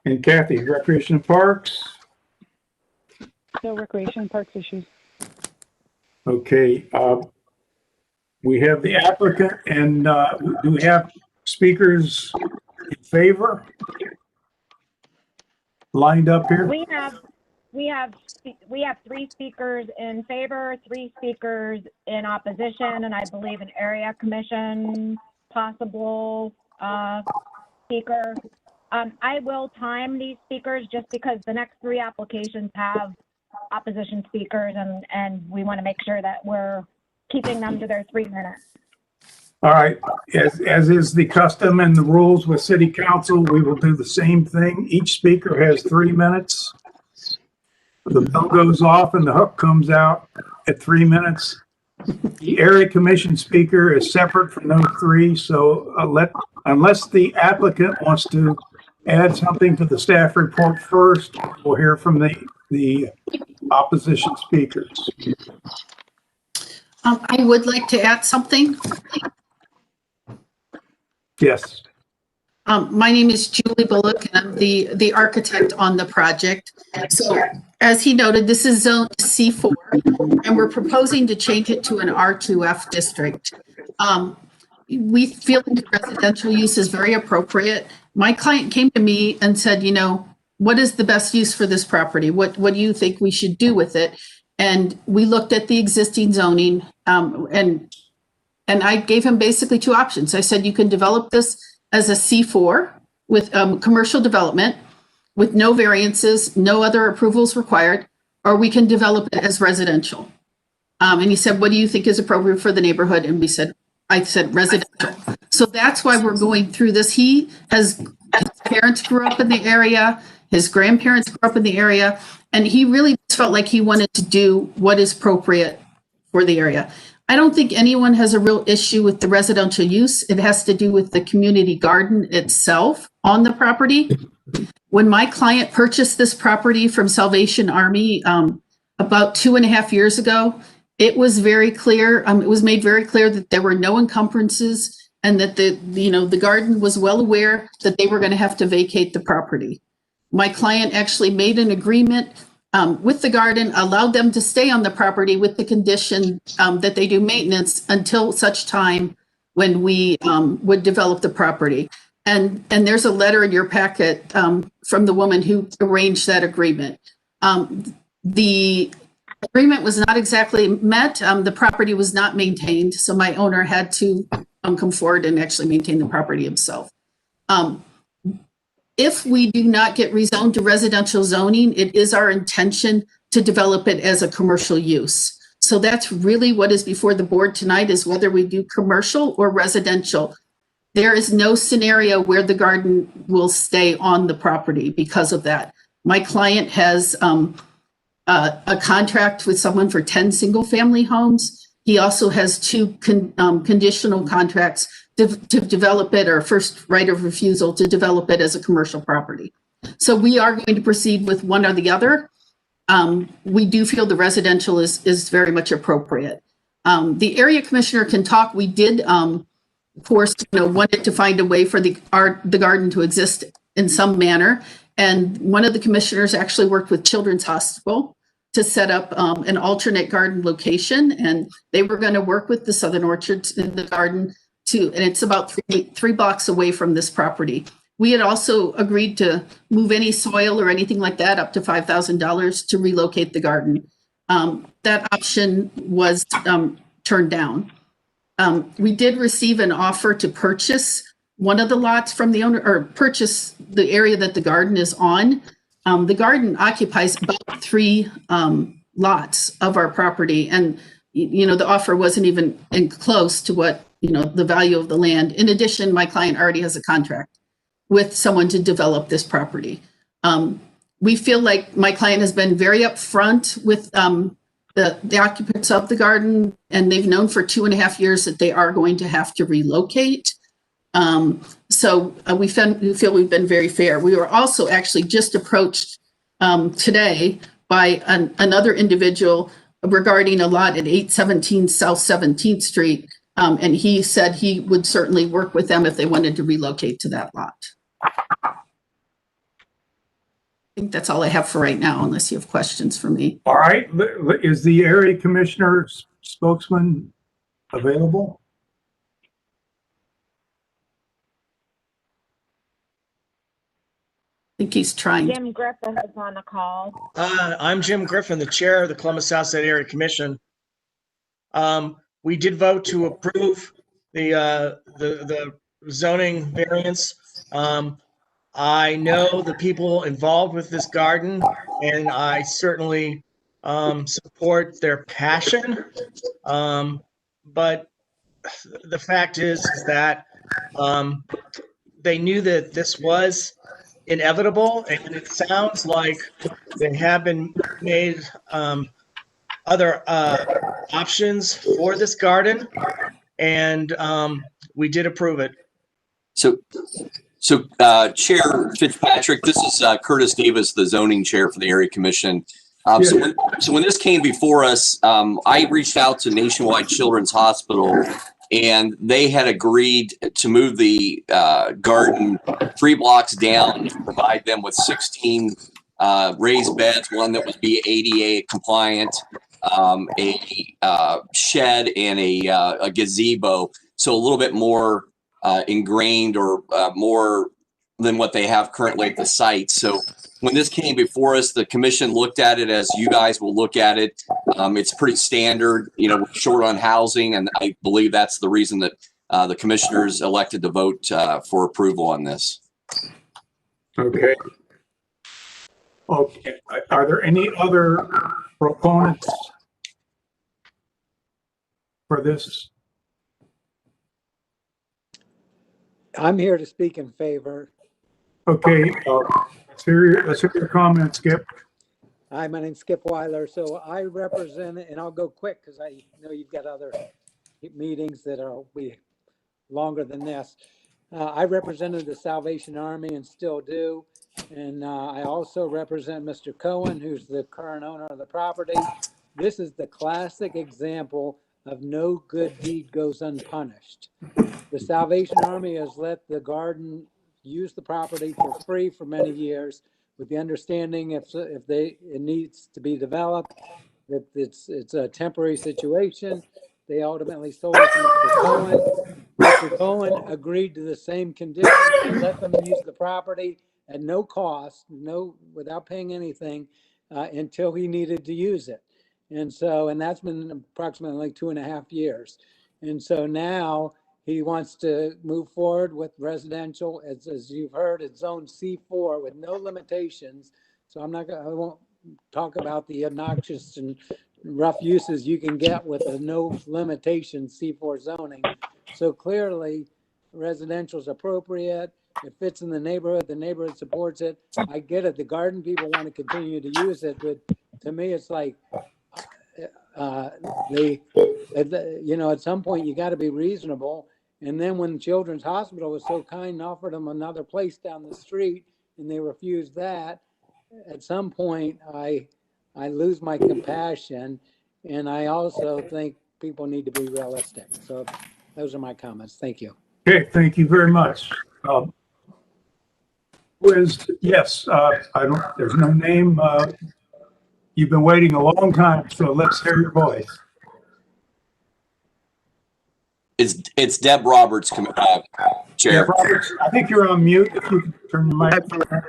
And Kathy, Recreation and Parks? No recreation and parks issues. Okay, we have the applicant, and do we have speakers in favor lined up here? We have 3 speakers in favor, 3 speakers in opposition, and I believe an area commission possible speaker. I will time these speakers just because the next 3 applications have opposition speakers, and we want to make sure that we're keeping them to their 3 minutes. All right, as is the custom and the rules with City Council, we will do the same thing. Each speaker has 3 minutes. The bell goes off and the hook comes out at 3 minutes. The area commission speaker is separate from those three, so unless the applicant wants to add something to the staff report first, we'll hear from the opposition speakers. I would like to add something. Yes. My name is Julie Bullock, and I'm the architect on the project. So as he noted, this is zoned C4, and we're proposing to change it to an R2F district. We feel that residential use is very appropriate. My client came to me and said, you know, what is the best use for this property? What do you think we should do with it? And we looked at the existing zoning, and I gave him basically two options. I said, you can develop this as a C4 with commercial development with no variances, no other approvals required, or we can develop it as residential. And he said, what do you think is appropriate for the neighborhood? And I said residential. So that's why we're going through this. His parents grew up in the area, his grandparents grew up in the area, and he really felt like he wanted to do what is appropriate for the area. I don't think anyone has a real issue with the residential use. It has to do with the community garden itself on the property. When my client purchased this property from Salvation Army about 2.5 years ago, it was very clear. It was made very clear that there were no encumbrances and that the garden was well aware that they were going to have to vacate the property. My client actually made an agreement with the garden, allowed them to stay on the property with the condition that they do maintenance until such time when we would develop the property. And there's a letter in your packet from the woman who arranged that agreement. The agreement was not exactly met. The property was not maintained, so my owner had to come forward and actually maintain the property himself. If we do not get rezoned to residential zoning, it is our intention to develop it as a commercial use. So that's really what is before the board tonight, is whether we do commercial or residential. There is no scenario where the garden will stay on the property because of that. My client has a contract with someone for 10 single-family homes. He also has two conditional contracts to develop it, or first right of refusal to develop it as a commercial property. So we are going to proceed with one or the other. We do feel the residential is very much appropriate. The area commissioner can talk. We did, of course, wanted to find a way for the garden to exist in some manner. And one of the commissioners actually worked with Children's Hospital to set up an alternate garden location. And they were going to work with the Southern Orchards in the garden and it's about three blocks away from this property. We had also agreed to move any soil or anything like that up to $5,000 to relocate the garden. That option was turned down. We did receive an offer to purchase one of the lots from the owner, or purchase the area that the garden is on. The garden occupies about 3 lots of our property. And, the offer wasn't even close to what, the value of the land. In addition, my client already has a contract with someone to develop this property. We feel like my client has been very upfront with the occupants of the garden, and they've known for 2.5 years that they are going to have to relocate. So we feel we've been very fair. We were also actually just approached today by another individual regarding a lot at 817 South 17th Street. And he said he would certainly work with them if they wanted to relocate to that lot. I think that's all I have for right now, unless you have questions for me. All right. Is the area commissioner spokesman available? I think he's trying. Jim Griffin is on the call. I'm Jim Griffin, the chair of the Columbus Southside Area Commission. We did vote to approve the zoning variance. I know the people involved with this garden, and I certainly support their passion. But the fact is that they knew that this was inevitable, and it sounds like they have been made other options for this garden, and we did approve it. So, Chair Fitzpatrick, this is Curtis Davis, the zoning chair for the area commission. So when this came before us, I reached out to Nationwide Children's Hospital, and they had agreed to move the garden 3 blocks down to provide them with 16 raised beds, one that would be ADA compliant, a shed, and a gazebo. So a little bit more ingrained or more than what they have currently at the site. So when this came before us, the commission looked at it as you guys will look at it. It's pretty standard, we're short on housing, and I believe that's the reason that the commissioners elected to vote for approval on this. Okay. Okay. Are there any other proponents for this? I'm here to speak in favor. Okay. Let's hear your comments, Skip. Hi, my name's Skip Weiler. So I represent, and I'll go quick because I know you've got other meetings that will be longer than this. I represented the Salvation Army and still do. And I also represent Mr. Cohen, who's the current owner of the property. This is the classic example of no good deed goes unpunished. The Salvation Army has let the garden use the property for free for many years, with the understanding if it needs to be developed, that it's a temporary situation. They ultimately sold it to Mr. Cohen. Mr. Cohen agreed to the same conditions to let them use the property at no cost, without paying anything, until he needed to use it. And that's been approximately 2.5 years. And so now he wants to move forward with residential, as you've heard, it's zone C4 with no limitations. So I won't talk about the obnoxious and rough uses you can get with a no limitation C4 zoning. So clearly residential is appropriate. It fits in the neighborhood supports it. I get it. The garden people want to continue to use it, but to me, it's like, at some point you got to be reasonable. And then when Children's Hospital was so kind and offered them another place down the street and they refused that, at some point I lose my compassion. And I also think people need to be realistic. So those are my comments. Thank you. Okay, thank you very much. Yes, there's no name. You've been waiting a long time, so let's hear your voice. It's Deb Roberts, Chair. Deb Roberts, I think you're on mute. If you can turn your mic back.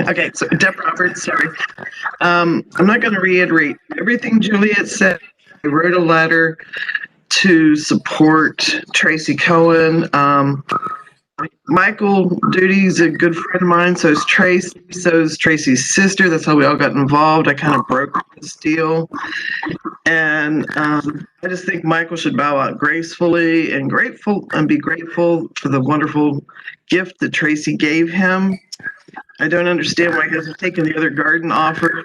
Okay, so Deb Roberts, sorry. I'm not going to reiterate everything Juliet said. I wrote a letter to support Tracy Cohen. Michael Duty's a good friend of mine, so is Tracy, so is Tracy's sister. That's how we all got involved. I kind of broke this deal. And I just think Michael should bow out gracefully and be grateful for the wonderful gift that Tracy gave him. I don't understand why he hasn't taken the other garden offer.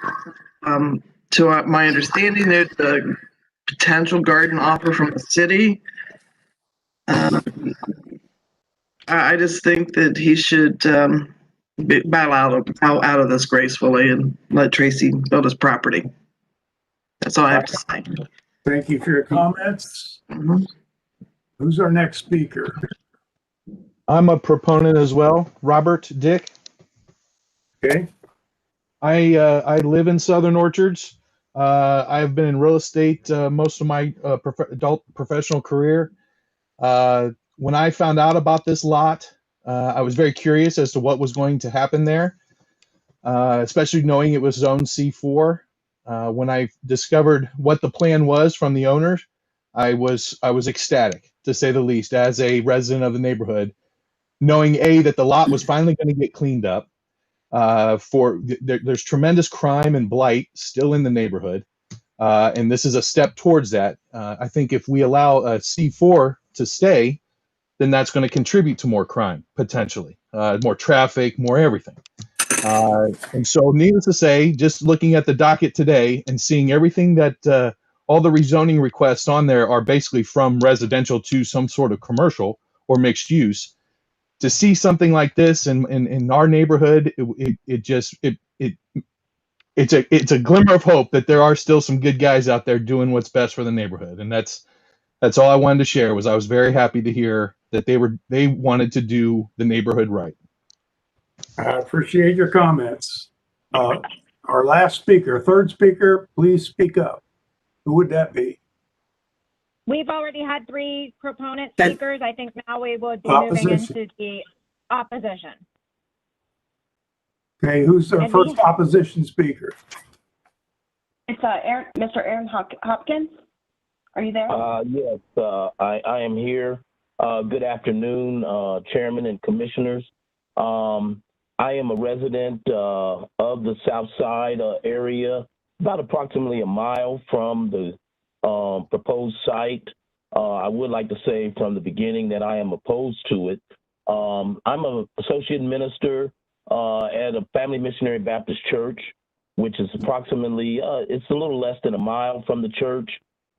To my understanding, there's a potential garden offer from the city. I just think that he should bow out of this gracefully and let Tracy build his property. That's all I have to say. Thank you for your comments. Who's our next speaker? I'm a proponent as well, Robert Dick. Okay. I live in Southern Orchards. I've been in real estate most of my adult professional career. When I found out about this lot, I was very curious as to what was going to happen there, especially knowing it was zone C4. When I discovered what the plan was from the owners, I was ecstatic, to say the least, as a resident of the neighborhood, knowing that the lot was finally going to get cleaned up. There's tremendous crime and blight still in the neighborhood, and this is a step towards that. I think if we allow C4 to stay, then that's going to contribute to more crime, potentially, more traffic, more everything. And so, needless to say, just looking at the docket today and seeing everything that all the rezoning requests on there are basically from residential to some sort of commercial or mixed use. To see something like this in our neighborhood, it's a glimmer of hope that there are still some good guys out there doing what's best for the neighborhood. And that's all I wanted to share. Was I was very happy to hear that they wanted to do the neighborhood right. I appreciate your comments. Our last speaker, third speaker, please speak up. Who would that be? We've already had 3 proponent speakers. I think now we would be moving into the opposition. Okay, who's the first opposition speaker? It's Mr. Aaron Hopkins. Are you there? Yes, I am here. Good afternoon, Chairman and Commissioners. I am a resident of the South Side area, about approximately a mile from the proposed site. I would like to say from the beginning that I am opposed to it. I'm an associate minister at a Family Missionary Baptist Church, which is approximately, it's a little less than a mile from the church.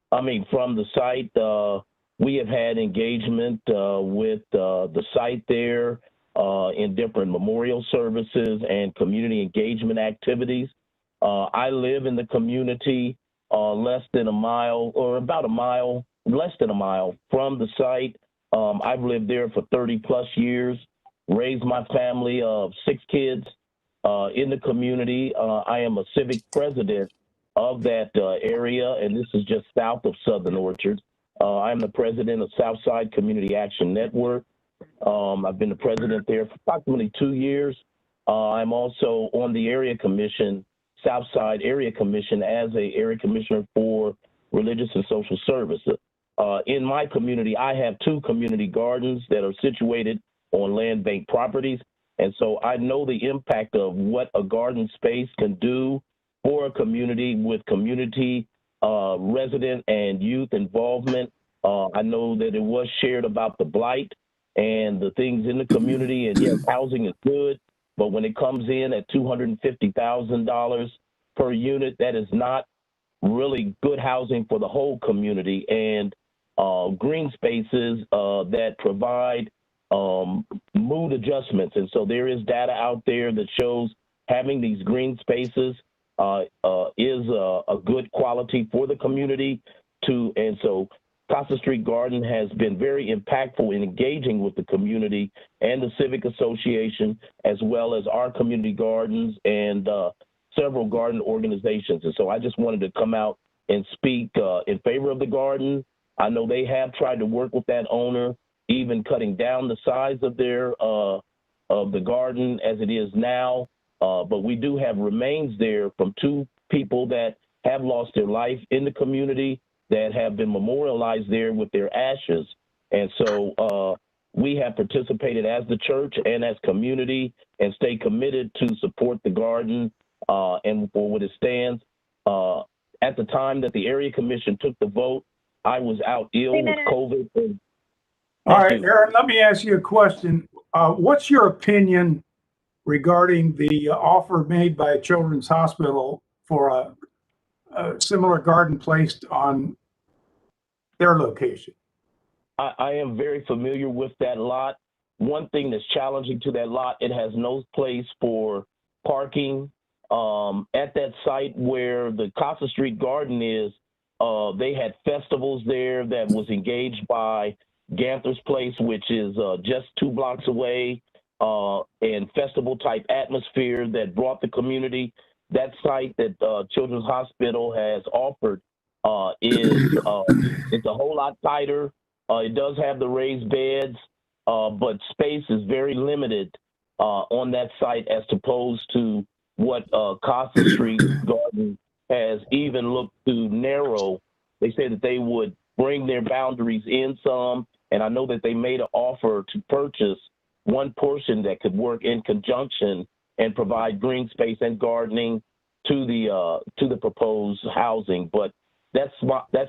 From the site. We have had engagement with the site there in different memorial services and community engagement activities. I live in the community less than a mile, or about a mile, less than a mile from the site. I've lived there for 30 plus years, raised my family of 6 kids in the community. I am a civic president of that area, and this is just south of Southern Orchard. I'm the president of Southside Community Action Network. I've been the president there for approximately 2 years. I'm also on the area commission, Southside Area Commission, as a area commissioner for religious and social services. In my community, I have 2 community gardens that are situated on land bank properties. And so I know the impact of what a garden space can do for a community with community resident and youth involvement. I know that it was shared about the blight and the things in the community, and yes, housing is good, but when it comes in at $250,000 per unit, that is not really good housing for the whole community. And green spaces that provide mood adjustments. And so there is data out there that shows having these green spaces is a good quality for the community too. And so Casa Street Garden has been very impactful in engaging with the community and the Civic Association, as well as our community gardens and several garden organizations. And so I just wanted to come out and speak in favor of the garden. I know they have tried to work with that owner, even cutting down the size of their of the garden as it is now. But we do have remains there from 2 people that have lost their life in the community that have been memorialized there with their ashes. And so we have participated as the church and as community and stay committed to support the garden and for what it stands. At the time that the area commission took the vote, I was out ill with COVID. All right, Aaron, let me ask you a question. What's your opinion regarding the offer made by Children's Hospital for a similar garden placed on their location? I am very familiar with that lot. One thing that's challenging to that lot, it has no place for parking. At that site where the Casa Street Garden is, they had festivals there that was engaged by Ganther's Place, which is just 2 blocks away, and festival type atmosphere that brought the community. That site that Children's Hospital has offered is it's a whole lot tighter. It does have the raised beds, but space is very limited on that site as opposed to what Casa Street Garden has even looked to narrow. They say that they would bring their boundaries in some, and I know that they made an offer to purchase one portion that could work in conjunction and provide green space and gardening to the proposed housing. But that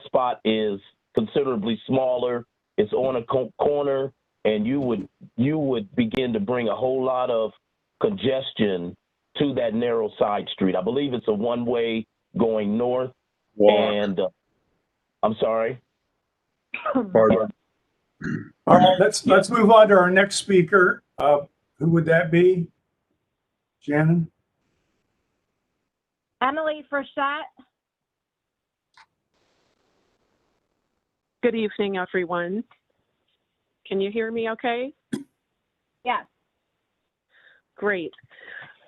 spot is considerably smaller. It's on a corner, and you would begin to bring a whole lot of congestion to that narrow side street. I believe it's a one-way going north. Walk. And I'm sorry. Pardon. All right, let's move on to our next speaker. Who would that be? Shannon? Emily Frechette. Good evening, everyone. Can you hear me okay? Yes. Great.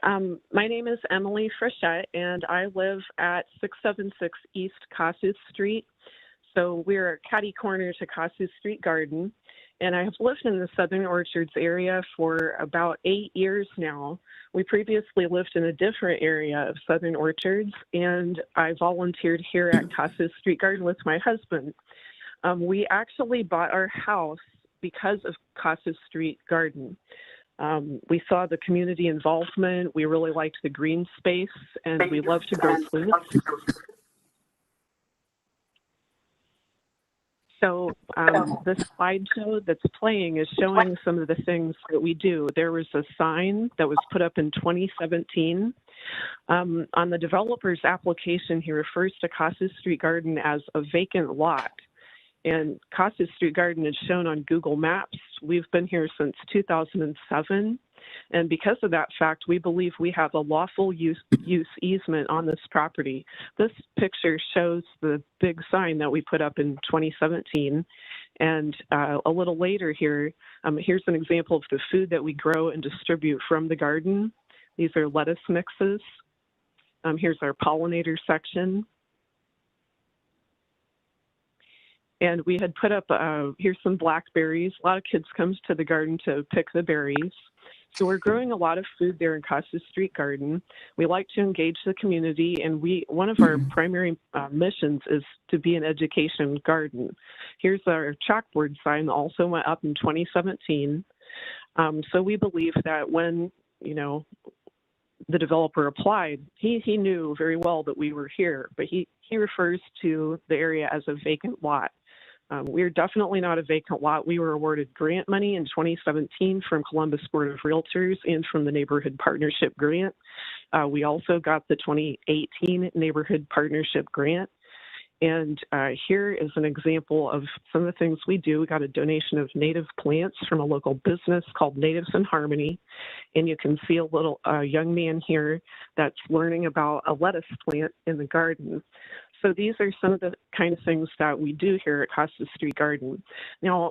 My name is Emily Frechette, and I live at 676 East Kossuth Street. So we're catty corner to Kossuth Street Garden, and I have lived in the Southern Orchards area for about 8 years now. We previously lived in a different area of Southern Orchards, and I volunteered here at Kossuth Street Garden with my husband. We actually bought our house because of Kossuth Street Garden. We saw the community involvement, we really liked the green space, and we love to grow plants. So the slideshow that's playing is showing some of the things that we do. There was a sign that was put up in 2017. On the developer's application, he refers to Kossuth Street Garden as a vacant lot. And Kossuth Street Garden is shown on Google Maps. We've been here since 2007. And because of that fact, we believe we have a lawful use easement on this property. This picture shows the big sign that we put up in 2017. And a little later here, here's an example of the food that we grow and distribute from the garden. These are lettuce mixes. Here's our pollinator section. And we had put up, here's some blackberries. A lot of kids come to the garden to pick the berries. So we're growing a lot of food there in Kossuth Street Garden. We like to engage the community, and one of our primary missions is to be an education garden. Here's our chalkboard sign that also went up in 2017. So we believe that when, the developer applied, he knew very well that we were here, but he refers to the area as a vacant lot. We're definitely not a vacant lot. We were awarded grant money in 2017 from Columbus Board of Realtors and from the Neighborhood Partnership Grant. We also got the 2018 Neighborhood Partnership Grant. And here is an example of some of the things we do. We got a donation of native plants from a local business called Natives in Harmony. And you can see a little young man here that's learning about a lettuce plant in the garden. So these are some of the kind of things that we do here at Kossuth Street Garden. Now,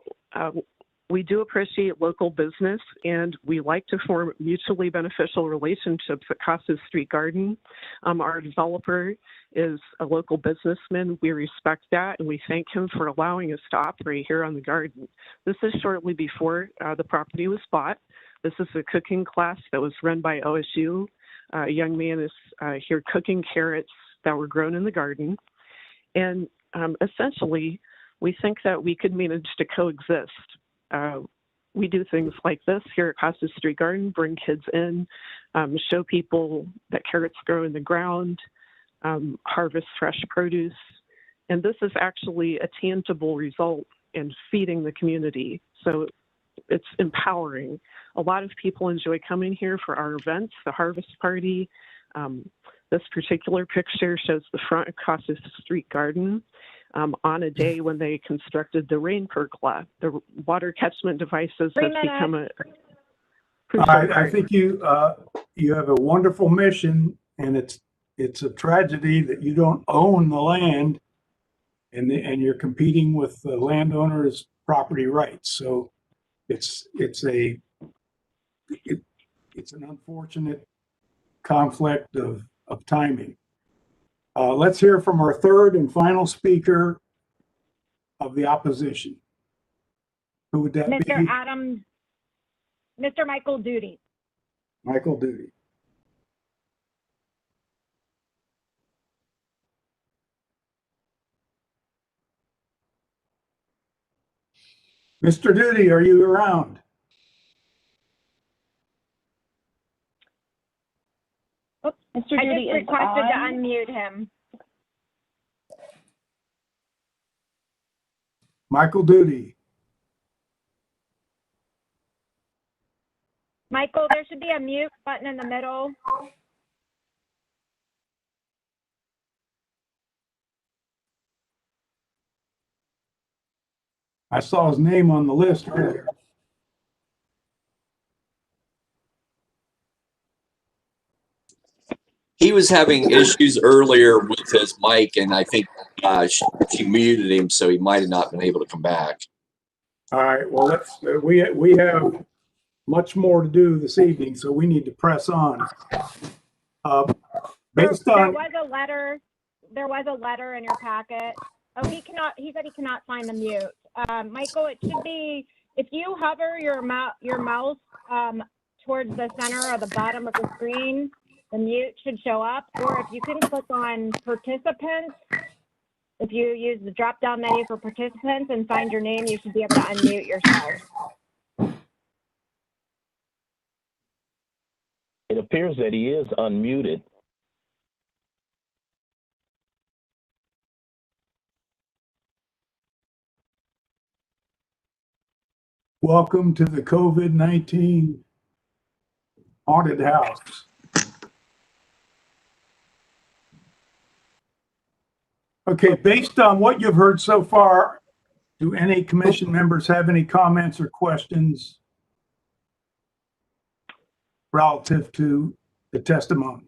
we do appreciate local business, and we like to form mutually beneficial relationships at Kossuth Street Garden. Our developer is a local businessman. We respect that, and we thank him for allowing us to operate here on the garden. This is shortly before the property was bought. This is a cooking class that was run by OSU. A young man is here cooking carrots that were grown in the garden. And essentially, we think that we could manage to coexist. We do things like this here at Kossuth Street Garden, bring kids in, show people that carrots grow in the ground, harvest fresh produce. And this is actually a tangible result in feeding the community. So it's empowering. A lot of people enjoy coming here for our events, the harvest party. This particular picture shows the front of Kossuth Street Garden on a day when they constructed the rain pergola. The water catchment devices have become a crucial part. I think you have a wonderful mission, and it's a tragedy that you don't own the land, and you're competing with the landowner's property rights. So it's an unfortunate conflict of timing. Let's hear from our third and final speaker of the opposition. Who would that be? Mr. Michael Duty. Michael Duty. Mr. Duty, are you around? Oops, Mr. Duty I just is requested to on. unmute him. Michael Duty. Michael, there should be a mute button in the middle. I saw his name on the list earlier. He was having issues earlier with his mic, and I think she muted him, so he might have not been able to come back. All right, well, we have much more to do this evening, so we need to press on. Based on There was a letter in your packet. Oh, he said he cannot find the mute. Michael, it should be, if you hover your mouse towards the center or the bottom of the screen, the mute should show up. Or if you can click on participants, if you use the drop-down menu for participants and find your name, you should be able to unmute yourself. It appears that he is unmuted. welcome to the COVID-19 haunted house. Okay, based on what you've heard so far, do any commission members have any comments or questions relative to the testimony?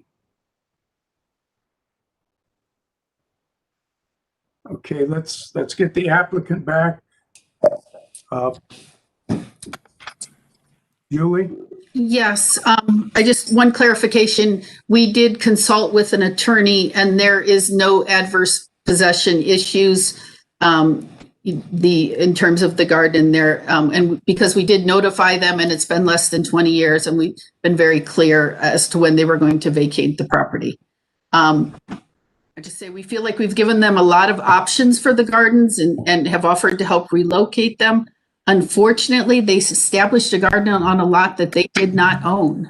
Okay, let's get the applicant back. Julie? Yes, one clarification. We did consult with an attorney and there is no adverse possession issues in terms of the garden there. And because we did notify them and it's been less than 20 years and we've been very clear as to when they were going to vacate the property. I just say we feel like we've given them a lot of options for the gardens and have offered to help relocate them. Unfortunately, they established a garden on a lot that they did not own.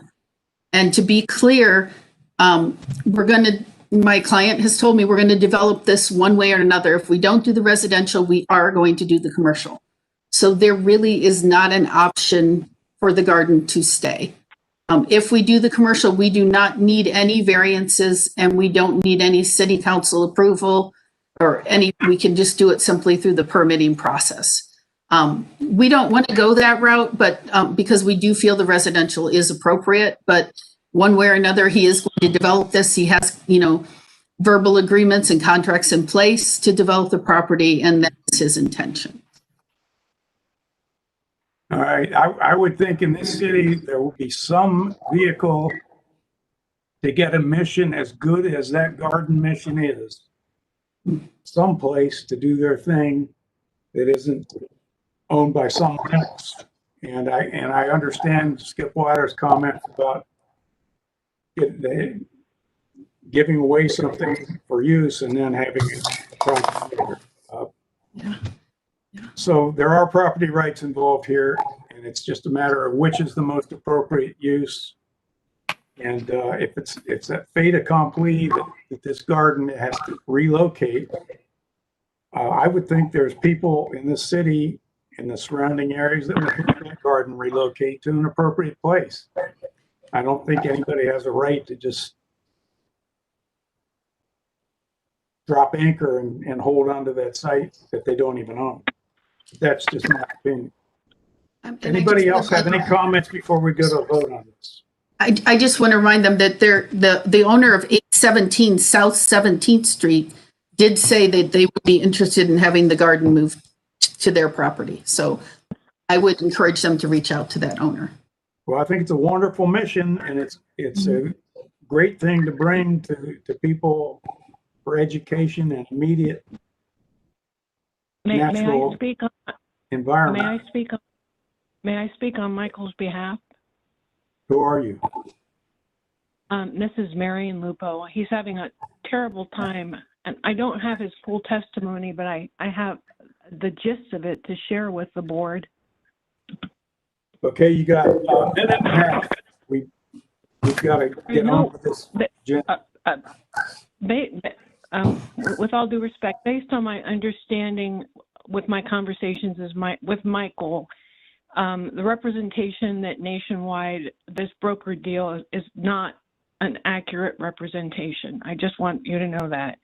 And to be clear, my client has told me we're going to develop this one way or another. If we don't do the residential, we are going to do the commercial. So there really is not an option for the garden to stay. If we do the commercial, we do not need any variances and we don't need any city council approval we can just do it simply through the permitting process. We don't want to go that route, but because we do feel the residential is appropriate, but one way or another, he is going to develop this. He has, verbal agreements and contracts in place to develop the property, and that's his intention. All right, I would think in this city, there will be some vehicle to get a mission as good as that garden mission is. Someplace to do their thing that isn't owned by someone else. And I understand Skip Wilder's comments about giving away something for use and then having it. So there are property rights involved here, and it's just a matter of which is the most appropriate use. And if it's that fait accompli that this garden has to relocate, I would think there's people in the city in the surrounding areas that would have that garden relocate to an appropriate place. I don't think anybody has a right to just drop anchor and hold onto that site that they don't even own. That's just my opinion. Anybody else have any comments before we go to a vote on this? I just want to remind them that the owner of 817 South 17th Street did say that they would be interested in having the garden moved to their property. So I would encourage them to reach out to that owner. Well, I think it's a wonderful mission, and it's a great thing to bring to people for education and immediate natural environment. May I speak on Michael's behalf? Who are you? This is Marion Lupo. He's having a terrible time, and I don't have his full testimony, but I have the gist of it to share with the board. Okay, you got a minute and a half. We've got to get on with this. With all due respect, based on my understanding with my conversations with Michael, the representation that nationwide this broker deal is not an accurate representation. I just want you to know that.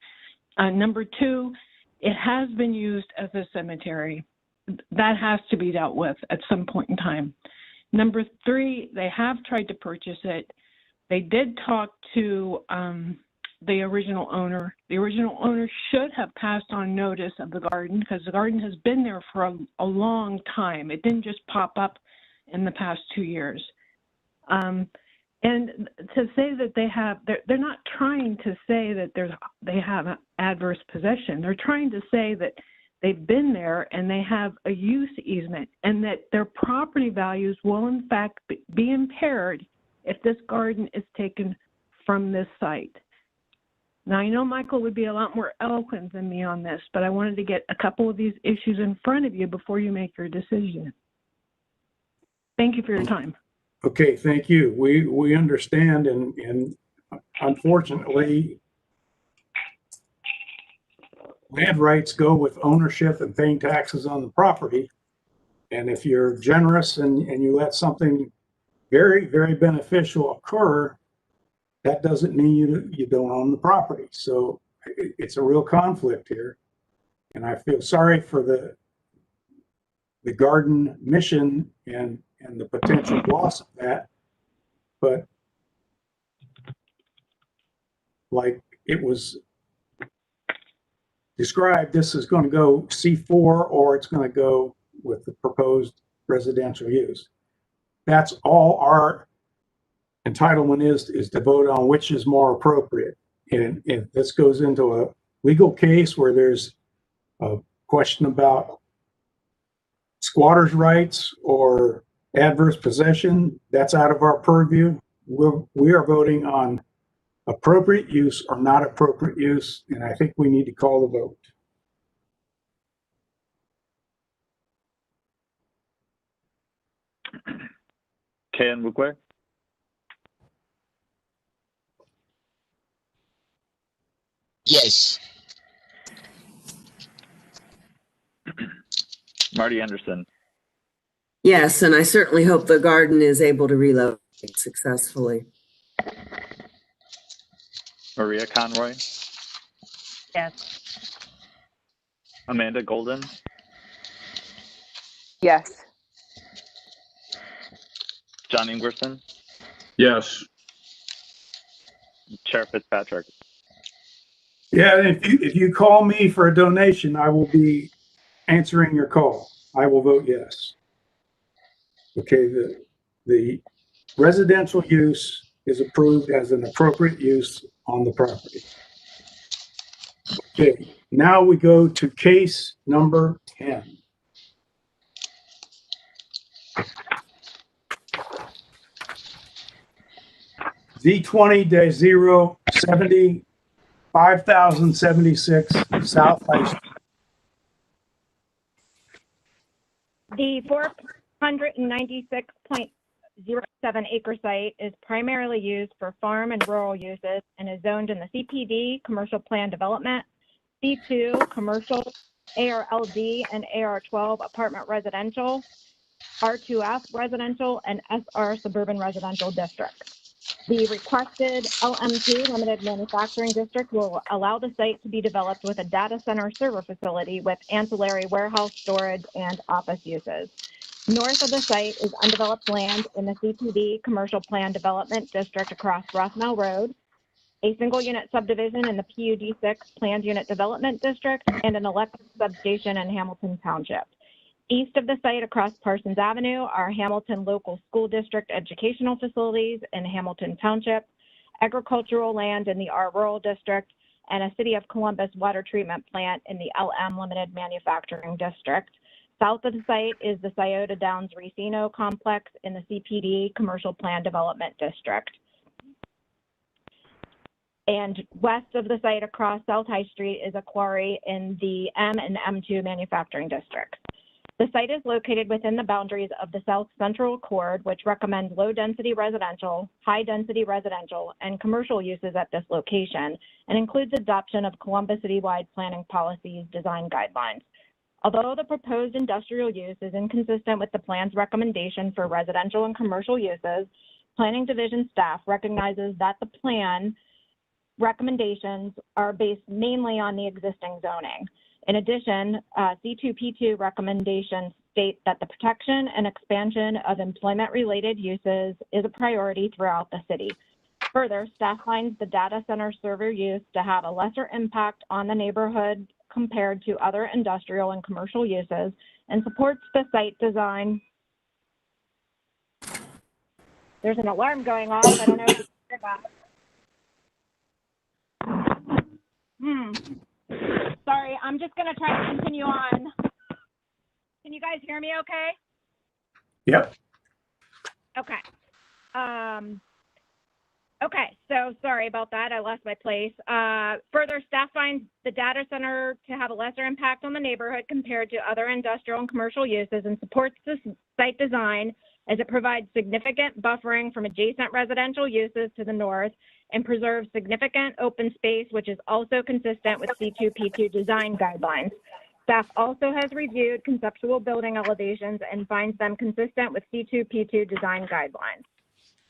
Number two, it has been used as a cemetery. that has to be dealt with at some point in time. Number three, they have tried to purchase it. They did talk to the original owner. The original owner should have passed on notice of the garden because the garden has been there for a long time. It didn't just pop up in the past 2 years. And to say that they have, they're not trying to say that they have an adverse possession. They're trying to say that they've been there and they have a use easement and that their property values will in fact be impaired if this garden is taken from this site. Now, I know Michael would be a lot more eloquent than me on this, but I wanted to get a couple of these issues in front of you before you make your decision. Thank you for your time. Okay, thank you. We understand, and unfortunately, land rights go with ownership and paying taxes on the property. And if you're generous and you let something very, very beneficial occur, that doesn't mean you don't own the property. So it's a real conflict here. And I feel sorry for the garden mission and the potential loss of that. But like it was described, this is going to go C4 or it's going to go with the proposed residential use. That's all our entitlement is to vote on which is more appropriate. And if this goes into a legal case where there's a question about squatters' rights or adverse possession, that's out of our purview. We are voting on appropriate use or not appropriate use, and I think we need to call the vote. Ken Mukwe. Yes. Marty Anderson. Yes, and I certainly hope the garden is able to relocate successfully. Maria Conroy. Yes. Amanda Golden. Yes. John Ingwerson. Yes. Chair Fitzpatrick. Yeah, if you call me for a donation, I will be answering your call. I will vote yes. Okay, the residential use is approved as an appropriate use on the property. Okay, now we go to case number 10. Z20-070, 5076 South High Street. The 496.07 acre site is primarily used for farm and rural uses and is zoned in the CPD, Commercial Plan Development, C2, Commercial, ARLD, and AR12 Apartment Residential, R2F Residential, and SR Suburban Residential District. The requested LM2 Limited Manufacturing District will allow the site to be developed with a data center server facility with ancillary warehouse storage and office uses. North of the site is undeveloped land in the CPD Commercial Plan Development District across Rothmel Road, a single unit subdivision in the PUD6 Planned Unit Development District, and an electric substation in Hamilton Township. East of the site across Parsons Avenue are Hamilton Local School District educational facilities in Hamilton Township, agricultural land in the R Rural District, and a City of Columbus water treatment plant in the LM Limited Manufacturing District. South of the site is the Scioto Downs Racino Complex in the CPD Commercial Plan Development District. And west of the site across South High Street is a quarry in the M and M2 manufacturing districts. The site is located within the boundaries of the South Central Accord, which recommends low-density residential, high-density residential, and commercial uses at this location, and includes adoption of Columbus Citywide Planning Policies Design Guidelines. Although the proposed industrial use is inconsistent with the plan's recommendation for residential and commercial uses, Planning Division staff recognizes that the plan recommendations are based mainly on the existing zoning. In addition, C2P2 recommendations state that the protection and expansion of employment-related uses is a priority throughout the city. Further, staff finds the data center server use to have a lesser impact on the neighborhood compared to other industrial and commercial uses and supports the site design. There's an alarm going off. I don't know if you can hear that. Sorry, I'm just going to try to continue on. Can you guys hear me okay? Yep. Okay. Okay, so sorry about that. I lost my place. Further, staff finds the data center to have a lesser impact on the neighborhood compared to other industrial and commercial uses and supports the site design as it provides significant buffering from adjacent residential uses to the north and preserves significant open space, which is also consistent with C2P2 design guidelines. Staff also has reviewed conceptual building elevations and finds them consistent with C2P2 design guidelines.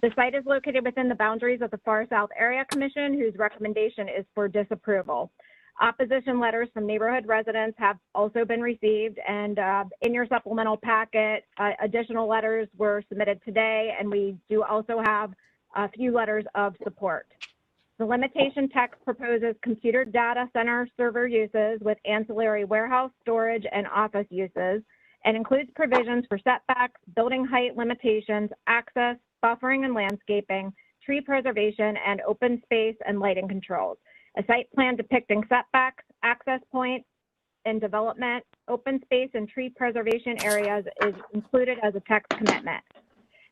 The site is located within the boundaries of the Far South Area Commission, whose recommendation is for disapproval. Opposition letters from neighborhood residents have also been received, and in your supplemental packet, additional letters were submitted today, and we do also have a few letters of support. The limitation text proposes computer data center server uses with ancillary warehouse, storage, and office uses, and includes provisions for setbacks, building height limitations, access, buffering and landscaping, tree preservation, and open space and lighting controls. A site plan depicting setbacks, access points, and development, open space, and tree preservation areas is included as a text commitment.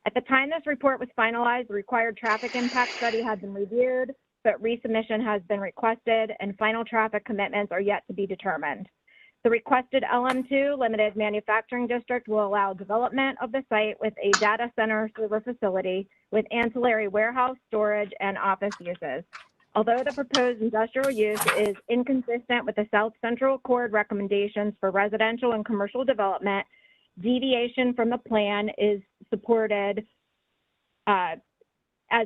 At the time this report was finalized, the required traffic impact study had been reviewed, but resubmission has been requested, and final traffic commitments are yet to be determined. The requested LM2 limited manufacturing district will allow development of the site with a data center server facility with ancillary warehouse, storage, and office uses. Although the proposed industrial use is inconsistent with the South Central Accord recommendations for residential and commercial development, deviation from the plan is supported as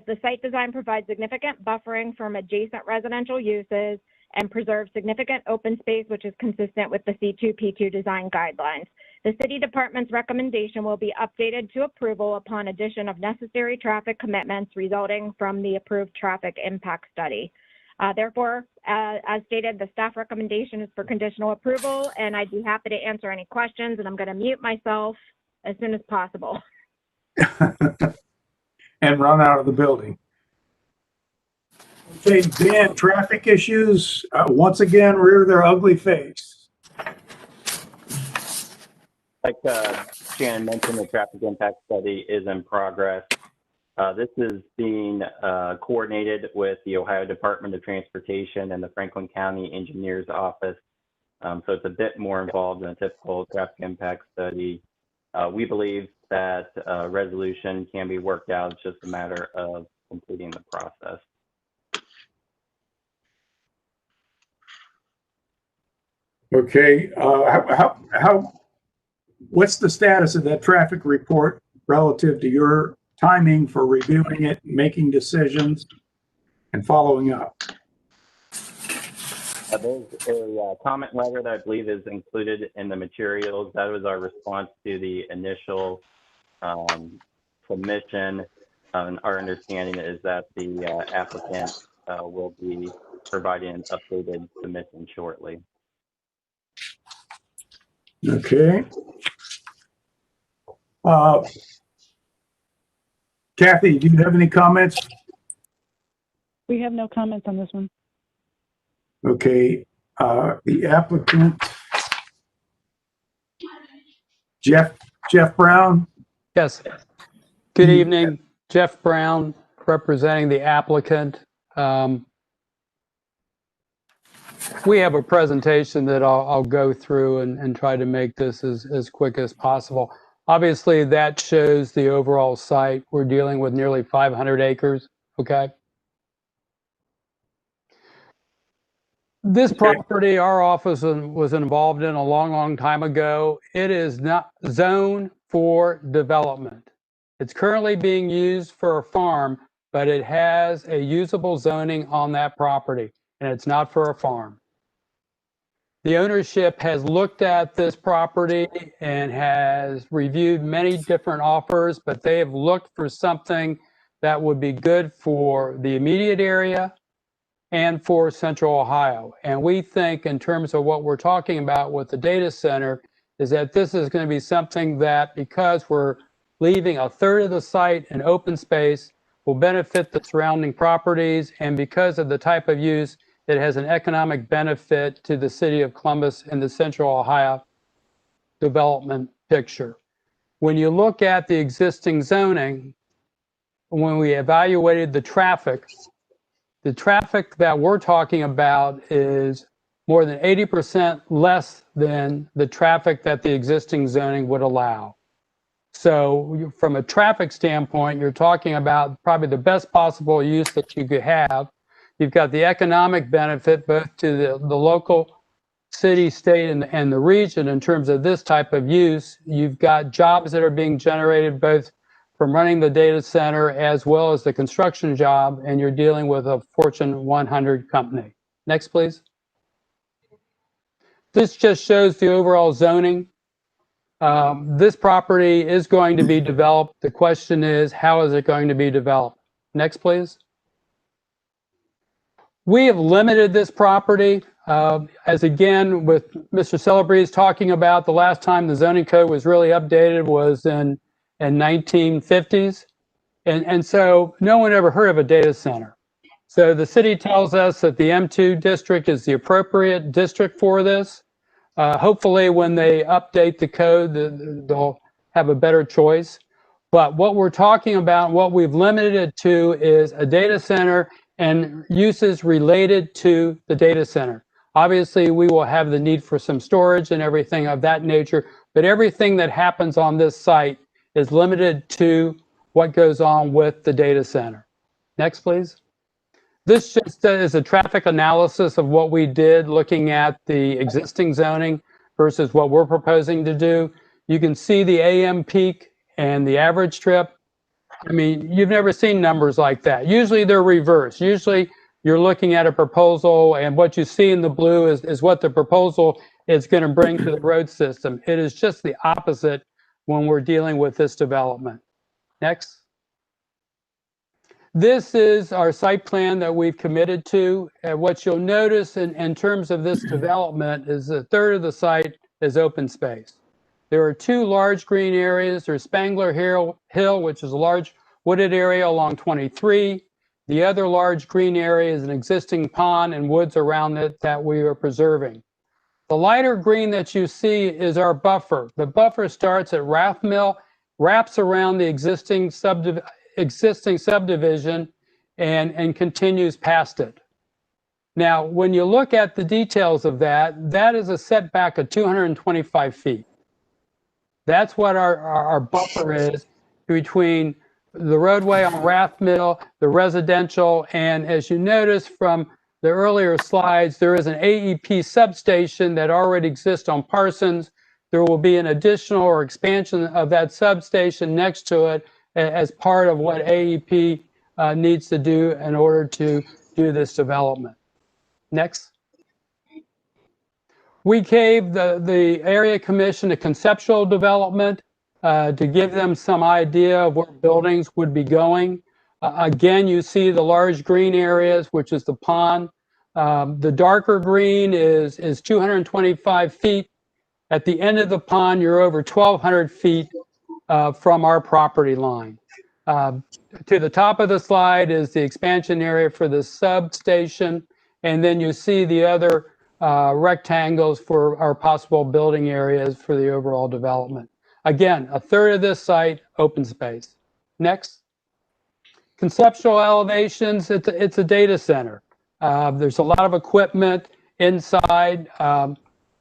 the site design provides significant buffering from adjacent residential uses and preserves significant open space, which is consistent with the C2P2 design guidelines. The city department's recommendation will be updated to approval upon addition of necessary traffic commitments resulting from the approved traffic impact study. Therefore, as stated, the staff recommendation is for conditional approval, and I'd be happy to answer any questions, and I'm going to mute myself as soon as possible. And run out of the building. Okay, Dan, traffic issues once again rear their ugly face. Like Shannon mentioned, the traffic impact study is in progress. This is being coordinated with the Ohio Department of Transportation and the Franklin County Engineers Office. So it's a bit more involved than a typical traffic impact study. We believe that resolution can be worked out. It's just a matter of completing the process. Okay, what's the status of that traffic report relative to your timing for reviewing it, making decisions, and following up? There's a comment letter that I believe is included in the materials. That was our response to the initial submission. Our understanding is that the applicant will be providing an updated submission shortly. Okay. Kathy, do you have any comments? We have no comments on this one. Okay, the applicant, Jeff Brown. Yes. Good evening, Jeff Brown, representing the applicant. We have a presentation that I'll go through and try to make this as quick as possible. Obviously, that shows the overall site. We're dealing with nearly 500 acres, okay? This property, our office was involved in a long time ago. It is not zoned for development. It's currently being used for a farm, but it has a usable zoning on that property, and it's not for a farm. The ownership has looked at this property and has reviewed many different offers, but they have looked for something that would be good for the immediate area and for Central Ohio. And we think in terms of what we're talking about with the data center is that this is going to be something that, because we're leaving a third of the site in open space, will benefit the surrounding properties, and because of the type of use, it has an economic benefit to the city of Columbus and the Central Ohio development picture. When you look at the existing zoning, when we evaluated the traffic that we're talking about is more than 80% less than the traffic that the existing zoning would allow. So from a traffic standpoint, you're talking about probably the best possible use that you could have. You've got the economic benefit both to the local city, state, and the region in terms of this type of use. You've got jobs that are being generated both from running the data center as well as the construction job, and you're dealing with a Fortune 100 company. Next, please. This just shows the overall zoning. This property is going to be developed. The question is, how is it going to be developed? Next, please. We have limited this property, as again, with Mr. Celebrezze talking about the last time the zoning code was really updated was in 1950s. And so no one ever heard of a data center. So the city tells us that the M2 district is the appropriate district for this. Hopefully when they update the code, they'll have a better choice. But what we're talking about, what we've limited it to, is a data center and uses related to the data center. Obviously, we will have the need for some storage and everything of that nature, but everything that happens on this site is limited to what goes on with the data center. Next, please. This just is a traffic analysis of what we did looking at the existing zoning versus what we're proposing to do. You can see the AM peak and the average trip. I mean, you've never seen numbers like that. Usually they're reversed. Usually you're looking at a proposal and what you see in the blue is what the proposal is going to bring to the road system. It is just the opposite when we're dealing with this development. Next. This is our site plan that we've committed to. And what you'll notice in terms of this development is a third of the site is open space. There are two large green areas. There's Spangler Hill, which is a large wooded area along 23. The other large green area is an existing pond and woods around it that we are preserving. The lighter green that you see is our buffer. The buffer starts at Raft Mill, wraps around the existing subdivision and continues past it. Now, when you look at the details of that, that is a setback of 225 feet. That's what our buffer is between the roadway on Raft Mill, the residential, and as you notice from the earlier slides, there is an AEP substation that already exists on Parsons. There will be an additional or expansion of that substation next to it as part of what AEP needs to do in order to do this development. Next. We gave the area commission a conceptual development to give them some idea of where buildings would be going. Again, you see the large green areas, which is the pond. The darker green is 225 feet. At the end of the pond, you're over 1,200 feet from our property line. To the top of the slide is the expansion area for the substation, and then you see the other rectangles for our possible building areas for the overall development. Again, a third of this site, open space. Next. Conceptual elevations, it's a data center. There's a lot of equipment inside,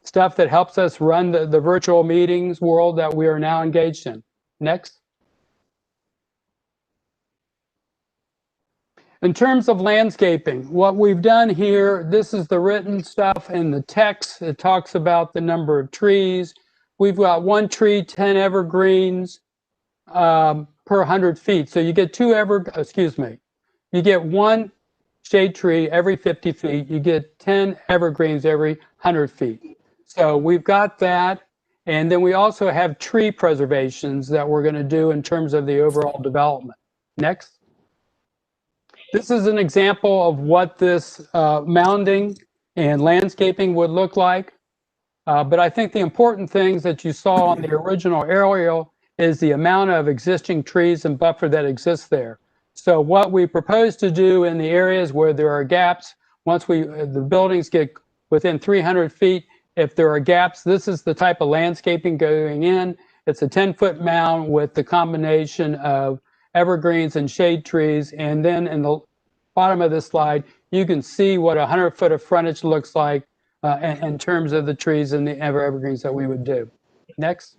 stuff that helps us run the virtual meetings world that we are now engaged in. Next. In terms of landscaping, what we've done here, this is the written stuff and the text. It talks about the number of trees. We've got 1 tree, 10 evergreens per 100 feet. So you get you get 1 shade tree every 50 feet. You get 10 evergreens every 100 feet. So we've got that. And then we also have tree preservations that we're going to do in terms of the overall development. Next. This is an example of what this mounding and landscaping would look like. But I think the important things that you saw on the original aerial is the amount of existing trees and buffer that exists there. So what we propose to do in the areas where there are gaps, once the buildings get within 300 feet, if there are gaps, this is the type of landscaping going in. It's a 10-foot mound with the combination of evergreens and shade trees. And then in the bottom of this slide, you can see what 100 foot of frontage looks like in terms of the trees and the evergreens that we would do. Next.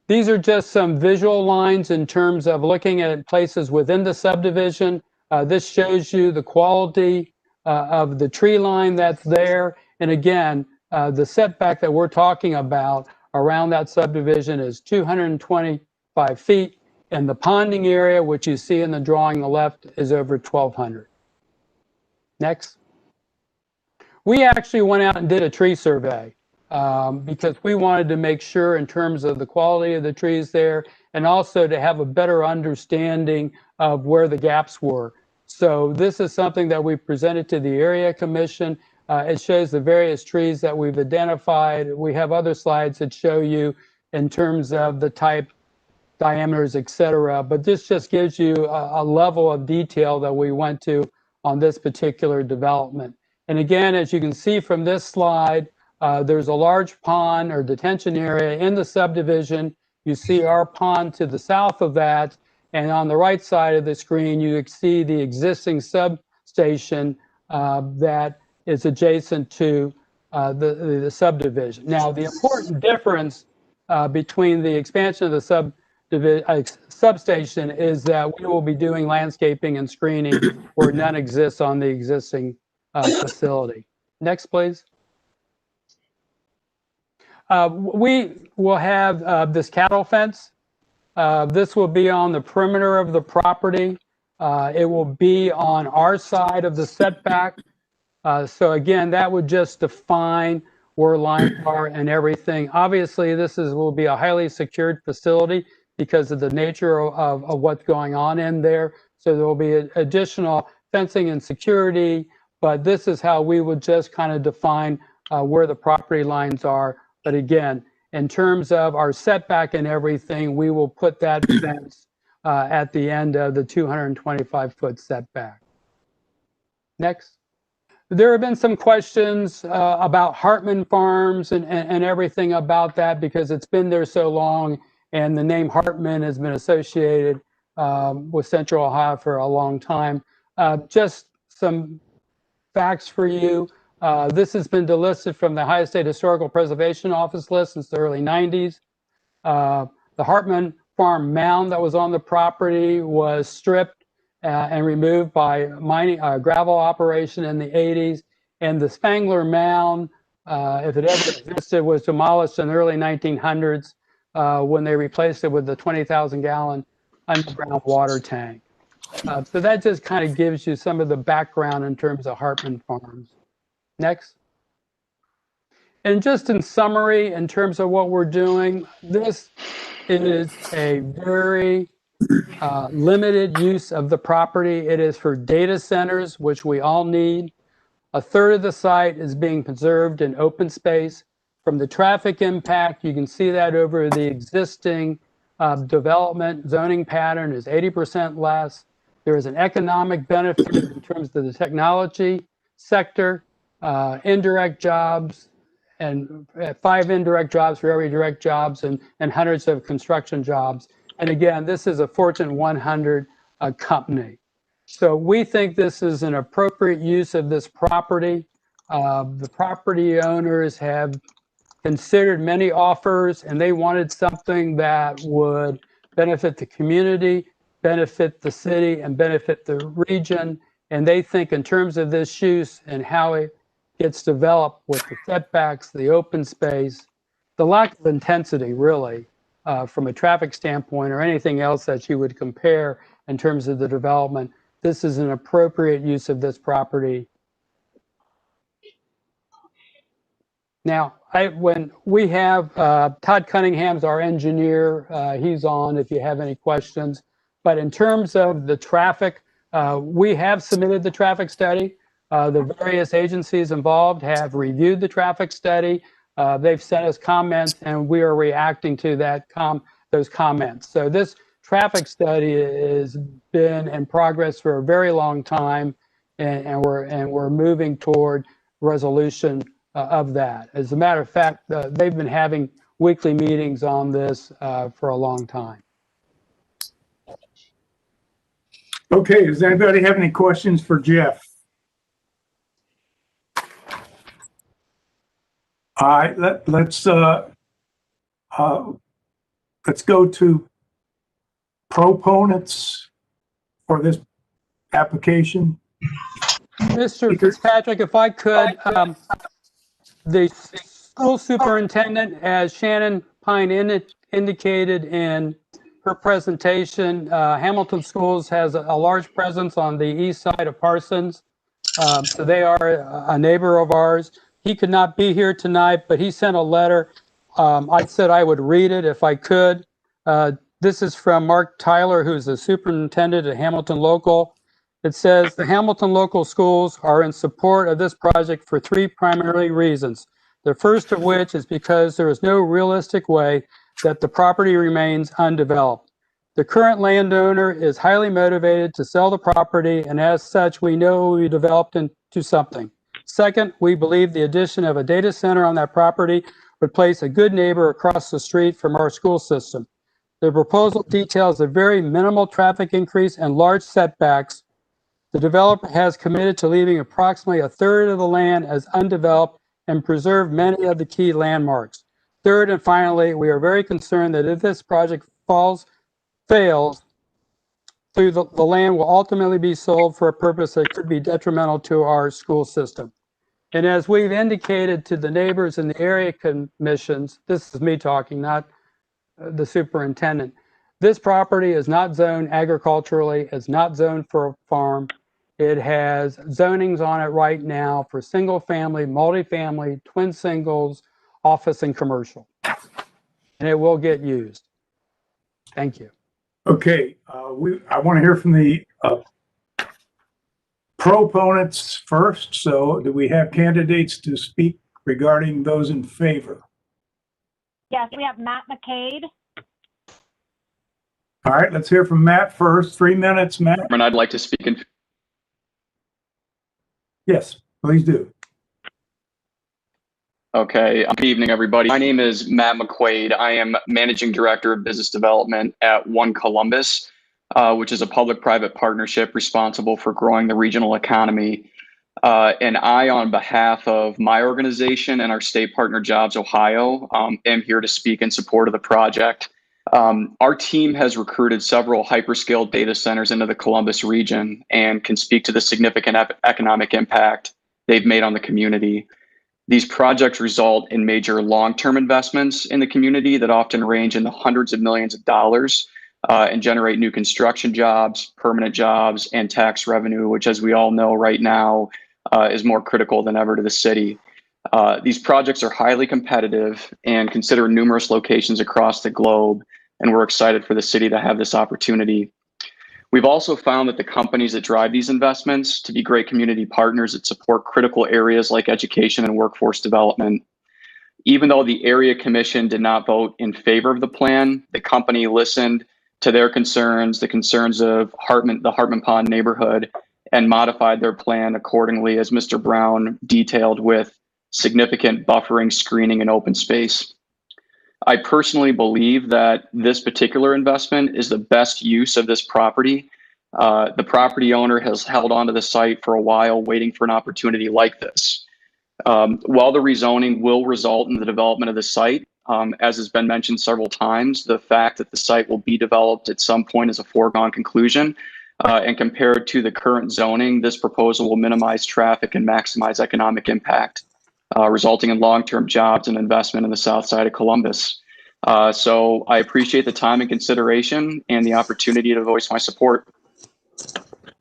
These are just some visual lines in terms of looking at places within the subdivision. This shows you the quality of the tree line that's there. And again, the setback that we're talking about around that subdivision is 225 feet. And the ponding area, which you see in the drawing on the left, is over 1,200. Next. We actually went out and did a tree survey because we wanted to make sure in terms of the quality of the trees there and also to have a better understanding of where the gaps were. So this is something that we presented to the area commission. It shows the various trees that we've identified. We have other slides that show you in terms of the type, diameters, etc. But this just gives you a level of detail that we went to on this particular development. And again, as you can see from this slide, there's a large pond or detention area in the subdivision. You see our pond to the south of that. And on the right side of the screen, you see the existing substation that is adjacent to the subdivision. Now, the important difference between the expansion of the substation is that we will be doing landscaping and screening where none exists on the existing facility. Next, please. We will have this cattle fence. This will be on the perimeter of the property. It will be on our side of the setback. So again, that would just define where lines are and everything. Obviously, this will be a highly secured facility because of the nature of what's going on in there. So there will be additional fencing and security, but this is how we would just kind of define where the property lines are. But again, in terms of our setback and everything, we will put that fence at the end of the 225-foot setback. Next. There have been some questions about Hartman Farms and everything about that because it's been there so long and the name Hartman has been associated with Central Ohio for a long time. Just some facts for you. This has been delisted from the Ohio State Historical Preservation Office list since the early 90s. The Hartman Farm mound that was on the property was stripped and removed by mining gravel operation in the 80s. And the Spangler Mound, if it ever existed, was demolished in the early 1900s when they replaced it with the 20,000-gallon underground water tank. So that just kind of gives you some of the background in terms of Hartman Farms. Next. And just in summary, in terms of what we're doing, this is a very limited use of the property. It is for data centers, which we all need. A third of the site is being preserved in open space. From the traffic impact, you can see that over the existing development zoning pattern is 80% less. There is an economic benefit in terms of the technology sector, indirect jobs, and 5 indirect jobs for every direct jobs and hundreds of construction jobs. And again, this is a Fortune 100 company. So we think this is an appropriate use of this property. The property owners have considered many offers and they wanted something that would benefit the community, benefit the city, and benefit the region. And they think in terms of this use and how it gets developed with the setbacks, the open space, the lack of intensity really from a traffic standpoint or anything else that you would compare in terms of the development, this is an appropriate use of this property. Now, when we have Todd Cunningham's our engineer, he's on if you have any questions. But in terms of the traffic, we have submitted the traffic study. The various agencies involved have reviewed the traffic study. They've sent us comments, and we are reacting to those comments. So this traffic study has been in progress for a very long time, and we're moving toward resolution of that. As a matter of fact, they've been having weekly meetings on this for a long time. Okay, does anybody have any questions for Jeff? All right, let's go to proponents for this application. Mr. Fitzpatrick, if I could, the school superintendent, as Shannon Pine indicated in her presentation, Hamilton Schools has a large presence on the east side of Parsons. So they are a neighbor of ours. He could not be here tonight, but he sent a letter. I said I would read it if I could. This is from Mark Tyler, who's the superintendent at Hamilton Local. It says, the Hamilton Local Schools are in support of this project for three primary reasons. The first of which is because there is no realistic way that the property remains undeveloped. The current landowner is highly motivated to sell the property, and as such, we know we developed into something. Second, we believe the addition of a data center on that property would place a good neighbor across the street from our school system. The proposal details a very minimal traffic increase and large setbacks. The developer has committed to leaving approximately a third of the land as undeveloped and preserve many of the key landmarks. Third and finally, we are very concerned that if this project fails, the land will ultimately be sold for a purpose that could be detrimental to our school system. And as we've indicated to the neighbors in the area commissions, this is me talking, not the superintendent, this property is not zoned agriculturally, it's not zoned for a farm. It has zonings on it right now for single family, multifamily, twin singles, office, and commercial. And it will get used. Thank you. Okay, I want to hear from the proponents first. So do we have candidates to speak regarding those in favor? Yes, we have Matt McCade. All right, let's hear from Matt first. 3 minutes, Matt. And I'd like to speak in. Yes, please do. Okay, good evening, everybody. My name is Matt McQuaid. I am Managing Director of Business Development at One Columbus, which is a public-private partnership responsible for growing the regional economy. And I, on behalf of my organization and our state partner Jobs Ohio, am here to speak in support of the project. Our team has recruited several hyperscale data centers into the Columbus region and can speak to the significant economic impact they've made on the community. These projects result in major long-term investments in the community that often range in the hundreds of millions of dollars and generate new construction jobs, permanent jobs, and tax revenue, which, as we all know right now, is more critical than ever to the city. These projects are highly competitive and consider numerous locations across the globe, and we're excited for the city to have this opportunity. We've also found that the companies that drive these investments to be great community partners that support critical areas like education and workforce development. Even though the area commission did not vote in favor of the plan, the company listened to their concerns, the concerns of the Hartman Pond neighborhood, and modified their plan accordingly, as Mr. Brown detailed, with significant buffering, screening, and open space. I personally believe that this particular investment is the best use of this property. The property owner has held onto the site for a while, waiting for an opportunity like this. While the rezoning will result in the development of the site, as has been mentioned several times, the fact that the site will be developed at some point is a foregone conclusion. And compared to the current zoning, this proposal will minimize traffic and maximize economic impact, resulting in long-term jobs and investment in the south side of Columbus. So I appreciate the time and consideration and the opportunity to voice my support.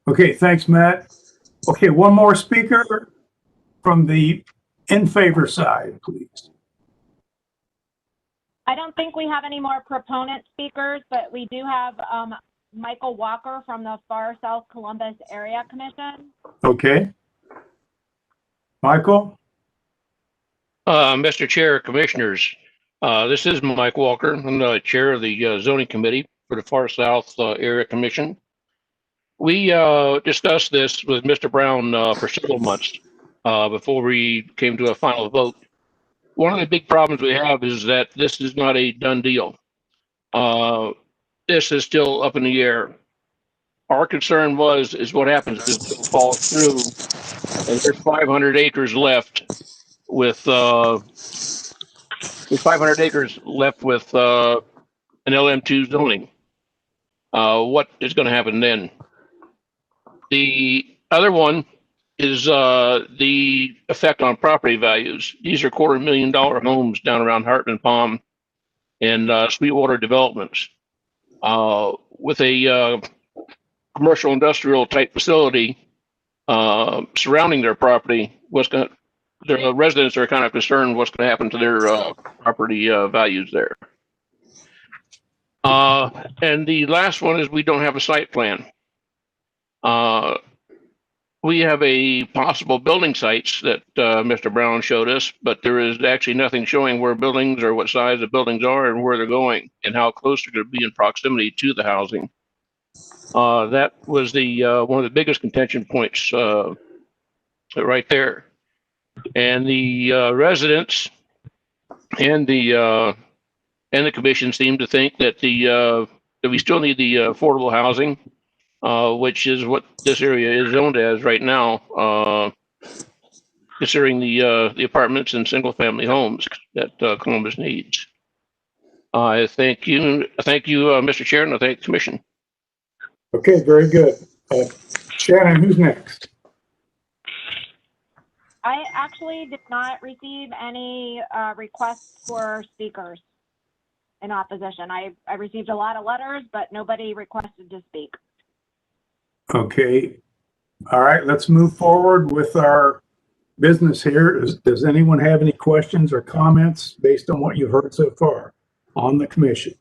Okay, thanks, Matt. Okay, one more speaker from the in favor side, please. I don't think we have any more proponent speakers, but we do have Michael Walker from the Far South Columbus Area Commission. Okay. Michael? Mr. Chair, Commissioners, this is Mike Walker. I'm the chair of the zoning committee for the Far South Area Commission. We discussed this with Mr. Brown for several months before we came to a final vote. One of the big problems we have is that this is not a done deal. This is still up in the air. Our concern is what happens if this deal falls through and there's 500 acres left with 500 acres left with an LM2 zoning. What is going to happen then? The other one is the effect on property values. These are $250,000 homes down around Hartman Palm and Sweetwater developments. With a commercial industrial type facility surrounding their property, the residents are kind of concerned what's going to happen to their property values there. And the last one is we don't have a site plan. We have a possible building sites that Mr. Brown showed us, but there is actually nothing showing where buildings or what size the buildings are and where they're going and how close they're going to be in proximity to the housing. That was the one of the biggest contention points right there. And the residents and the commission seem to think that that we still need the affordable housing, which is what this area is zoned as right now, considering the apartments and single-family homes that Columbus needs. I thank you, Mr. Chair, and I thank the commission. Okay, very good. Shannon, who's next? I actually did not receive any requests for speakers in opposition. I received a lot of letters, but nobody requested to speak. Okay. All right, let's move forward with our business here. Does anyone have any questions or comments based on what you've heard so far on the commission?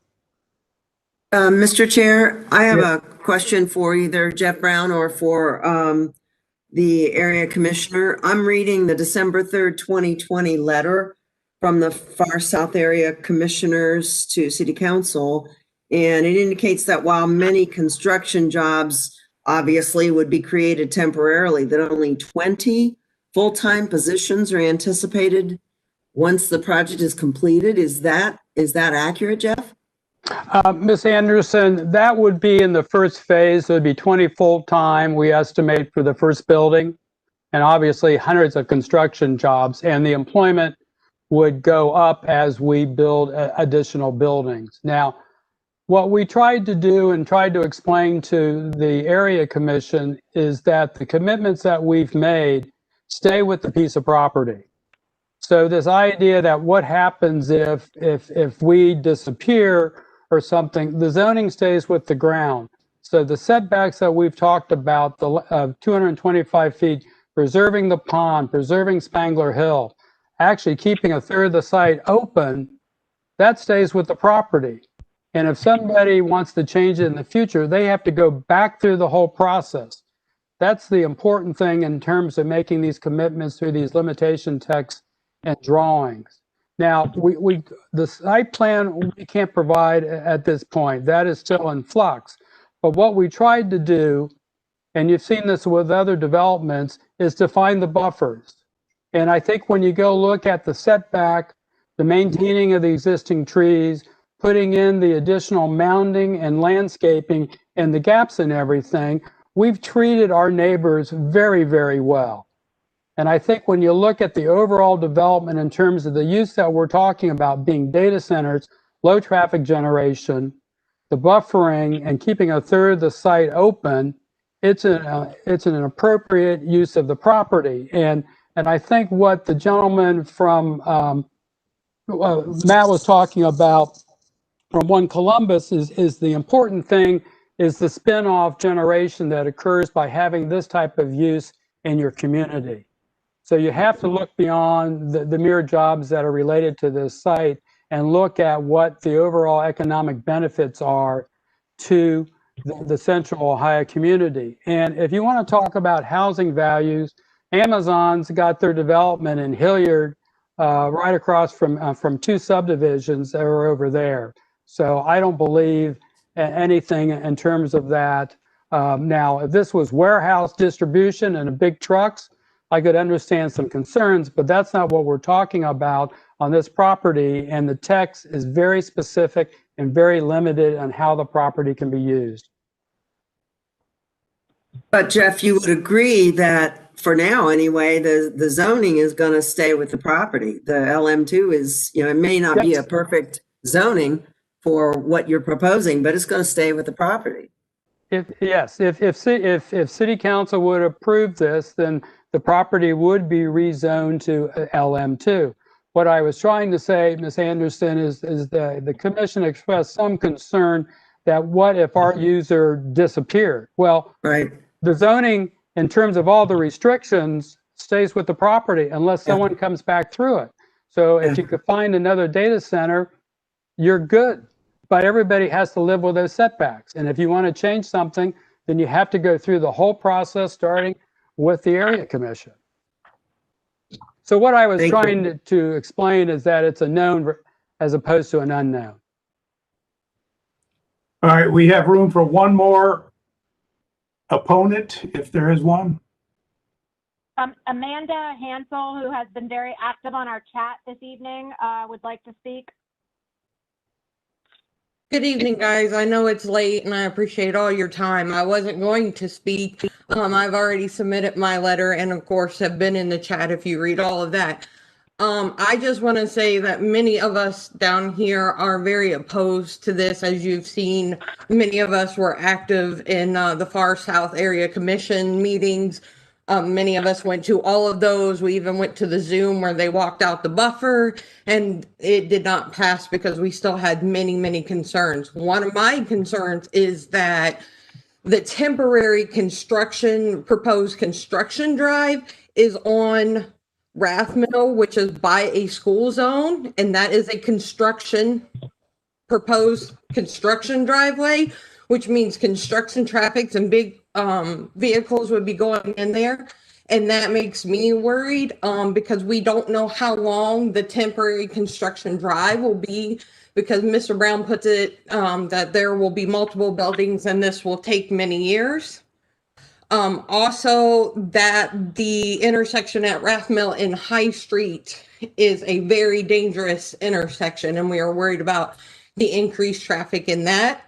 Mr. Chair, I have a question for either Jeff Brown or for the area commissioner. I'm reading the December 3rd, 2020 letter from the Far South Area Commissioners to City Council, and it indicates that while many construction jobs obviously would be created temporarily, that only 20 full-time positions are anticipated once the project is completed. Is that accurate, Jeff? Ms. Anderson, that would be in the first phase. It would be 20 full-time, we estimate, for the first building, and obviously hundreds of construction jobs, and the employment would go up as we build additional buildings. Now, what we tried to do and tried to explain to the area commission is that the commitments that we've made stay with the piece of property. So this idea that what happens if we disappear or something, the zoning stays with the ground. So the setbacks that we've talked about, the 225 feet, preserving the pond, preserving Spangler Hill, actually keeping a third of the site open, that stays with the property. And if somebody wants to change it in the future, they have to go back through the whole process. That's the important thing in terms of making these commitments through these limitation texts and drawings. Now, the site plan we can't provide at this point. That is still in flux. But what we tried to do, and you've seen this with other developments, is to find the buffers. And I think when you go look at the setback, the maintaining of the existing trees, putting in the additional mounding and landscaping and the gaps and everything, we've treated our neighbors very, very well. And I think when you look at the overall development in terms of the use that we're talking about being data centers, low traffic generation, the buffering, and keeping a third of the site open, it's an appropriate use of the property. And I think what the gentleman from Matt was talking about from One Columbus is the important thing is the spin-off generation that occurs by having this type of use in your community. So you have to look beyond the mere jobs that are related to this site and look at what the overall economic benefits are to the central Ohio community. And if you want to talk about housing values, Amazon's got their development in Hilliard right across from two subdivisions that are over there. So I don't believe anything in terms of that. Now, if this was warehouse distribution and big trucks, I could understand some concerns, but that's not what we're talking about on this property. And the text is very specific and very limited on how the property can be used. But Jeff, you would agree that for now anyway, the zoning is going to stay with the property. The LM2 is, you know, it may not be a perfect zoning for what you're proposing, but it's going to stay with the property. If City Council would approve this, then the property would be rezoned to LM2. What I was trying to say, Ms. Anderson, is the commission expressed some concern that what if our user disappeared? Well, the zoning, in terms of all the restrictions, stays with the property unless someone comes back through it. So if you could find another data center, you're good. But everybody has to live with those setbacks. And if you want to change something, then you have to go through the whole process, starting with the area commission. So what I was trying to explain is that it's a known as opposed to an unknown. All right, we have room for one more opponent, if there is one. Amanda Hansel, who has been very active on our chat this evening, would like to speak. Good evening, guys. I know it's late and I appreciate all your time. I wasn't going to speak. I've already submitted my letter and of course have been in the chat if you read all of that. I just want to say that many of us down here are very opposed to this. As you've seen, many of us were active in the Far South Area Commission meetings. Many of us went to all of those. We even went to the Zoom where they walked out the buffer, and it did not pass because we still had many, many concerns. One of my concerns is that the temporary proposed construction drive is on Rathmill, which is by a school zone, and that is a proposed construction driveway, which means construction traffic and big vehicles would be going in there. And that makes me worried because we don't know how long the temporary construction drive will be, because Mr. Brown puts it that there will be multiple buildings and this will take many years. Also, that the intersection at Rathmill and High Street is a very dangerous intersection, and we are worried about the increased traffic in that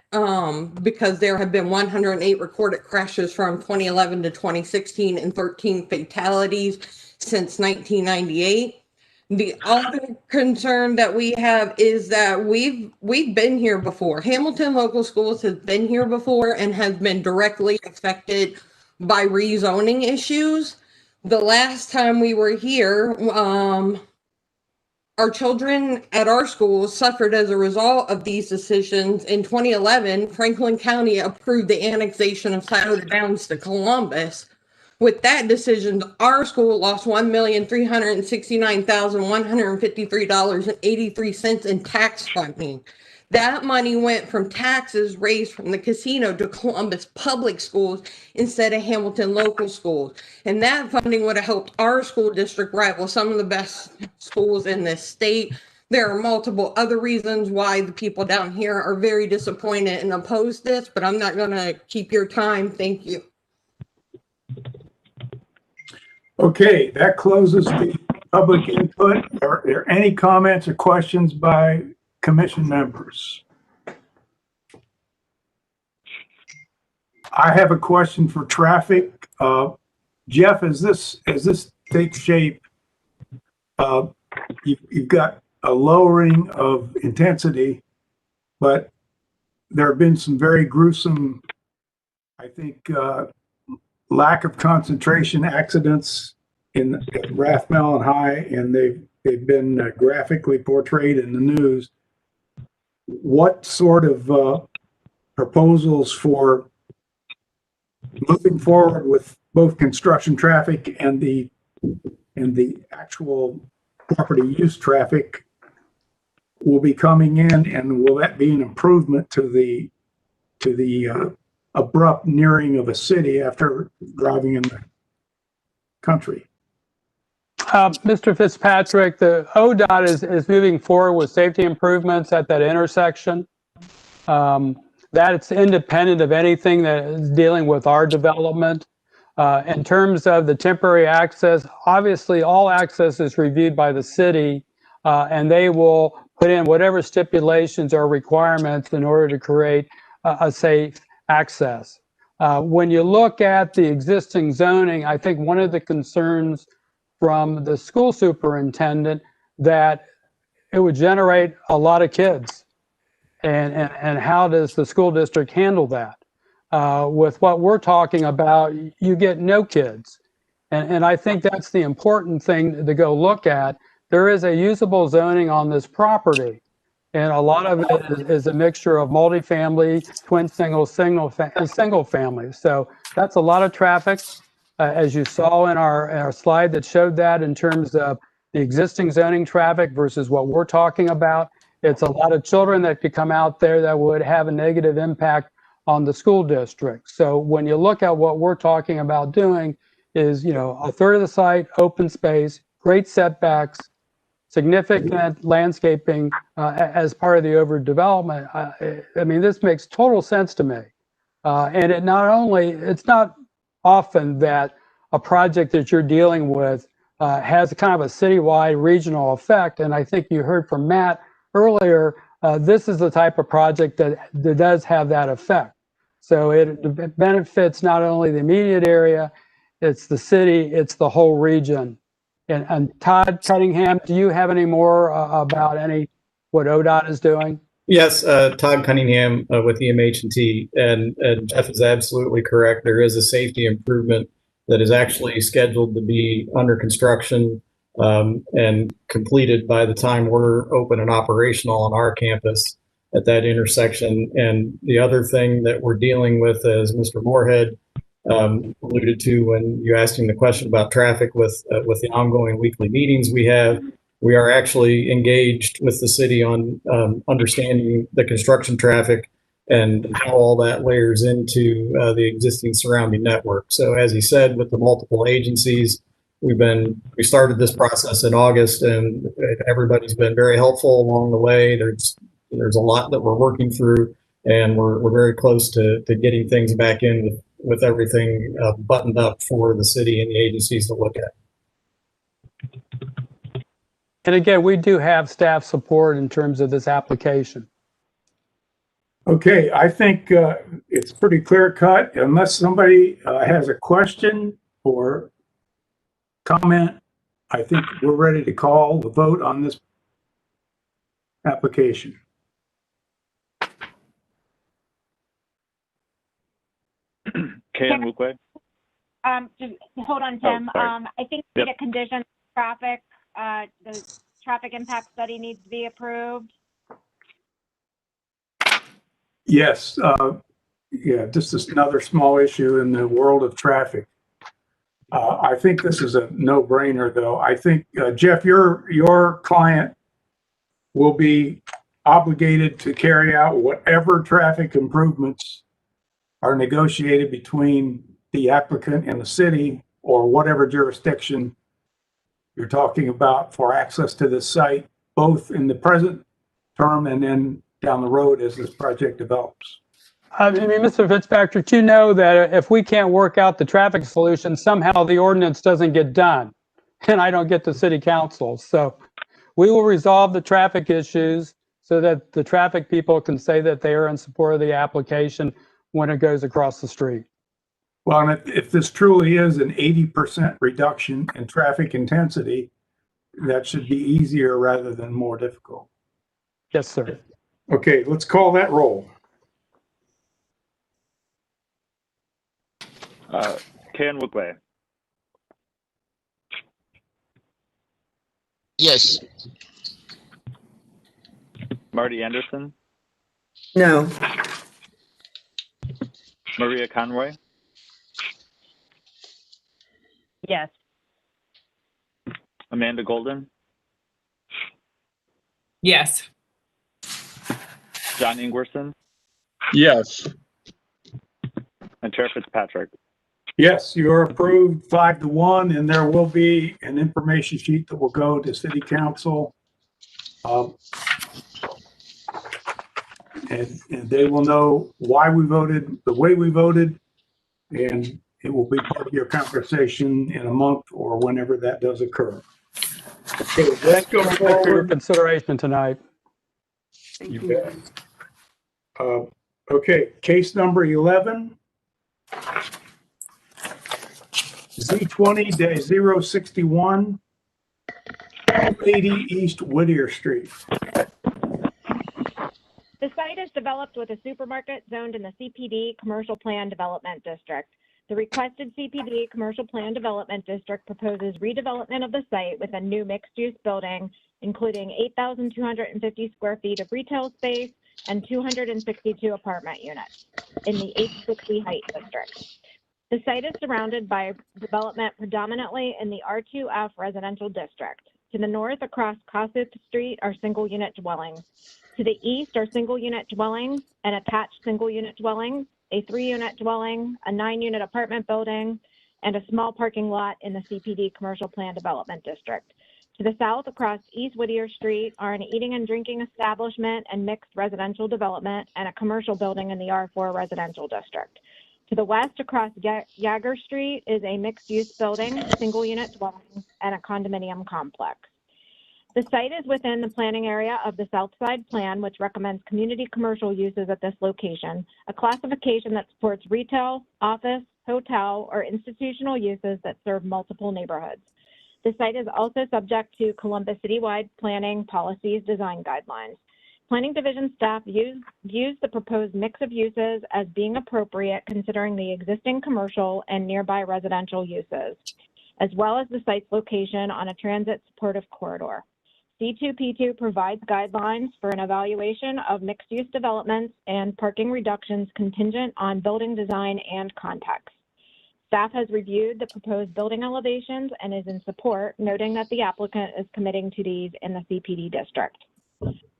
because there have been 108 recorded crashes from 2011 to 2016 and 13 fatalities since 1998. The other concern that we have is that we've been here before. Hamilton Local Schools has been here before and has been directly affected by rezoning issues. The last time we were here, our children at our schools suffered as a result of these decisions. In 2011, Franklin County approved the annexation of Scioto Downs to Columbus. With that decision, our school lost $1,369,153.83 in tax funding. That money went from taxes raised from the casino to Columbus public schools instead of Hamilton local schools. And that funding would have helped our school district rival some of the best schools in this state. There are multiple other reasons why the people down here are very disappointed and oppose this, but I'm not going to keep your time. Thank you. Okay, that closes the public input. Are there any comments or questions by commission members? I have a question for traffic. Jeff, as this takes shape, you've got a lowering of intensity, but there have been some very gruesome, I think, lack of concentration accidents in Rathmill and High, and they've been graphically portrayed in the news. What sort of proposals for moving forward with both construction traffic and the and the actual property use traffic will be coming in, and will that be an improvement to the abrupt nearing of a city after driving in the country? Mr. Fitzpatrick, the ODOT is moving forward with safety improvements at that intersection. That it's independent of anything that is dealing with our development. In terms of the temporary access, obviously all access is reviewed by the city, and they will put in whatever stipulations or requirements in order to create a safe access. When you look at the existing zoning, I think one of the concerns from the school superintendent that it would generate a lot of kids. And how does the school district handle that? With what we're talking about, you get no kids. And I think that's the important thing to go look at. There is a usable zoning on this property. And a lot of it is a mixture of multifamily, twin, single family. So that's a lot of traffic. As you saw in our slide that showed that in terms of the existing zoning traffic versus what we're talking about, it's a lot of children that could come out there that would have a negative impact on the school district. So when you look at what we're talking about doing is, a third of the site, open space, great setbacks, significant landscaping as part of the overdevelopment. I mean, this makes total sense to me. And it's not often that a project that you're dealing with has kind of a citywide regional effect. And I think you heard from Matt earlier, this is the type of project that does have that effect. So it benefits not only the immediate area, it's the city, it's the whole region. And Todd Cunningham, do you have any more about what ODOT is doing? Yes, Todd Cunningham with EMH&T, and Jeff is absolutely correct. There is a safety improvement that is actually scheduled to be under construction and completed by the time we're open and operational on our campus at that intersection. And the other thing that we're dealing with, as Mr. Moorhead alluded to when you asked him the question about traffic with the ongoing weekly meetings we have, we are actually engaged with the city on understanding the construction traffic and how all that layers into the existing surrounding network. So as he said, with the multiple agencies, we started this process in August, and everybody's been very helpful along the way. There's a lot that we're working through, and we're very close to getting things back in with everything buttoned up for the city and the agencies to look at. And again, we do have staff support in terms of this application. Okay, I think it's pretty clear cut. Unless somebody has a question or comment, I think we're ready to call the vote on this application. Ken Mukwe? Just hold on, Tim. I think we need a condition traffic. The traffic impact study needs to be approved. Yes. Yeah, just another small issue in the world of traffic. I think this is a no-brainer, though. I think, Jeff, your client will be obligated to carry out whatever traffic improvements are negotiated between the applicant and the city, or whatever jurisdiction you're talking about for access to this site, both in the present term and then down the road as this project develops. I mean, Mr. Fitzpatrick, you know that if we can't work out the traffic solution, somehow the ordinance doesn't get done, and I don't get to city council. So we will resolve the traffic issues so that the traffic people can say that they are in support of the application when it goes across the street. Well, and if this truly is an 80% reduction in traffic intensity, that should be easier rather than more difficult. Yes, sir. Okay, let's call that roll. Ken Mukwe? Yes. Marty Anderson? No. Maria Conroy? Yes. Amanda Golden, Yes. John Ingwerson, Yes. and Chair Fitzpatrick. Yes, you are approved 5-1, and there will be an information sheet that will go to City Council. And they will know why we voted the way we voted, and it will be part of your conversation in a month or whenever that does occur. Okay, let's go For your forward. consideration tonight. You bet. Okay, case number 11, Z20-061, 280 East Whittier Street. The site is developed with a supermarket zoned in the CPD Commercial Plan Development District. The requested CPD Commercial Plan Development District proposes redevelopment of the site with a new mixed-use building, including 8,250 square feet of retail space and 262 apartment units in the 860 Height District. The site is surrounded by development predominantly in the R2F residential district. To the north across Kossuth Street are single-unit dwellings. To the east are single-unit dwellings and attached single-unit dwellings, a 3-unit dwelling, a 9-unit apartment building, and a small parking lot in the CPD Commercial Plan Development District. To the south across East Whittier Street are an eating and drinking establishment and mixed residential development and a commercial building in the R4 residential district. To the west across Yager Street is a mixed-use building, single-unit dwelling, and a condominium complex. The site is within the planning area of the South Side Plan, which recommends community commercial uses at this location, a classification that supports retail, office, hotel, or institutional uses that serve multiple neighborhoods. The site is also subject to Columbus citywide planning policies design guidelines. Planning Division staff views the proposed mix of uses as being appropriate considering the existing commercial and nearby residential uses, as well as the site's location on a transit supportive corridor. C2P2 provides guidelines for an evaluation of mixed-use developments and parking reductions contingent on building design and context. Staff has reviewed the proposed building elevations and is in support, noting that the applicant is committing to these in the CPD district.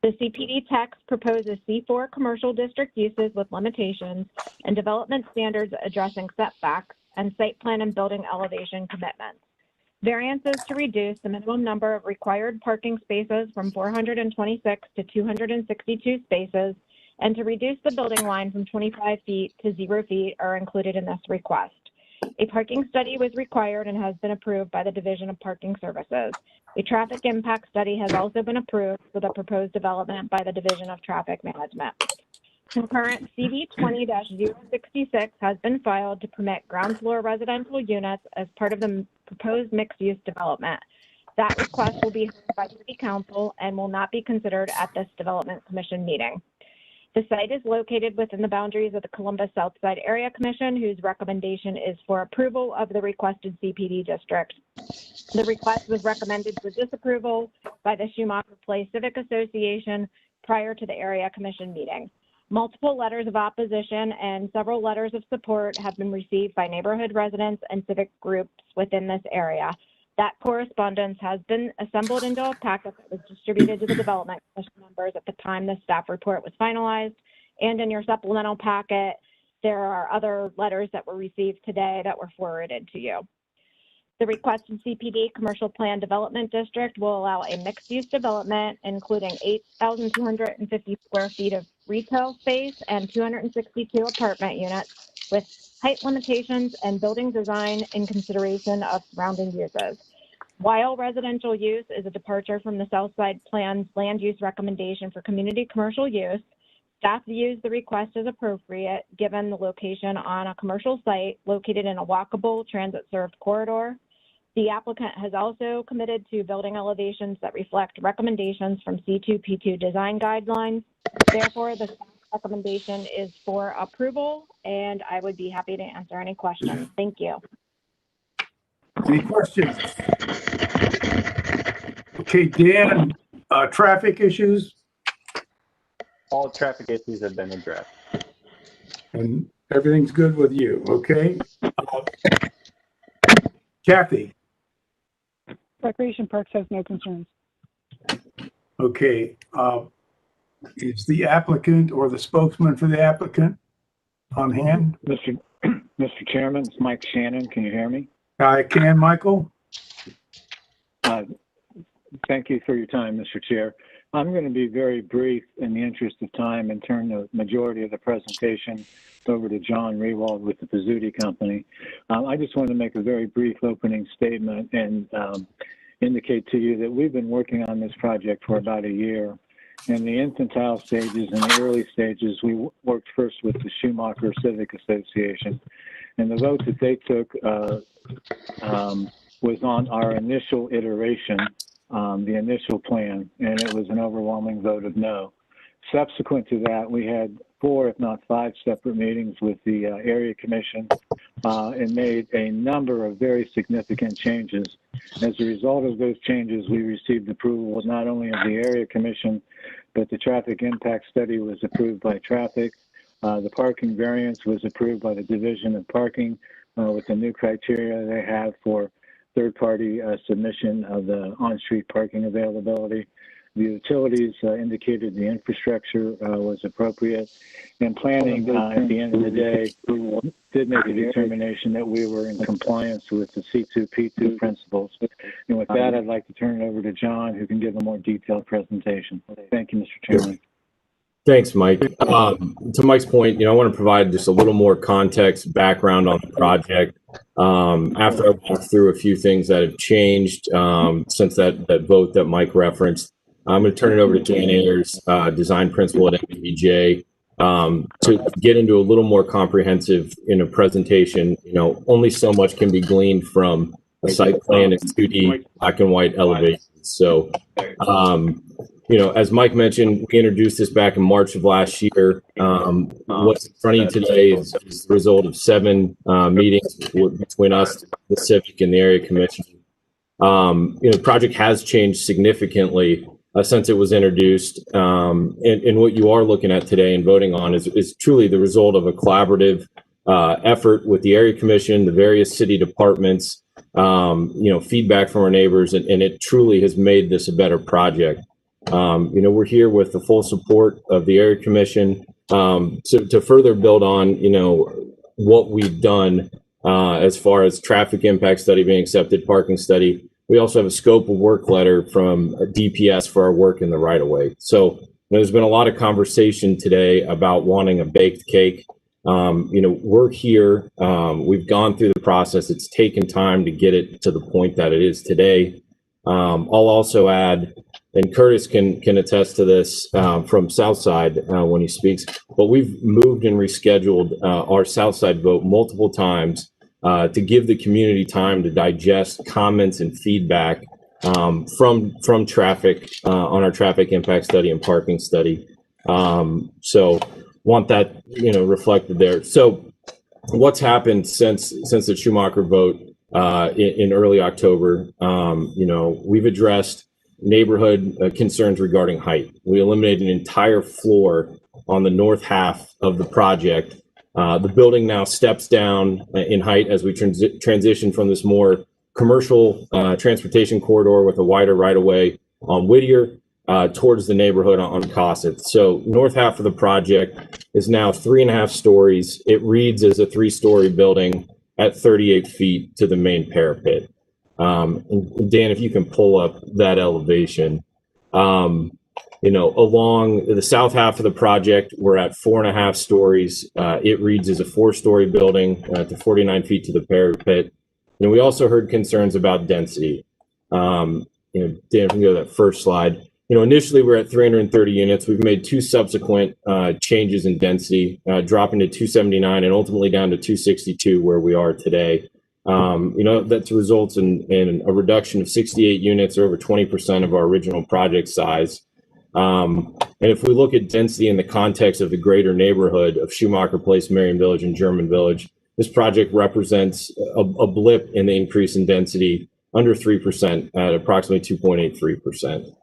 The CPD text proposes C4 commercial district uses with limitations and development standards addressing setbacks and site plan and building elevation commitments. Variances to reduce the minimum number of required parking spaces from 426 to 262 spaces and to reduce the building line from 25 feet to 0 feet are included in this request. A parking study was required and has been approved by the Division of Parking Services. A traffic impact study has also been approved for the proposed development by the Division of Traffic Management. Concurrent CV 20-066 has been filed to permit ground floor residential units as part of the proposed mixed-use development. That request will be heard by City Council and will not be considered at this Development Commission meeting. The site is located within the boundaries of the Columbus Southside Area Commission, whose recommendation is for approval of the requested CPD district. The request was recommended for disapproval by the Schumacher Place Civic Association prior to the Area Commission meeting. Multiple letters of opposition and several letters of support have been received by neighborhood residents and civic groups within this area. That correspondence has been assembled into a packet that was distributed to the Development Commission members at the time the staff report was finalized. And in your supplemental packet, there are other letters that were received today that were forwarded to you. The requested CPD Commercial Plan Development District will allow a mixed-use development, including 8,250 square feet of retail space and 262 apartment units with height limitations and building design in consideration of surrounding uses. While residential use is a departure from the Southside Plan's land use recommendation for community commercial use, staff views the request as appropriate given the location on a commercial site located in a walkable transit-served corridor. The applicant has also committed to building elevations that reflect recommendations from C2P2 design guidelines. Therefore, the staff recommendation is for approval, and I would be happy to answer any questions. Thank you. Any questions? Okay, Dan, traffic issues? All traffic issues have been addressed. And everything's good with you, okay? Kathy? Recreation Parks has no concerns. Okay. Is the applicant or the spokesman for the applicant on hand? Mr. Chairman, it's Mike Shannon. Can you hear me? I can, Michael. Thank you for your time, Mr. Chair. I'm going to be very brief in the interest of time and turn the majority of the presentation over to John Rewald with the Pizzuti Company. I just want to make a very brief opening statement and indicate to you that we've been working on this project for about a year. In the infantile stages and the early stages, we worked first with the Schumacher Civic Association, and the vote that they took was on our initial iteration, the initial plan, and it was an overwhelming vote of no. Subsequent to that, we had 4, if not 5, separate meetings with the area commission and made a number of very significant changes. As a result of those changes, we received approval not only of the area commission, but the traffic impact study was approved by traffic. The parking variance was approved by the Division of Parking with the new criteria they have for third-party submission of the on-street parking availability. The utilities indicated the infrastructure was appropriate, and planning at the end of the day did make a determination that we were in compliance with the C2P2 principles. And with that, I'd like to turn it over to John, who can give a more detailed presentation. Thank you, Mr. Chairman. Thanks, Mike. To Mike's point, I want to provide just a little more context, background on the project. After I walk through a few things that have changed since that vote that Mike referenced, I'm going to turn it over to Dan Ayers, design principal at MPJ, to get into a little more comprehensive in a presentation. Only so much can be gleaned from a site plan and 2D black and white elevations. So, as Mike mentioned, we introduced this back in March of last year. What's in front of you today is the result of 7 meetings between us, the Civic, and the Area Commission. The project has changed significantly since it was introduced. And what you are looking at today and voting on is truly the result of a collaborative effort with the Area Commission, the various city departments, feedback from our neighbors, and it truly has made this a better project. We're here with the full support of the Area Commission to further build on, what we've done as far as traffic impact study being accepted, parking study. We also have a scope of work letter from DPS for our work in the right of way. So there's been a lot of conversation today about wanting a baked cake. We're here. We've gone through the process. It's taken time to get it to the point that it is today. I'll also add, and Curtis can attest to this from Southside when he speaks, but we've moved and rescheduled our Southside vote multiple times to give the community time to digest comments and feedback from traffic on our traffic impact study and parking study. So want that reflected there. So what's happened since the Schumacher vote in early October? We've addressed neighborhood concerns regarding height. We eliminated an entire floor on the north half of the project. The building now steps down in height as we transition from this more commercial transportation corridor with a wider right-of-way on Whittier towards the neighborhood on Cosset. So north half of the project is now 3.5 stories. It reads as a 3-story building at 38 feet to the main parapet. And Dan, if you can pull up that elevation, along the south half of the project, we're at 4.5 stories. It reads as a 4-story building to 49 feet to the parapet. And we also heard concerns about density. Dan, if you can go to that first slide. Initially we're at 330 units. We've made 2 subsequent changes in density, dropping to 279 and ultimately down to 262 where we are today. That results in a reduction of 68 units or over 20% of our original project size. And if we look at density in the context of the greater neighborhood of Schumacher Place, Marion Village, and German Village, this project represents a blip in the increase in density under 3% at approximately 2.83%.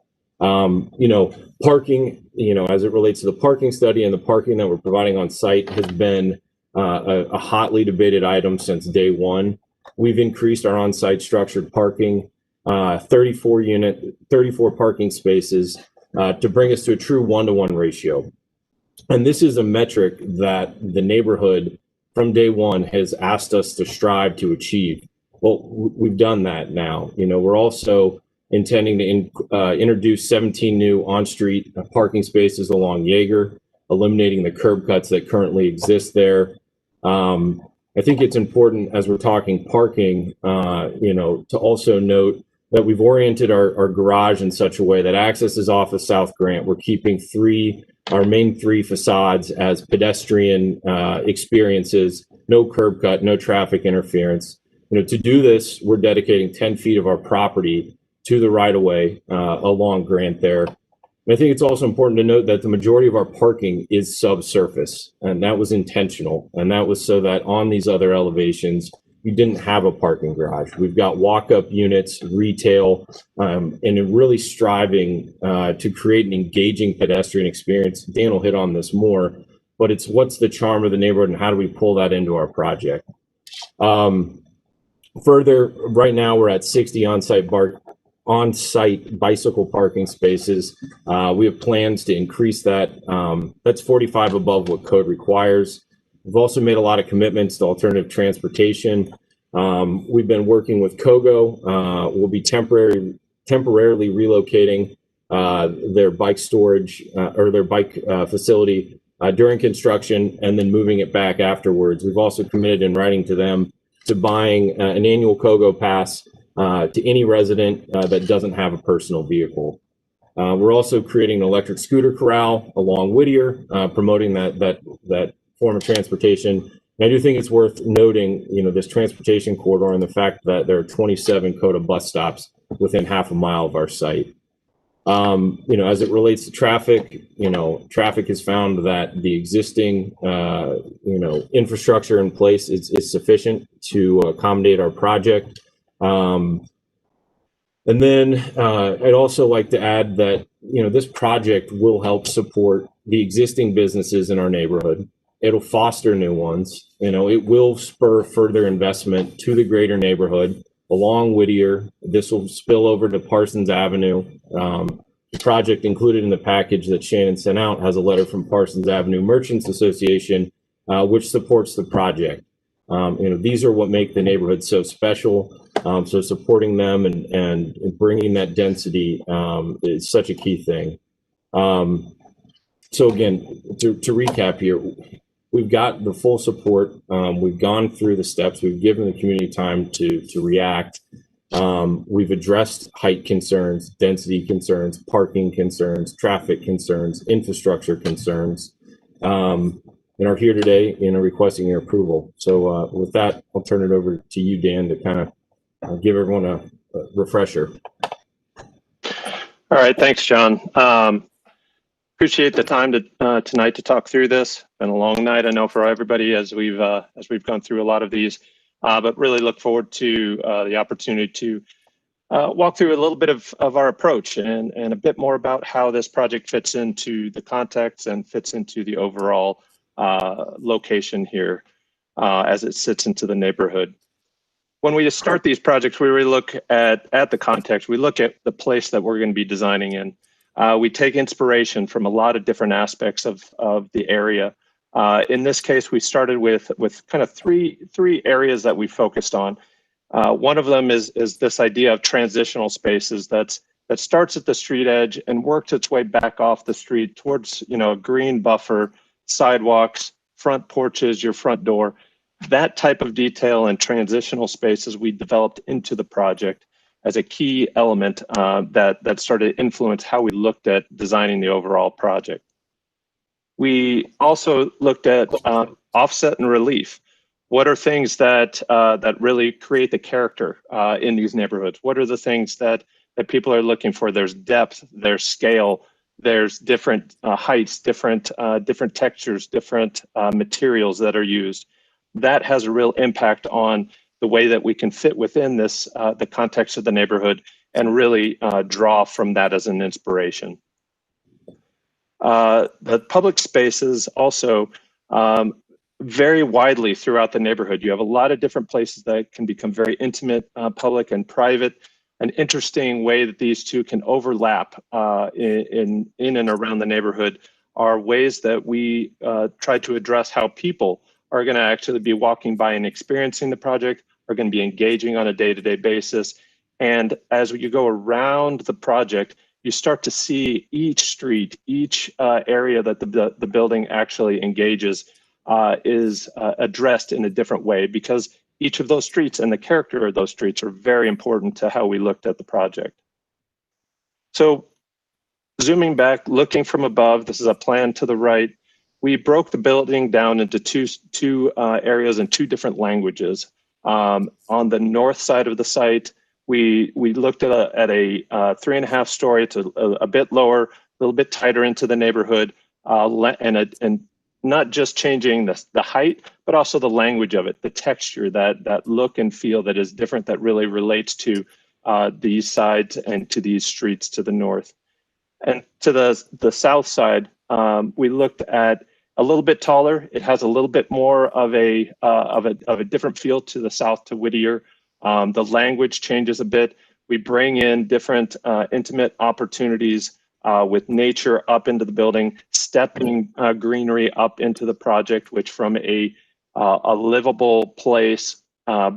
Parking, as it relates to the parking study and the parking that we're providing on site has been a hotly debated item since day one. We've increased our on-site structured parking 34 parking spaces to bring us to a true 1-to-1 ratio. And this is a metric that the neighborhood from day one has asked us to strive to achieve. Well, we've done that now. We're also intending to introduce 17 new on-street parking spaces along Yeager, eliminating the curb cuts that currently exist there. I think it's important as we're talking parking, to also note that we've oriented our garage in such a way that access is off of South Grant. We're keeping our main three facades as pedestrian experiences, no curb cut, no traffic interference. To do this, we're dedicating 10 feet of our property to the right-of-way along Grant there. And I think it's also important to note that the majority of our parking is subsurface, and that was intentional. And that was so that on these other elevations, you didn't have a parking garage. We've got walk-up units, retail, and really striving to create an engaging pedestrian experience. Dan will hit on this more, but it's what's the charm of the neighborhood and how do we pull that into our project? Further, right now we're at 60 on-site bicycle parking spaces. We have plans to increase that. That's 45 above what code requires. We've also made a lot of commitments to alternative transportation. We've been working with Kogo. We'll be temporarily relocating their bike storage or their bike facility during construction and then moving it back afterwards. We've also committed in writing to them to buying an annual Kogo pass to any resident that doesn't have a personal vehicle. We're also creating an electric scooter corral along Whittier, promoting that form of transportation. And I do think it's worth noting, this transportation corridor and the fact that there are 27 COTA bus stops within half a mile of our site. As it relates to traffic, traffic has found that the existing, infrastructure in place is sufficient to accommodate our project. And then I'd also like to add that, this project will help support the existing businesses in our neighborhood. It'll foster new ones. It will spur further investment to the greater neighborhood along Whittier. This will spill over to Parsons Avenue. The project included in the package that Shannon sent out has a letter from Parsons Avenue Merchants Association, which supports the project. These are what make the neighborhood so special. So supporting them and bringing that density is such a key thing. So again, to recap here, we've got the full support. We've gone through the steps. We've given the community time to react. We've addressed height concerns, density concerns, parking concerns, traffic concerns, infrastructure concerns, and are here today requesting your approval. So with that, I'll turn it over to you, Dan, to kind of give everyone a refresher. All right, thanks, John. Appreciate the time tonight to talk through this. Been a long night, I know, for everybody as we've gone through a lot of these, but really look forward to the opportunity to walk through a little bit of our approach and a bit more about how this project fits into the context and fits into the overall location here as it sits into the neighborhood. When we start these projects, we really look at the context. We look at the place that we're going to be designing in. We take inspiration from a lot of different aspects of the area. In this case, we started with kind of three areas that we focused on. One of them is this idea of transitional spaces that starts at the street edge and works its way back off the street towards a green buffer, sidewalks, front porches, your front door. That type of detail and transitional spaces we developed into the project as a key element that started to influence how we looked at designing the overall project. We also looked at offset and relief. What are things that really create the character in these neighborhoods? What are the things that people are looking for? There's depth, there's scale, there's different heights, different textures, different materials that are used. That has a real impact on the way that we can fit within this, the context of the neighborhood, and really draw from that as an inspiration. The public spaces also vary widely throughout the neighborhood. You have a lot of different places that can become very intimate, public and private. an interesting way that these two can overlap in and around the neighborhood are ways that we try to address how people are going to actually be walking by and experiencing the project, are going to be engaging on a day-to-day basis. And as you go around the project, you start to see each street, each area that the building actually engages is addressed in a different way, because each of those streets and the character of those streets are very important to how we looked at the project. So zooming back, looking from above, this is a plan to the right. We broke the building down into two areas in two different languages. On the north side of the site, we looked at a 3.5 story. It's a bit lower, a little bit tighter into the neighborhood, and not just changing the height, but also the language of it, the texture, that look and feel that is different, that really relates to these sides and to these streets to the north. And to the south side, we looked at a little bit taller. It has a little bit more of a different feel to the south to Whittier. The language changes a bit. We bring in different intimate opportunities with nature up into the building, stepping greenery up into the project, which from a livable place,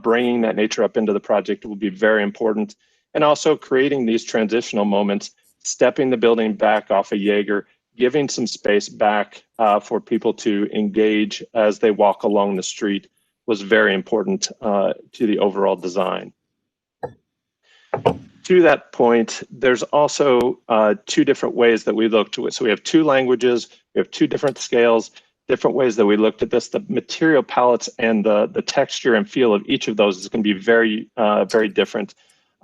bringing that nature up into the project will be very important. And also creating these transitional moments, stepping the building back off of Jaeger, giving some space back for people to engage as they walk along the street was very important to the overall design. To that point, there's also two different ways that we look to it. So we have two languages, we have two different scales, different ways that we looked at this. The material palettes and the texture and feel of each of those is going to be very, very different.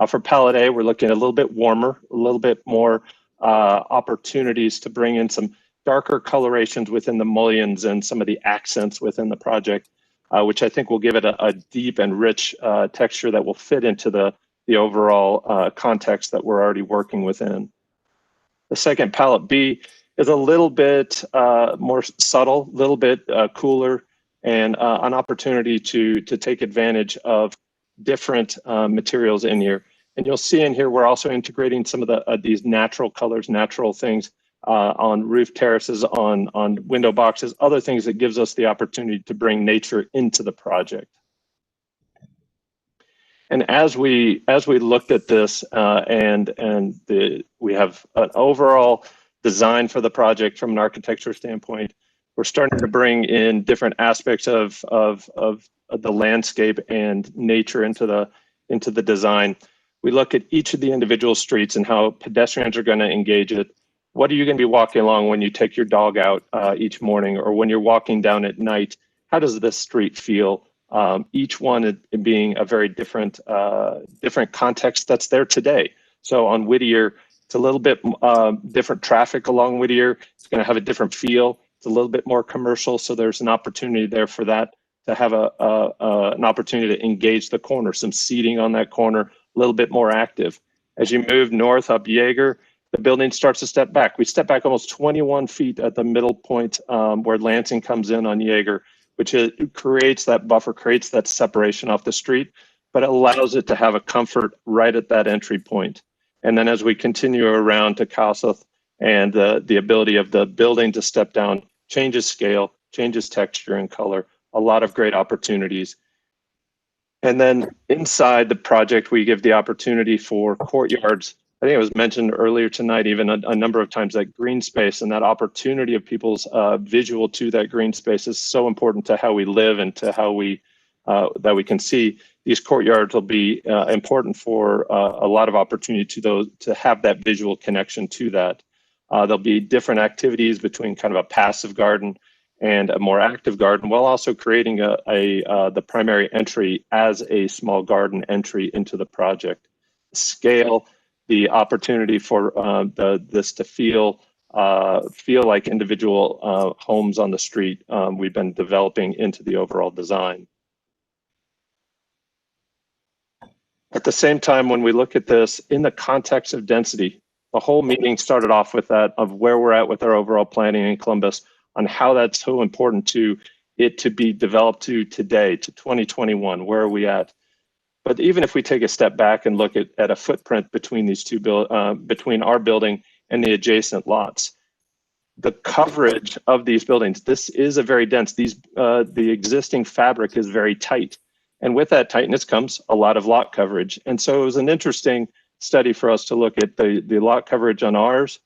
For palette A, we're looking at a little bit warmer, a little bit more opportunities to bring in some darker colorations within the mullions and some of the accents within the project, which I think will give it a deep and rich texture that will fit into the overall context that we're already working within. The second, palette B, is a little bit more subtle, a little bit cooler, and an opportunity to take advantage of different materials in here. And you'll see in here, we're also integrating some of these natural colors, natural things on roof terraces, on window boxes, other things that gives us the opportunity to bring nature into the project. And as we looked at this, we have an overall design for the project from an architecture standpoint, we're starting to bring in different aspects of the landscape and nature into the design. We look at each of the individual streets and how pedestrians are going to engage it. What are you going to be walking along when you take your dog out each morning, or when you're walking down at night? How does this street feel? Each one being a very different context that's there today. So on Whittier, it's a little bit different traffic along Whittier. It's going to have a different feel. It's a little bit more commercial, so there's an opportunity there for that to have an opportunity to engage the corner, some seating on that corner, a little bit more active. As you move north up Jaeger, the building starts to step back. We step back almost 21 feet at the middle point where Lansing comes in on Jaeger, which creates that buffer, creates that separation off the street, but it allows it to have a comfort right at that entry point. And then as we continue around to Kossuth, and the ability of the building to step down, changes scale, changes texture and color, a lot of great opportunities. And then inside the project, we give the opportunity for courtyards. I think it was mentioned earlier tonight, even a number of times, that green space and that opportunity of people's visual to that green space is so important to how we live and to how that we can see. These courtyards will be important for a lot of opportunity to have that visual connection to that. There'll be different activities between kind of a passive garden and a more active garden, while also creating the primary entry as a small garden entry into the project. Scale, the opportunity for this to feel like individual homes on the street, we've been developing into the overall design. At the same time, when we look at this in the context of density, the whole meeting started off with that, of where we're at with our overall planning in Columbus, on how that's so important to it to be developed to today, to 2021. Where are we at? But even if we take a step back and look at a footprint between these two between our building and the adjacent lots, the coverage of these buildings, this is a very dense, the existing fabric is very tight. And with that tightness comes a lot of lot coverage. And so it was an interesting study for us to look at the lot coverage on ours,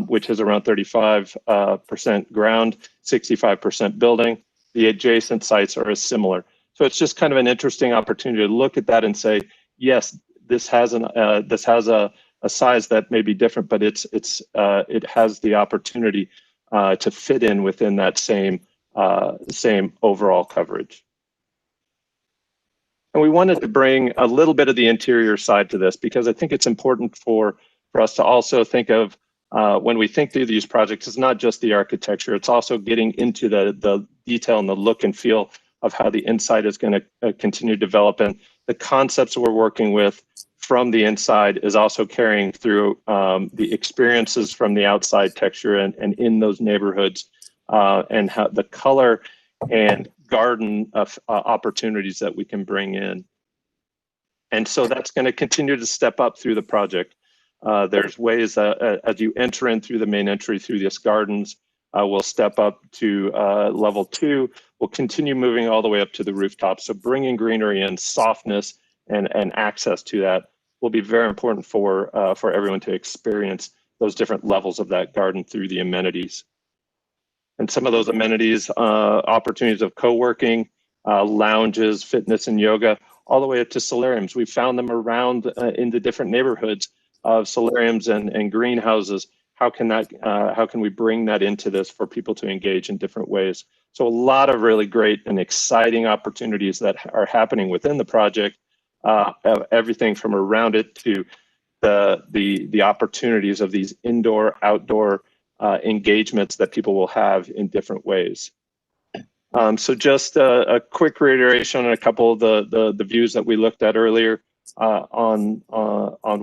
which is around 35% ground, 65% building. The adjacent sites are similar. So it's just kind of an interesting opportunity to look at that and say, yes, this has a size that may be different, but it has the opportunity to fit in within that same overall coverage. And we wanted to bring a little bit of the interior side to this because I think it's important for us to also think of when we think through these projects, it's not just the architecture, it's also getting into the detail and the look and feel of how the inside is going to continue to develop. And the concepts we're working with from the inside is also carrying through the experiences from the outside texture and in those neighborhoods and how the color and garden of opportunities that we can bring in. And so that's going to continue to step up through the project. There's ways as you enter in through the main entry through this gardens, we'll step up to level 2. We'll continue moving all the way up to the rooftop. So bringing greenery and softness and access to that will be very important for everyone to experience those different levels of that garden through the amenities. And some of those amenities, opportunities of co-working, lounges, fitness and yoga, all the way up to solariums. We found them around in the different neighborhoods of solariums and greenhouses. How can we bring that into this for people to engage in different ways? So a lot of really great and exciting opportunities that are happening within the project, everything from around it to the opportunities of these indoor, outdoor engagements that people will have in different ways. So just a quick reiteration on a couple of the views that we looked at earlier. On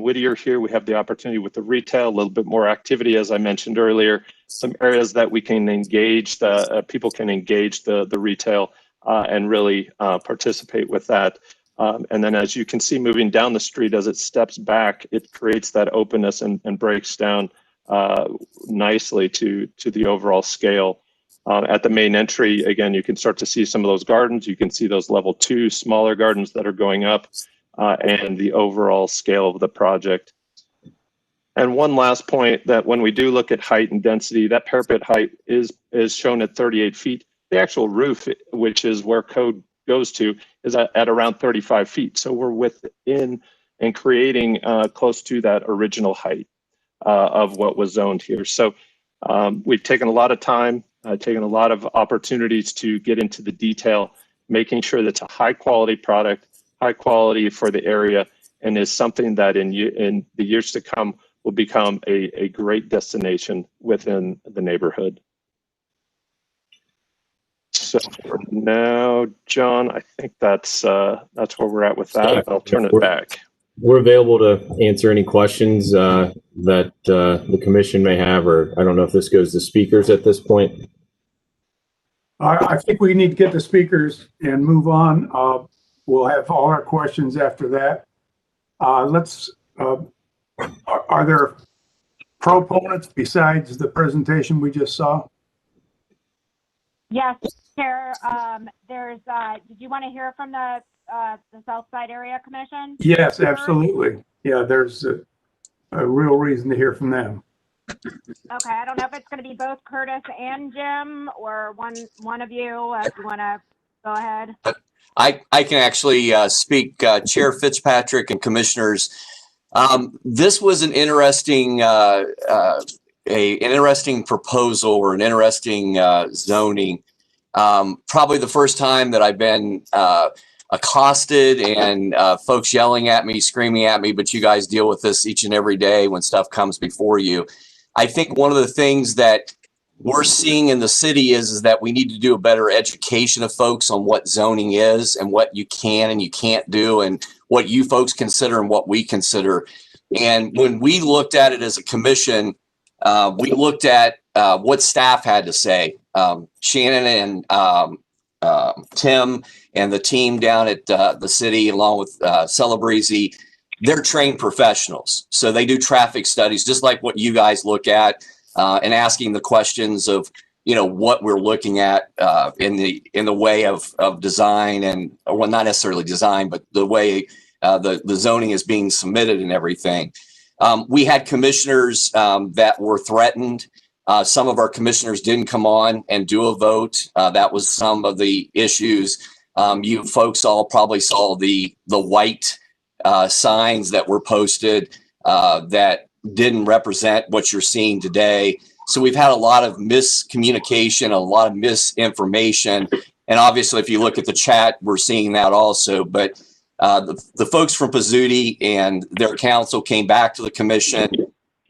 Whittier here, we have the opportunity with the retail, a little bit more activity, as I mentioned earlier, some areas that we can engage, people can engage the retail and really participate with that. And then as you can see, moving down the street, as it steps back, it creates that openness and breaks down nicely to the overall scale. At the main entry, again, you can start to see some of those gardens. You can see those level 2 smaller gardens that are going up and the overall scale of the project. And one last point, that when we do look at height and density, that parapet height is shown at 38 feet. The actual roof, which is where code goes to, is at around 35 feet. So we're within and creating close to that original height of what was zoned here. So we've taken a lot of time, taken a lot of opportunities to get into the detail, making sure that it's a high quality product, high quality for the area, and is something that in the years to come will become a great destination within the neighborhood. So for now, John, I think that's where we're at with that. I'll turn it back. We're available to answer any questions that the commission may have, or I don't know if this goes to speakers at this point. I think we need to get the speakers and move on. We'll have all our questions after that. Are there proponents besides the presentation we just saw? Yes, Chair. Did you want to hear from the Southside Area Commission? Yes, absolutely. Yeah, there's a real reason to hear from them. Okay, I don't know if it's going to be both Curtis and Jim, or one of you. If you want to go ahead. I can actually speak, Chair Fitzpatrick and commissioners. This was an interesting proposal, or an interesting zoning. Probably the first time that I've been accosted and folks yelling at me, screaming at me, but you guys deal with this each and every day when stuff comes before you. I think one of the things that we're seeing in the city is that we need to do a better education of folks on what zoning is and what you can and you can't do, and what you folks consider and what we consider. And when we looked at it as a commission, we looked at what staff had to say. Shannon and Tim and the team down at the city, along with Celebrezzi, they're trained professionals. So they do traffic studies, just like what you guys look at, and asking the questions of, what we're looking at in the way of design, and well, not necessarily design, but the way the zoning is being submitted and everything. We had commissioners that were threatened. Some of our commissioners didn't come on and do a vote. That was some of the issues. You folks all probably saw the white signs that were posted that didn't represent what you're seeing today. So we've had a lot of miscommunication, a lot of misinformation. And obviously, if you look at the chat, we're seeing that also. But the folks from Pizzuti and their council came back to the commission.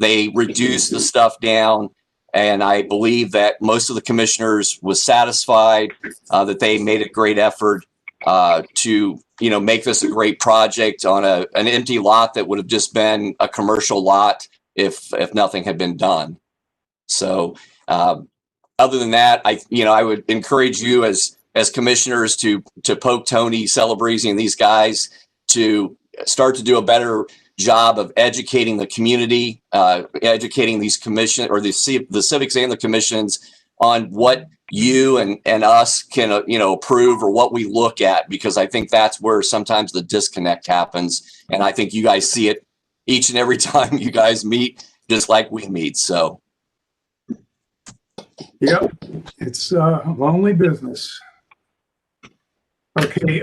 They reduced the stuff down. And I believe that most of the commissioners was satisfied that they made a great effort to, make this a great project on an empty lot that would have just been a commercial lot if nothing had been done. So other than that, I would encourage you as commissioners to poke Tony, Celebrezzi, and these guys to start to do a better job of educating the community, educating these commission or the civics and the commissions on what you and us can approve, or what we look at, because I think that's where sometimes the disconnect happens, and I think you guys see it each and every time you guys meet, just like we meet. So yep, it's lonely business. Okay,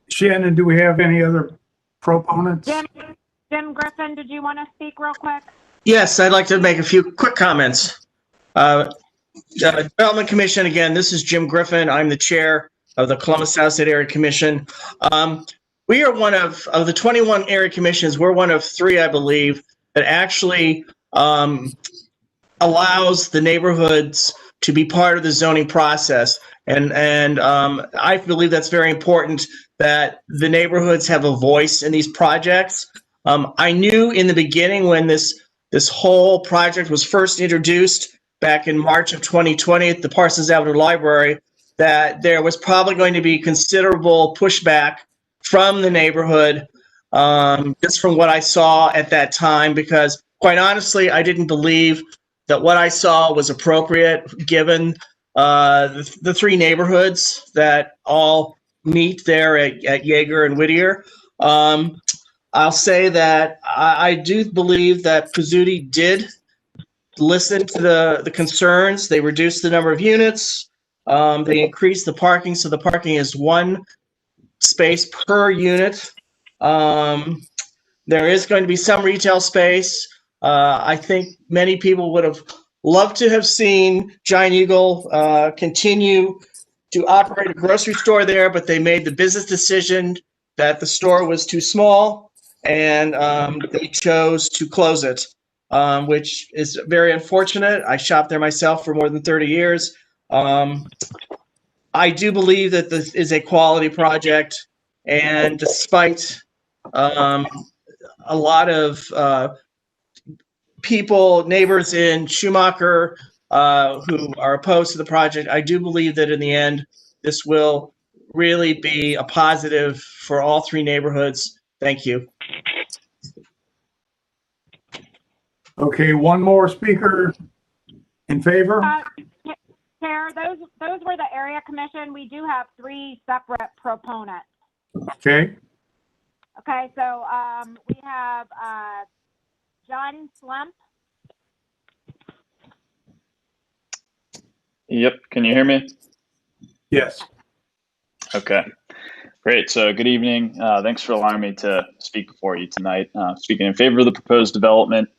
Shannon, do we have any other proponents? Jim Griffin, did you want to speak real quick? Yes, I'd like to make a few quick comments. Development Commission, again, this is Jim Griffin. I'm the chair of the Columbus South Side Area Commission. We are one of the 21 area commissions, we're one of 3, I believe, that actually allows the neighborhoods to be part of the zoning process. And I believe that's very important, that the neighborhoods have a voice in these projects. I knew in the beginning, when this whole project was first introduced back in March of 2020 at the Parsons Avenue Library, that there was probably going to be considerable pushback from the neighborhood, just from what I saw at that time, because quite honestly, I didn't believe that what I saw was appropriate, given the 3 neighborhoods that all meet there at Jaeger and Whittier. I'll say that I do believe that Pizzuti did listen to the concerns. They reduced the number of units. They increased the parking, so the parking is 1 space per unit. There is going to be some retail space. I think many people would have loved to have seen Giant Eagle continue to operate a grocery store there, but they made the business decision that the store was too small, and they chose to close it, which is very unfortunate. I shopped there myself for more than 30 years. I do believe that this is a quality project, and despite a lot of people, neighbors in Schumacher, who are opposed to the project, I do believe that in the end, this will really be a positive for all 3 neighborhoods. Thank you. Okay, one more speaker in favor. Chair, those were the area commission. We do have 3 separate proponents. Okay. Okay, so we have John Slump. Yep. Can you hear me? Yes. Okay. Great. So good evening. Thanks for allowing me to speak before you tonight. Speaking in favor of the proposed development.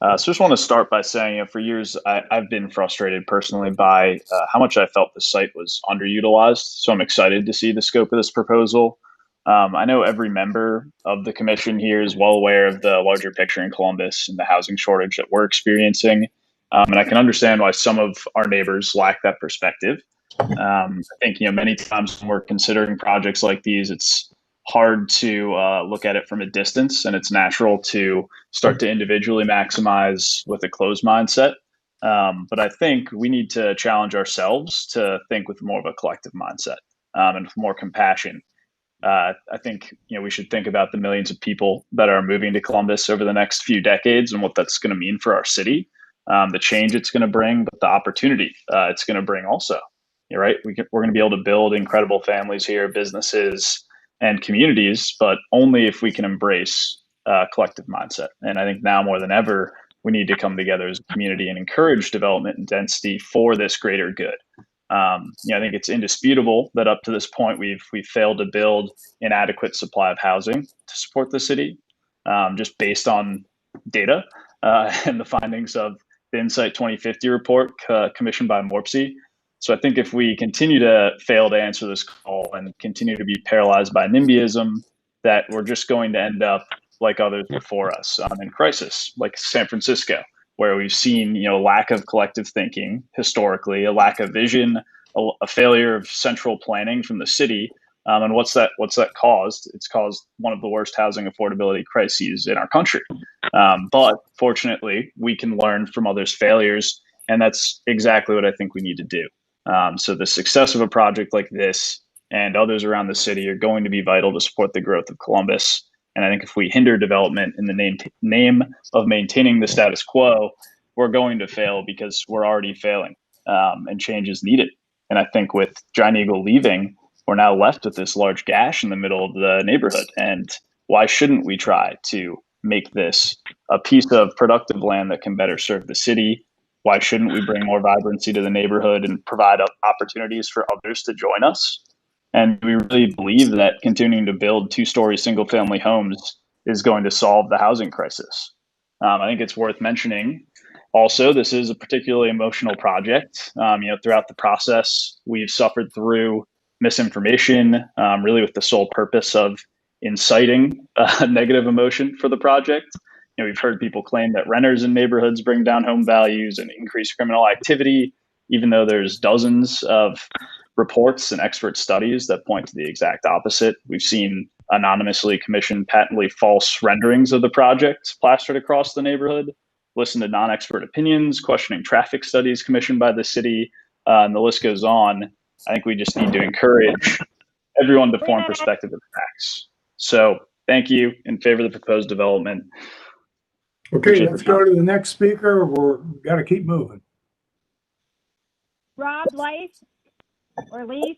So just want to start by saying, for years, I've been frustrated personally by how much I felt the site was underutilized. So I'm excited to see the scope of this proposal. I know every member of the commission here is well aware of the larger picture in Columbus and the housing shortage that we're experiencing. And I can understand why some of our neighbors lack that perspective. I think, many times when we're considering projects like these, it's hard to look at it from a distance, and it's natural to start to individually maximize with a closed mindset. But I think we need to challenge ourselves to think with more of a collective mindset and with more compassion. I think we should think about the millions of people that are moving to Columbus over the next few decades and what that's going to mean for our city, the change it's going to bring, but the opportunity it's going to bring also. Right? We're going to be able to build incredible families here, businesses, and communities, but only if we can embrace collective mindset. And I think now more than ever, we need to come together as a community and encourage development and density for this greater good. I think it's indisputable that up to this point we've failed to build an adequate supply of housing to support the city, just based on data and the findings of the Insight 2050 report commissioned by MORPSI. So I think if we continue to fail to answer this call and continue to be paralyzed by NIMBYism, that we're just going to end up like others before us in crisis, like San Francisco, where we've seen lack of collective thinking historically, a lack of vision, a failure of central planning from the city. And what's that caused? It's caused one of the worst housing affordability crises in our country. But fortunately, we can learn from others' failures, and that's exactly what I think we need to do. So the success of a project like this and others around the city are going to be vital to support the growth of Columbus. And I think if we hinder development in the name of maintaining the status quo, we're going to fail because we're already failing, and change is needed. And I think with Giant Eagle leaving, we're now left with this large gash in the middle of the neighborhood. And why shouldn't we try to make this a piece of productive land that can better serve the city? Why shouldn't we bring more vibrancy to the neighborhood and provide opportunities for others to join us? And we really believe that continuing to build two-story single-family homes is going to solve the housing crisis. I think it's worth mentioning also, this is a particularly emotional project. Throughout the process, we've suffered through misinformation, really with the sole purpose of inciting negative emotion for the project. We've heard people claim that renters in neighborhoods bring down home values and increase criminal activity, even though there's dozens of reports and expert studies that point to the exact opposite. We've seen anonymously commissioned patently false renderings of the project plastered across the neighborhood, listen to non-expert opinions, questioning traffic studies commissioned by the city, and the list goes on. I think we just need to encourage everyone to form perspective of facts. So thank you. In favor of the proposed development. Okay, let's go to the next speaker. We've got to keep moving. Rob Leif or Leaf.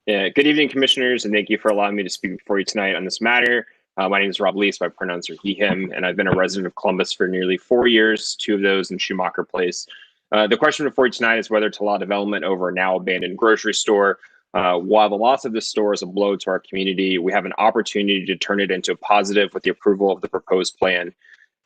Yeah, good evening, commissioners, and thank you for allowing me to speak before you tonight on this matter. My name is Rob Leaf, my pronouns are he, him, and I've been a resident of Columbus for nearly 4 years, 2 of those in Schumacher Place. The question before you tonight is whether to allow development over a now abandoned grocery store. While the loss of this store is a blow to our community, we have an opportunity to turn it into a positive with the approval of the proposed plan.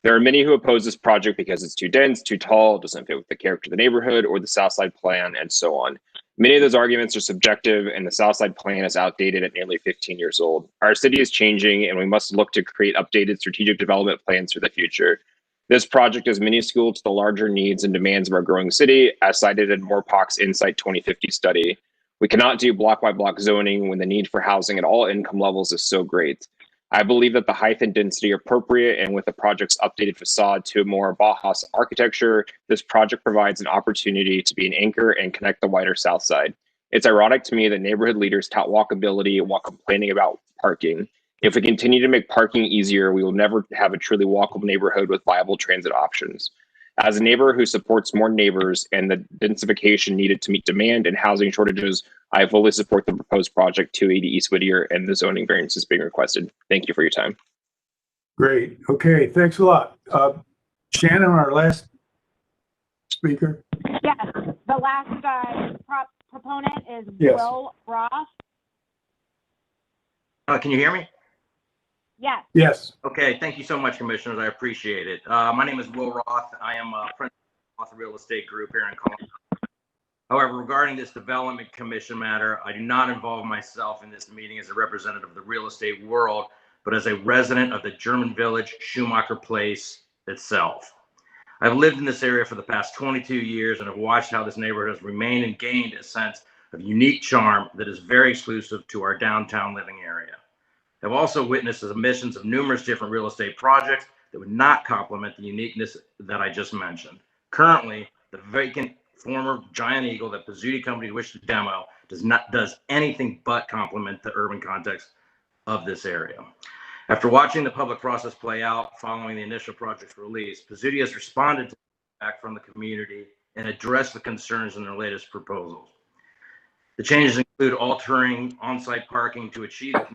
There are many who oppose this project because it's too dense, too tall, doesn't fit with the character of the neighborhood or the Southside plan, and so on. Many of those arguments are subjective, and the Southside plan is outdated at nearly 15 years old. Our city is changing, and we must look to create updated strategic development plans for the future. This project is minuscule to the larger needs and demands of our growing city, as cited in MORPOC's Insight 2050 study. We cannot do block-by-block zoning when the need for housing at all income levels is so great. I believe that the height and density are appropriate, and with the project's updated facade to a more Bauhaus architecture, this project provides an opportunity to be an anchor and connect the wider South Side. It's ironic to me that neighborhood leaders tout walkability while complaining about parking. If we continue to make parking easier, we will never have a truly walkable neighborhood with viable transit options. As a neighbor who supports more neighbors and the densification needed to meet demand and housing shortages, I fully support the proposed project 280 East Whittier and the zoning variances being requested. Thank you for your time. Great. Okay, thanks a lot. Shannon, our last speaker. Yes, the last proponent is Yes. Will Roth. Can you hear me? Yes. Yes. Okay, thank you so much, commissioners. I appreciate it. My name is Will Roth. I am a principal of the real estate group here in Columbus. However, regarding this development commission matter, I do not involve myself in this meeting as a representative of the real estate world, but as a resident of the German Village, Schumacher Place itself. I've lived in this area for the past 22 years and have watched how this neighborhood has remained and gained a sense of unique charm that is very exclusive to our downtown living area. I've also witnessed the submissions of numerous different real estate projects that would not complement the uniqueness that I just mentioned. Currently, the vacant former Giant Eagle that Pizzuti Company wished to demo does anything but complement the urban context of this area. After watching the public process play out following the initial project's release, Pizzuti has responded to feedback from the community and addressed the concerns in their latest proposals. The changes include altering on-site parking to achieve the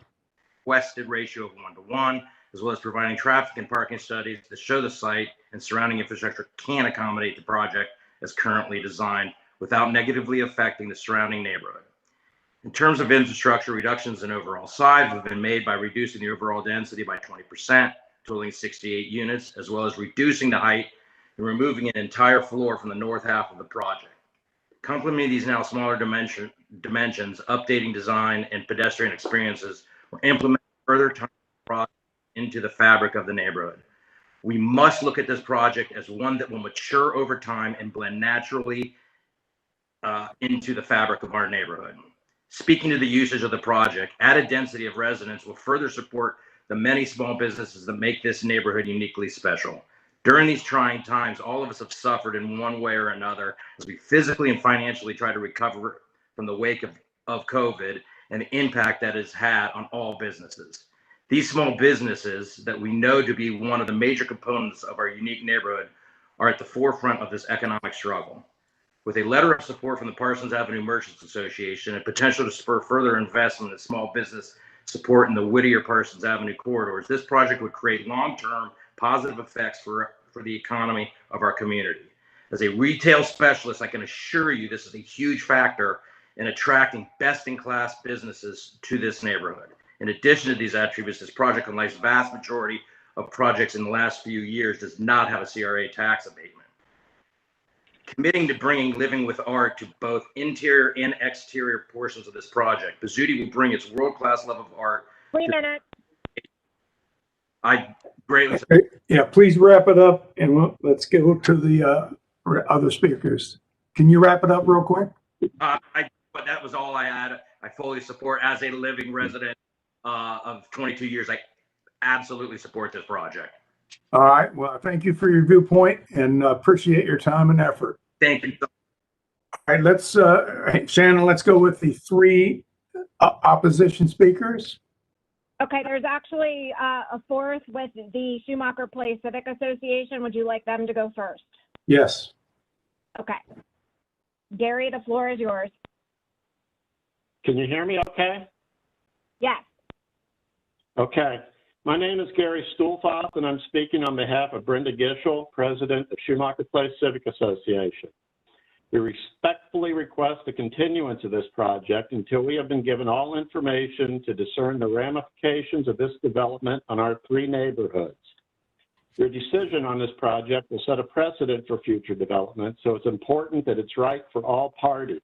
requested ratio of 1:1, as well as providing traffic and parking studies that show the site and surrounding infrastructure can accommodate the project as currently designed without negatively affecting the surrounding neighborhood. In terms of infrastructure, reductions in overall size have been made by reducing the overall density by 20%, totaling 68 units, as well as reducing the height and removing an entire floor from the north half of the project. Complementing these now smaller dimensions, updating design and pedestrian experiences were implemented further time into the fabric of the neighborhood. We must look at this project as one that will mature over time and blend naturally into the fabric of our neighborhood. Speaking to the usage of the project, added density of residents will further support the many small businesses that make this neighborhood uniquely special. During these trying times, all of us have suffered in one way or another as we physically and financially try to recover from the wake of COVID and the impact that has had on all businesses. These small businesses that we know to be one of the major components of our unique neighborhood are at the forefront of this economic struggle. With a letter of support from the Parsons Avenue Merchants Association and potential to spur further investment in small business support in the Whittier-Parsons Avenue corridors, this project would create long-term positive effects for the economy of our community. As a retail specialist, I can assure you this is a huge factor in attracting best-in-class businesses to this neighborhood. In addition to these attributes, this project, unlike the vast majority of projects in the last few years, does not have a CRA tax abatement. Committing to bringing living with art to both interior and exterior portions of this project, Pizzuti will bring its world-class level of art. 3 minutes. I greatly. Yeah, please wrap it up, and let's go to the other speakers. Can you wrap it up real quick? But that was all I had. I fully support, as a living resident of 22 years, I absolutely support this project. All right. Well, thank you for your viewpoint and appreciate your time and effort. Thank you. All right, let's, Shannon, let's go with the 3 opposition speakers. Okay, there's actually a 4th with the Schumacher Place Civic Association. Would you like them to go first? Yes. Okay. Gary, the floor is yours. Can you hear me okay? Yes. Okay. My name is Gary Stuhlfoth, and I'm speaking on behalf of Brenda Gischel, President of Schumacher Place Civic Association. We respectfully request a continuance of this project until we have been given all information to discern the ramifications of this development on our 3 neighborhoods. Your decision on this project will set a precedent for future development, so it's important that it's right for all parties.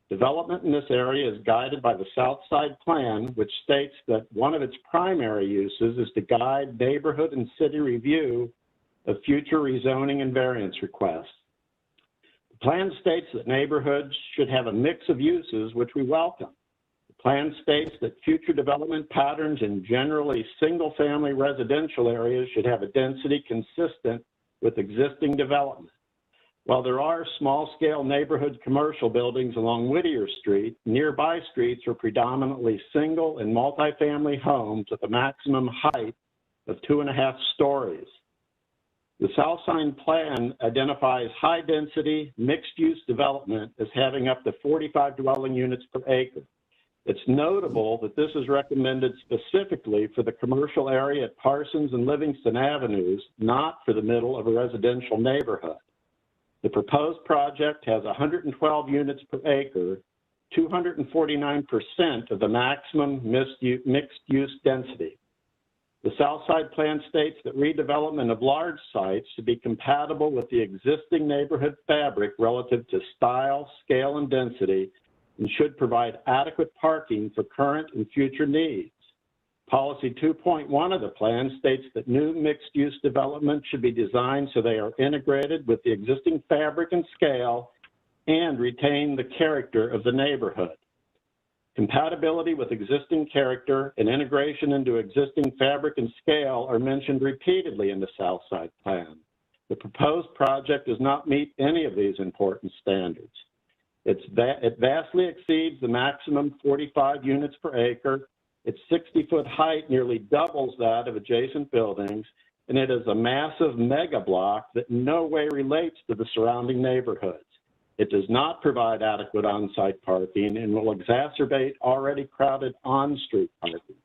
Development in this area is guided by the South Side Plan, which states that one of its primary uses is to guide neighborhood and city review of future rezoning and variance requests. The plan states that neighborhoods should have a mix of uses, which we welcome. The plan states that future development patterns in generally single-family residential areas should have a density consistent with existing development. While there are small-scale neighborhood commercial buildings along Whittier Street, nearby streets are predominantly single and multifamily homes with a maximum height of 2.5 stories. The South Side Plan identifies high-density, mixed-use development as having up to 45 dwelling units per acre. It's notable that this is recommended specifically for the commercial area at Parsons and Livingston Avenues, not for the middle of a residential neighborhood. The proposed project has 112 units per acre, 249% of the maximum mixed-use density. The Southside Plan states that redevelopment of large sites should be compatible with the existing neighborhood fabric relative to style, scale, and density, and should provide adequate parking for current and future needs. Policy 2.1 of the plan states that new mixed-use development should be designed so they are integrated with the existing fabric and scale and retain the character of the neighborhood. Compatibility with existing character and integration into existing fabric and scale are mentioned repeatedly in the Southside Plan. The proposed project does not meet any of these important standards. It vastly exceeds the maximum 45 units per acre. Its 60-foot height nearly doubles that of adjacent buildings, and it is a massive mega block that in no way relates to the surrounding neighborhoods. It does not provide adequate on-site parking and will exacerbate already crowded on-street parking.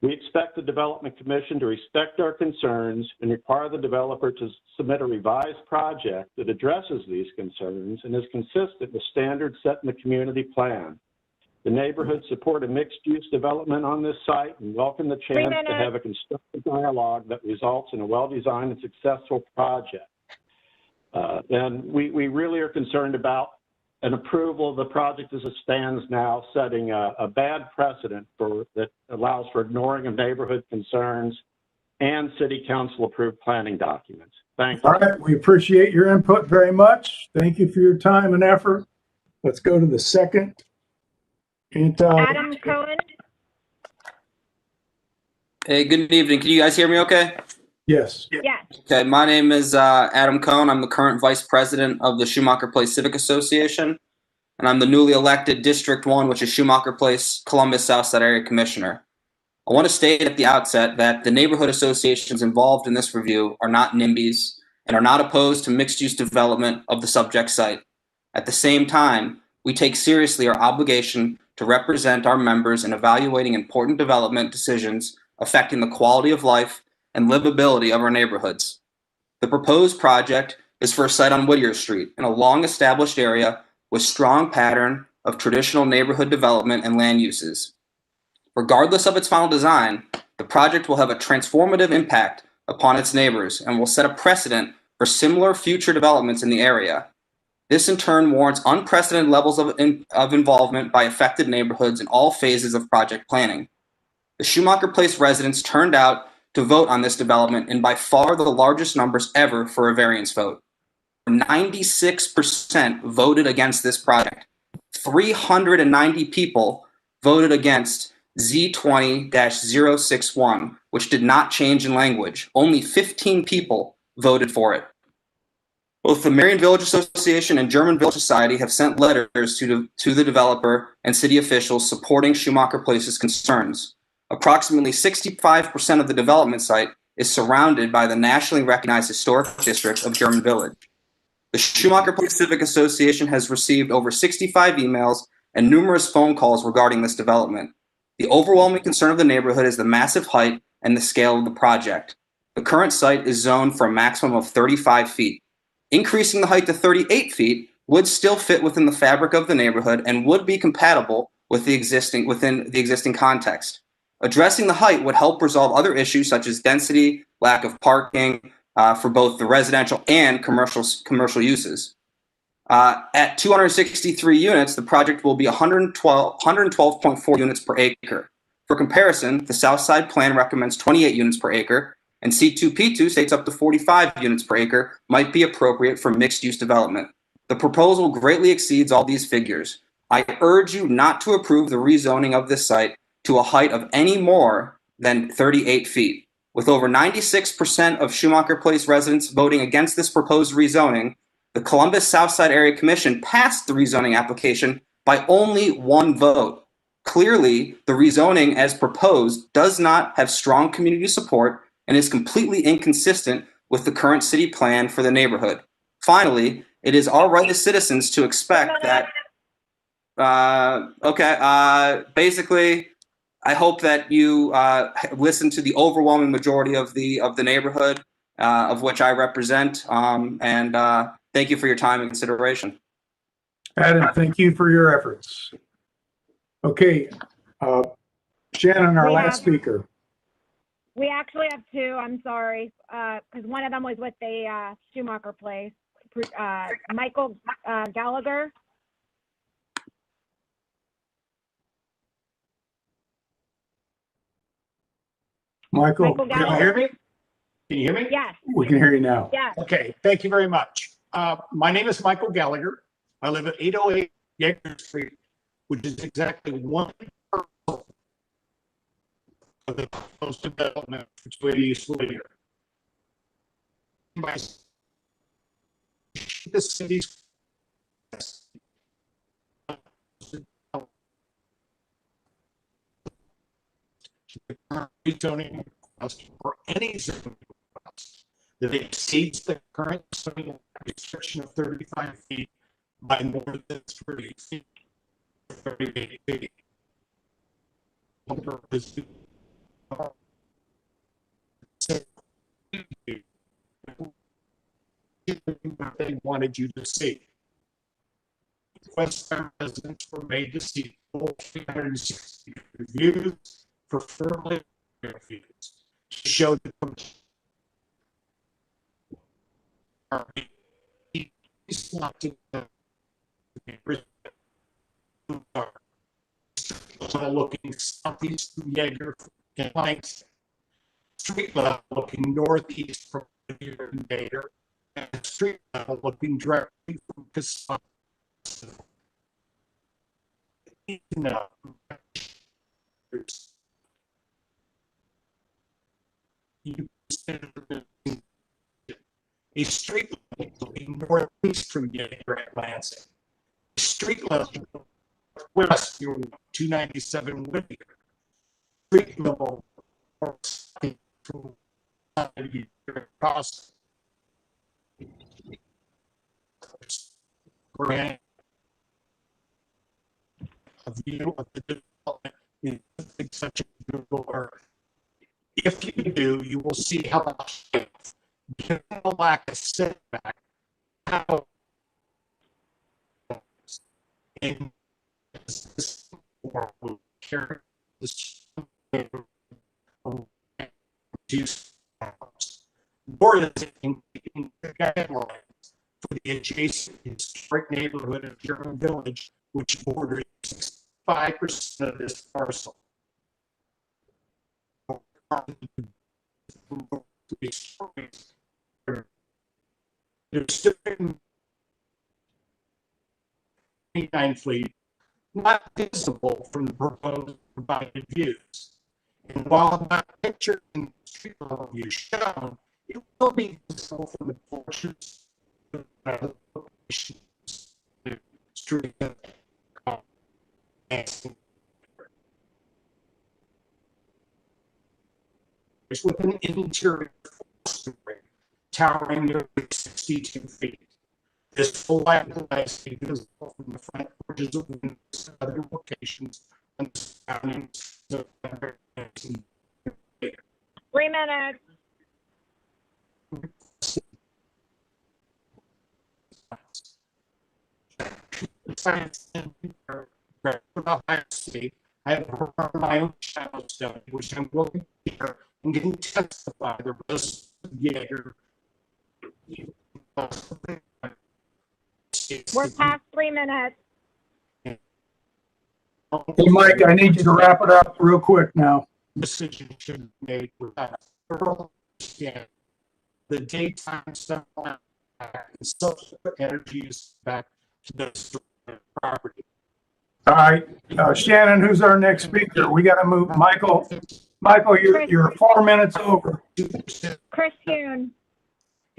We expect the Development Commission to respect our concerns and require the developer to submit a revised project that addresses these concerns and is consistent with standards set in the community plan. The neighborhood support a mixed-use development on this site and welcome the chance to have a constructive dialogue that results in a well-designed and successful project. And we really are concerned about an approval of the project as it stands now, setting a bad precedent that allows for ignoring of neighborhood concerns and city council approved planning documents. Thank you. All right, we appreciate your input very much. Thank you for your time and effort. Let's go to the second. Adam Cohen. Hey, good evening. Can you guys hear me okay? Yes. Yes. Okay, my name is Adam Cohen. I'm the current vice president of the Schumacher Place Civic Association, and I'm the newly elected District 1, which is Schumacher Place, Columbus Southside Area Commissioner. I want to state at the outset that the neighborhood associations involved in this review are not NIMBYs and are not opposed to mixed-use development of the subject site. At the same time, we take seriously our obligation to represent our members in evaluating important development decisions affecting the quality of life and livability of our neighborhoods. The proposed project is for a site on Whittier Street in a long-established area with strong pattern of traditional neighborhood development and land uses. Regardless of its final design, the project will have a transformative impact upon its neighbors and will set a precedent for similar future developments in the area. This in turn warrants unprecedented levels of involvement by affected neighborhoods in all phases of project planning. The Schumacher Place residents turned out to vote on this development in by far the largest numbers ever for a variance vote. 96% voted against this project. 390 people voted against Z20-061, which did not change in language. Only 15 people voted for it. Both the Marion Village Association and German Village Society have sent letters to the developer and city officials supporting Schumacher Place's concerns. Approximately 65% of the development site is surrounded by the nationally recognized historic district of German Village. The Schumacher Place Civic Association has received over 65 emails and numerous phone calls regarding this development. The overwhelming concern of the neighborhood is the massive height and the scale of the project. The current site is zoned for a maximum of 35 feet. Increasing the height to 38 feet would still fit within the fabric of the neighborhood and would be compatible with within the existing context. Addressing the height would help resolve other issues such as density, lack of parking for both the residential and commercial uses. At 263 units, the project will be 112.4 units per acre. For comparison, the South Side plan recommends 28 units per acre, and C2P2 states up to 45 units per acre might be appropriate for mixed-use development. The proposal greatly exceeds all these figures. I urge you not to approve the rezoning of this site to a height of any more than 38 feet. With over 96% of Schumacher Place residents voting against this proposed rezoning, the Columbus Southside Area Commission passed the rezoning application by only one vote. Clearly, the rezoning as proposed does not have strong community support and is completely inconsistent with the current city plan for the neighborhood. Finally, it is our right as citizens to expect that, basically, I hope that you listen to the overwhelming majority of the neighborhood of which I represent, and thank you for your time and consideration. Adam, thank you for your efforts. Okay, Shannon, our last speaker. We actually have two, I'm sorry, because one of them was with the Schumacher Place. Michael Gallagher. Michael, Michael Can you hear me? Can you hear me? Yes. we can hear you now. Yes. Okay, thank you very much. My name is Michael Gallagher. I live at 808 Yeager Street, which is exactly 1 of the proposed development between East Whittier. by the city's rezoning request or any zoning request that exceeds the current zoning restriction of 35 feet by more than 30 feet. 38 feet. They wanted you to see. Requests by residents were made to see full 360 reviews for fairly reviews to show the looking southeast from Yeager and Langston, street level looking northeast from Yeager and Gator, and street level looking directly from Casablanca. A street level looking northeast from Yeager and Lansing. A street level west from 297 Whittier. Street level from across grant a view of the development in such a Google Earth. If you do, you will see how the height, given the lack of setback, how in this form will carry this more than in the guidelines for the adjacent historic neighborhood of German Village, which borders 65% of this parcel. There's still 29 fleet not visible from the proposed provided views. And while not pictured in the street level view shown, it will be visible from the portions of the street with an interior towering nearly 62 feet. This will likewise be visible from the front porches of windows and other locations on the surroundings of 3 minutes. Science and Ohio State, I have heard my own shadow study, which I'm willing to hear and getting testify the rest of Yeager. We're past 3 minutes. Hey, Mike, I need you to wrap it up real quick now. Decision should be made without thorough understanding the daytime sunlight and subsequent energy use back to the property. All right, Shannon, who's our next speaker? We got to move. Michael, you're 4 minutes over. Chris Kuhn.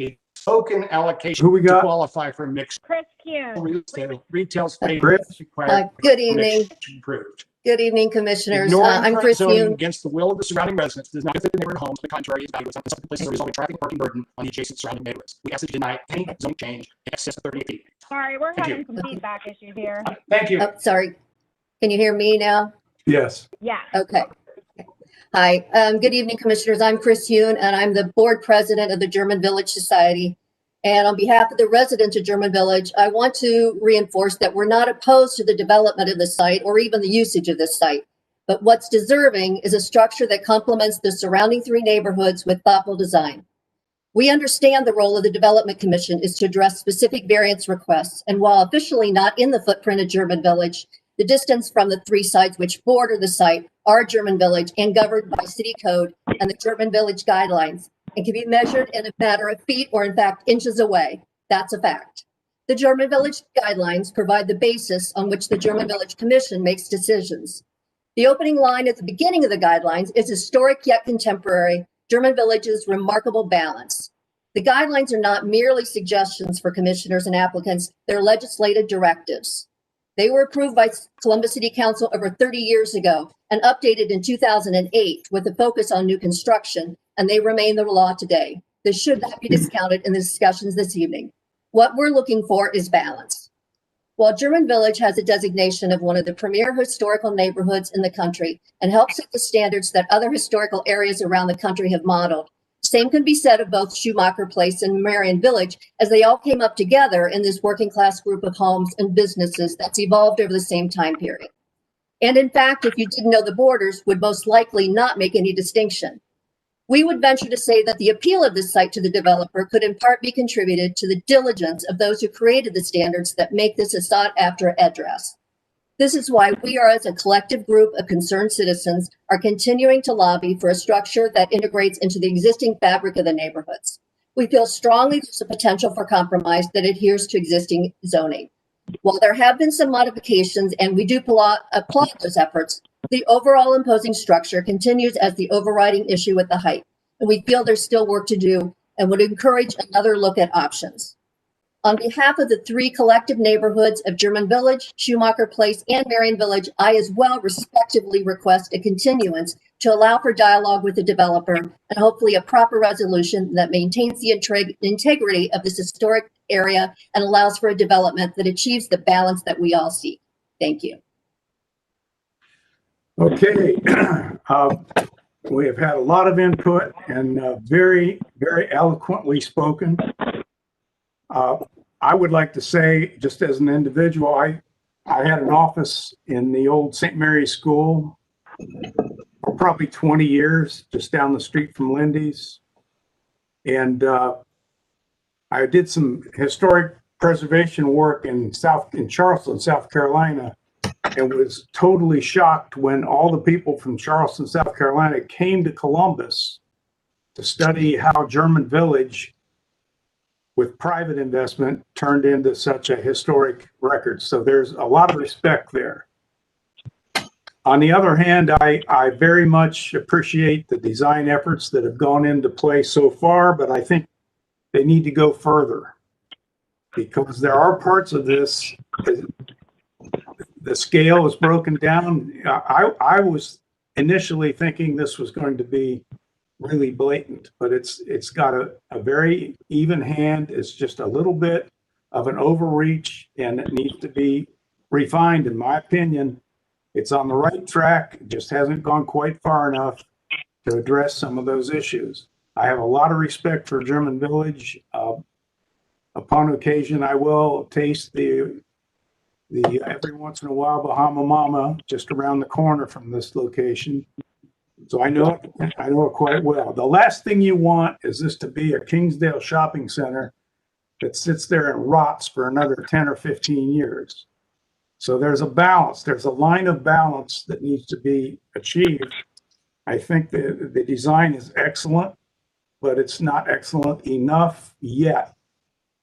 A token allocation Who we got? to qualify for mixed Chris Kuhn. retail space Chris? required. Good evening. Approved. Good evening, Commissioners. Ignoring I'm current Chris zoning Yoon. against the will of the surrounding residents does not benefit the neighborhood homes. On the contrary, it's valuable in some places to resolve a traffic and parking burden on the adjacent surrounding neighborhoods. We ask that you deny any zone change in excess of 30 feet. Sorry, we're Thank having you. some feedback issues here. Thank you. Oh, sorry. Can you hear me now? Yes. Yeah. Okay. Hi. Good evening, Commissioners. I'm Chris Yoon, and I'm the board president of the German Village Society. And on behalf of the residents of German Village, I want to reinforce that we're not opposed to the development of the site or even the usage of this site. But what's deserving is a structure that complements the surrounding 3 neighborhoods with thoughtful design. We understand the role of the Development Commission is to address specific variance requests. And while officially not in the footprint of German Village, the distance from the 3 sites which border the site are German Village and governed by city code and the German Village guidelines, and can be measured in a matter of feet or in fact inches away. That's a fact. The German Village guidelines provide the basis on which the German Village Commission makes decisions. The opening line at the beginning of the guidelines is historic yet contemporary German Village's remarkable balance. The guidelines are not merely suggestions for commissioners and applicants, they're legislative directives. They were approved by Columbus City Council over 30 years ago and updated in 2008 with a focus on new construction, and they remain the law today. This should not be discounted in the discussions this evening. What we're looking for is balance. While German Village has a designation of one of the premier historical neighborhoods in the country and helps set the standards that other historical areas around the country have modeled, same can be said of both Schumacher Place and Marion Village, as they all came up together in this working class group of homes and businesses that's evolved over the same time period. And in fact, if you didn't know the borders, would most likely not make any distinction. We would venture to say that the appeal of this site to the developer could in part be contributed to the diligence of those who created the standards that make this a sought-after address. This is why we are, as a collective group of concerned citizens, are continuing to lobby for a structure that integrates into the existing fabric of the neighborhoods. We feel strongly there's a potential for compromise that adheres to existing zoning. While there have been some modifications, and we do applaud those efforts, the overall imposing structure continues as the overriding issue with the height, and we feel there's still work to do and would encourage another look at options. On behalf of the three collective neighborhoods of German Village, Schumacher Place, and Marion Village, I as well respectively request a continuance to allow for dialogue with the developer and hopefully a proper resolution that maintains the integrity of this historic area and allows for a development that achieves the balance that we all seek. Thank you. Okay, we have had a lot of input and very, very eloquently spoken. I would like to say, just as an individual, I had an office in the old St. Mary's School for probably 20 years, just down the street from Lindy's. And I did some historic preservation work in Charleston, South Carolina, and was totally shocked when all the people from Charleston, South Carolina came to Columbus to study how German Village, with private investment, turned into such a historic record. So there's a lot of respect there. On the other hand, I very much appreciate the design efforts that have gone into play so far, but I think they need to go further because there are parts of this, the scale is broken down. I was initially thinking this was going to be really blatant, but it's got a very even hand. It's just a little bit of an overreach and it needs to be refined. In my opinion, it's on the right track. It just hasn't gone quite far enough to address some of those issues. I have a lot of respect for German Village. Upon occasion, I will taste the every once in a while Bahama Mama just around the corner from this location. So I know it quite well. The last thing you want is this to be a Kingsdale shopping center that sits there and rots for another 10 or 15 years. So there's a balance. There's a line of balance that needs to be achieved. I think the design is excellent, but it's not excellent enough yet.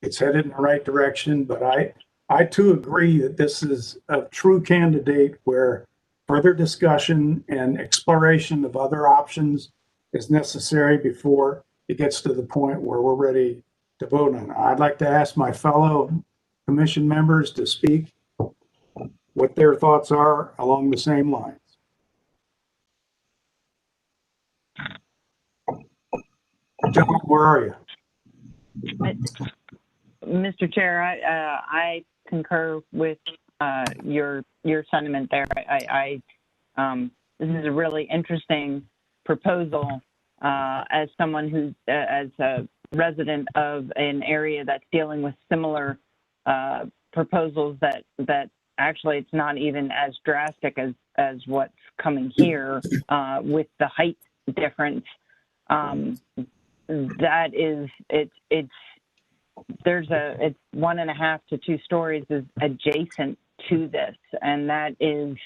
It's headed in the right direction, but I too agree that this is a true candidate where further discussion and exploration of other options is necessary before it gets to the point where we're ready to vote on it. I'd like to ask my fellow commission members to speak what their thoughts are along the same lines. John, where are you? Mr. Chair, I concur with your sentiment there. This is a really interesting proposal as someone who's as a resident of an area that's dealing with similar proposals that actually it's not even as drastic as what's coming here with the height difference. That is it's 1.5 to 2 stories is adjacent to this, and that is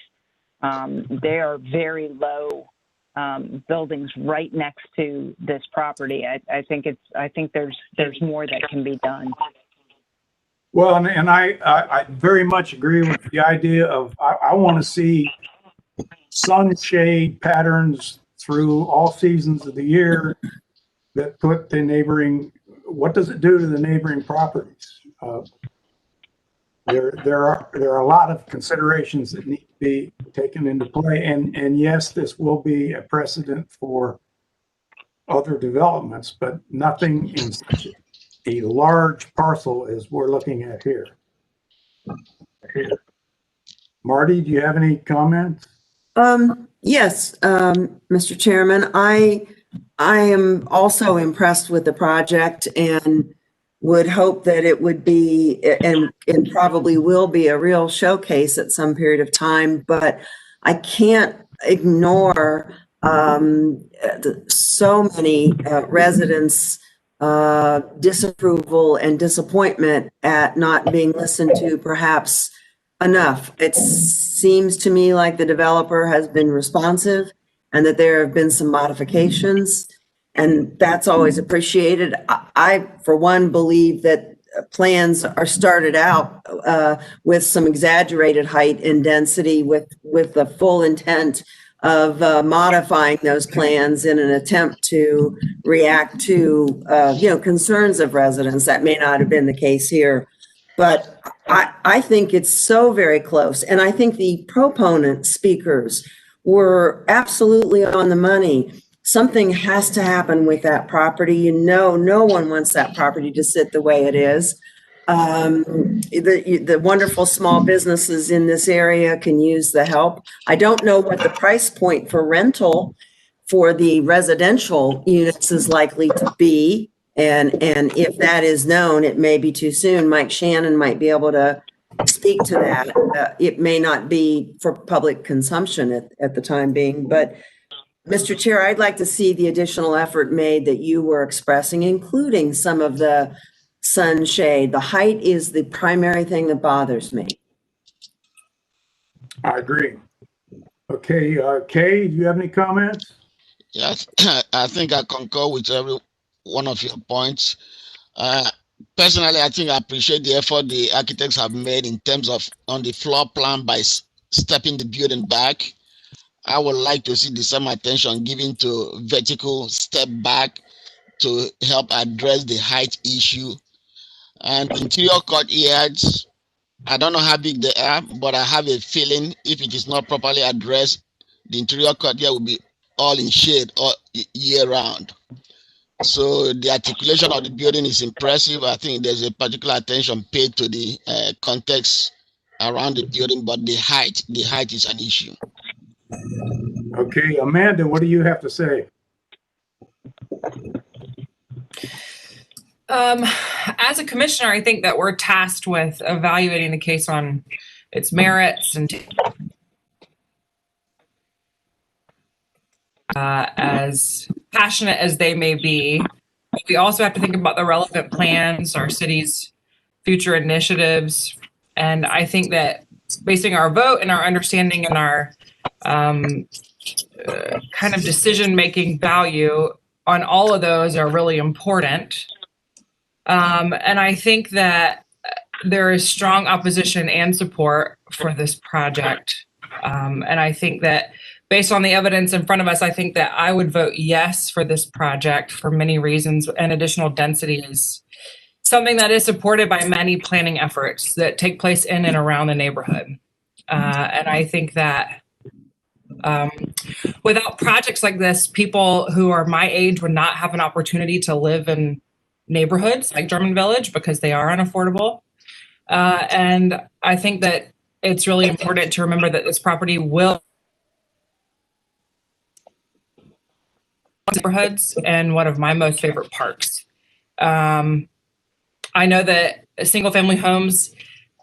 they are very low buildings right next to this property. I think there's more that can be done. Well, and I very much agree with the idea of I want to see sunshade patterns through all seasons of the year that put the neighboring what does it do to the neighboring properties? There are a lot of considerations that need to be taken into play, and yes, this will be a precedent for other developments, but nothing in such a large parcel as we're looking at here. Marty, do you have any comments? Yes, Mr. Chairman, I am also impressed with the project and would hope that it would be and probably will be a real showcase at some period of time, but I can't ignore so many residents' disapproval and disappointment at not being listened to perhaps enough. It seems to me like the developer has been responsive and that there have been some modifications, and that's always appreciated. I for one, believe that plans are started out with some exaggerated height and density with the full intent of modifying those plans in an attempt to react to concerns of residents. That may not have been the case here, but I think it's so very close. And I think the proponent speakers were absolutely on the money. Something has to happen with that property. No one wants that property to sit the way it is. The wonderful small businesses in this area can use the help. I don't know what the price point for rental for the residential units is likely to be. And if that is known, it may be too soon. Mike Shannon might be able to speak to that. It may not be for public consumption at the time being, but Mr. Chair, I'd like to see the additional effort made that you were expressing, including some of the sunshade. The height is the primary thing that bothers me. I agree. Okay, Kay, do you have any comments? Yes, I think I concur with every one of your points. Personally, I think I appreciate the effort the architects have made in terms of on the floor plan by stepping the building back. I would like to see the same attention given to vertical step back to help address the height issue. And interior courtyards, I don't know how big they are, but I have a feeling if it is not properly addressed, the interior courtyard will be all in shade all year round. So the articulation of the building is impressive. I think there's a particular attention paid to the context around the building, but the height is an issue. Okay, Amanda, what do you have to say? As a commissioner, I think that we're tasked with evaluating the case on its merits and as passionate as they may be, we also have to think about the relevant plans, our city's future initiatives. And I think that basing our vote and our understanding and our kind of decision-making value on all of those are really important. And I think that there is strong opposition and support for this project. And I think that based on the evidence in front of us, I think that I would vote yes for this project for many reasons, and additional density is something that is supported by many planning efforts that take place in and around the neighborhood. And I think that without projects like this, people who are my age would not have an opportunity to live in neighborhoods like German Village because they are unaffordable. And I think that it's really important to remember that this property will neighborhoods and one of my most favorite parks. I know that single family homes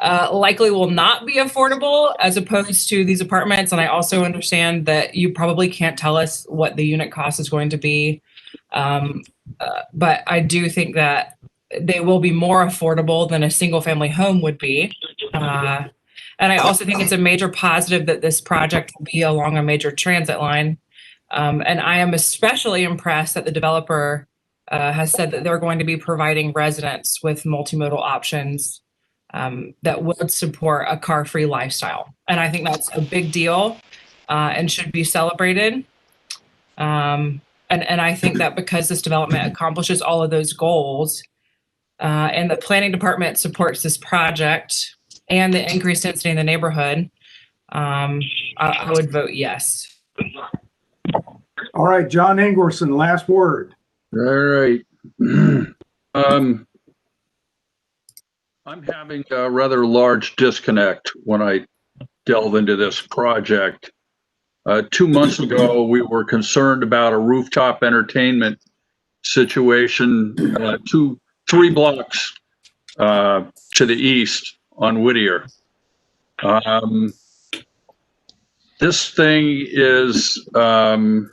likely will not be affordable as opposed to these apartments. And I also understand that you probably can't tell us what the unit cost is going to be. But I do think that they will be more affordable than a single family home would be. And I also think it's a major positive that this project will be along a major transit line. And I am especially impressed that the developer has said that they're going to be providing residents with multimodal options that would support a car-free lifestyle. And I think that's a big deal and should be celebrated. And I think that because this development accomplishes all of those goals, and the planning department supports this project and the increased density in the neighborhood, I would vote yes. All right, John Ingwerson, last word. All right. I'm having a rather large disconnect when I delve into this project. 2 months ago, we were concerned about a rooftop entertainment situation 3 blocks to the east on Whittier. This thing is, well,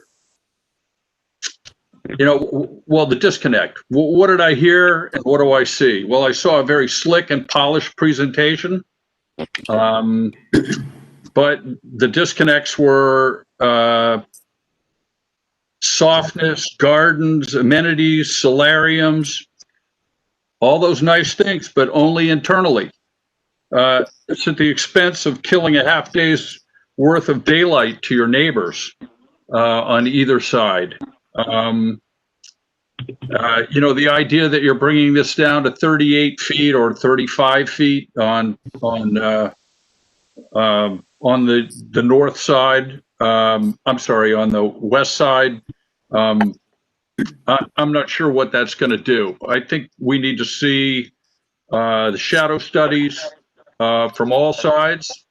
the disconnect. What did I hear and what do I see? Well, I saw a very slick and polished presentation, but the disconnects were softness, gardens, amenities, solariums, all those nice things, but only internally. It's at the expense of killing a half day's worth of daylight to your neighbors on either side. The idea that you're bringing this down to 38 feet or 35 feet on the north side. I'm sorry, on the west side. I'm not sure what that's going to do. I think we need to see the shadow studies from all sides.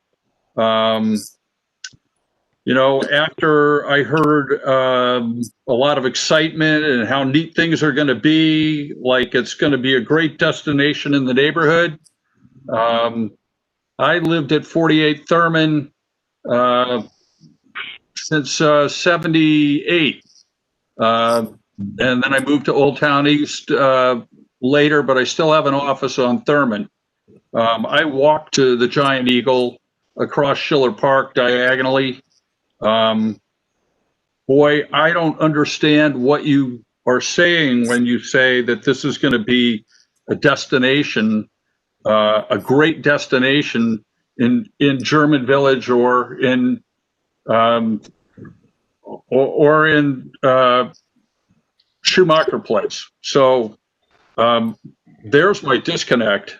After I heard a lot of excitement and how neat things are going to be, like it's going to be a great destination in the neighborhood. I lived at 48 Thurman since 78. And then I moved to Old Town East later, but I still have an office on Thurman. I walked to the Giant Eagle across Schiller Park diagonally. Boy, I don't understand what you are saying when you say that this is going to be a destination, a great destination in German Village or in Schumacher Place. So there's my disconnect.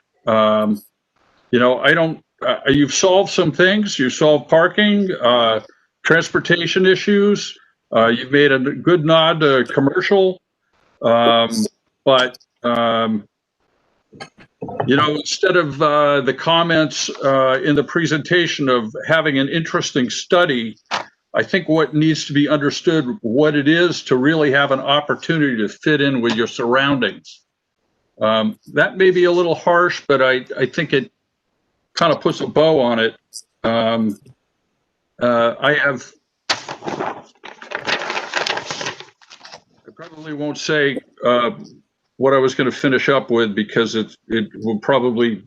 You've solved some things. You solved parking, transportation issues. You've made a good nod to commercial. But instead of the comments in the presentation of having an interesting study, I think what needs to be understood what it is to really have an opportunity to fit in with your surroundings. That may be a little harsh, but I think it kind of puts a bow on it. I probably won't say what I was going to finish up with because it will probably.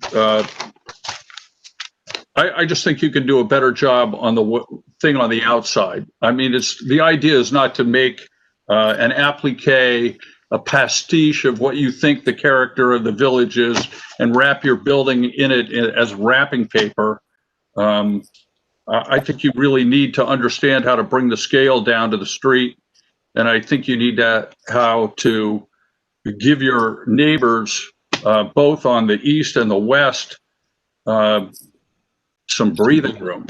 I just think you can do a better job on the thing on the outside. I mean, the idea is not to make an applique, a pastiche of what you think the character of the village is, and wrap your building in it as wrapping paper. I think you really need to understand how to bring the scale down to the street. And I think you need how to give your neighbors, both on the east and the west, some breathing room.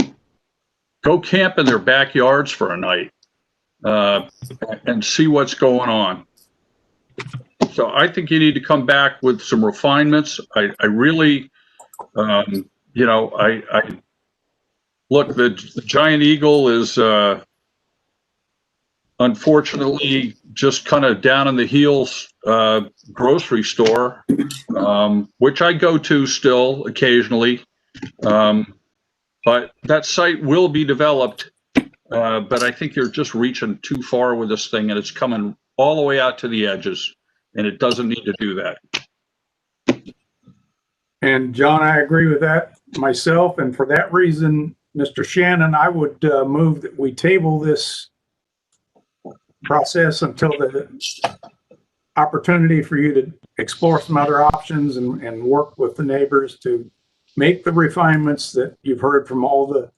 Go camp in their backyards for a night and see what's going on. So I think you need to come back with some refinements. I really, look, the Giant Eagle is unfortunately just kind of down in the heels grocery store, which I go to still occasionally. But that site will be developed. But I think you're just reaching too far with this thing, and it's coming all the way out to the edges, and it doesn't need to do that. And John, I agree with that myself. And for that reason, Mr. Shannon, I would move that we table this process until the opportunity for you to explore some other options and work with the neighbors to make the refinements that you've heard from all the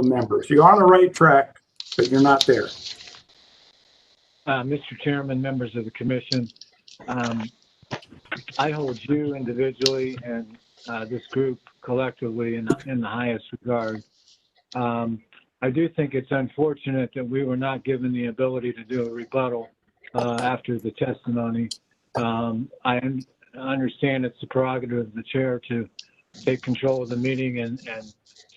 members. You're on the right track, but you're not there. Mr. Chairman, members of the commission, I hold you individually and this group collectively in the highest regard. I do think it's unfortunate that we were not given the ability to do a rebuttal after the testimony. I understand it's the prerogative of the chair to take control of the meeting and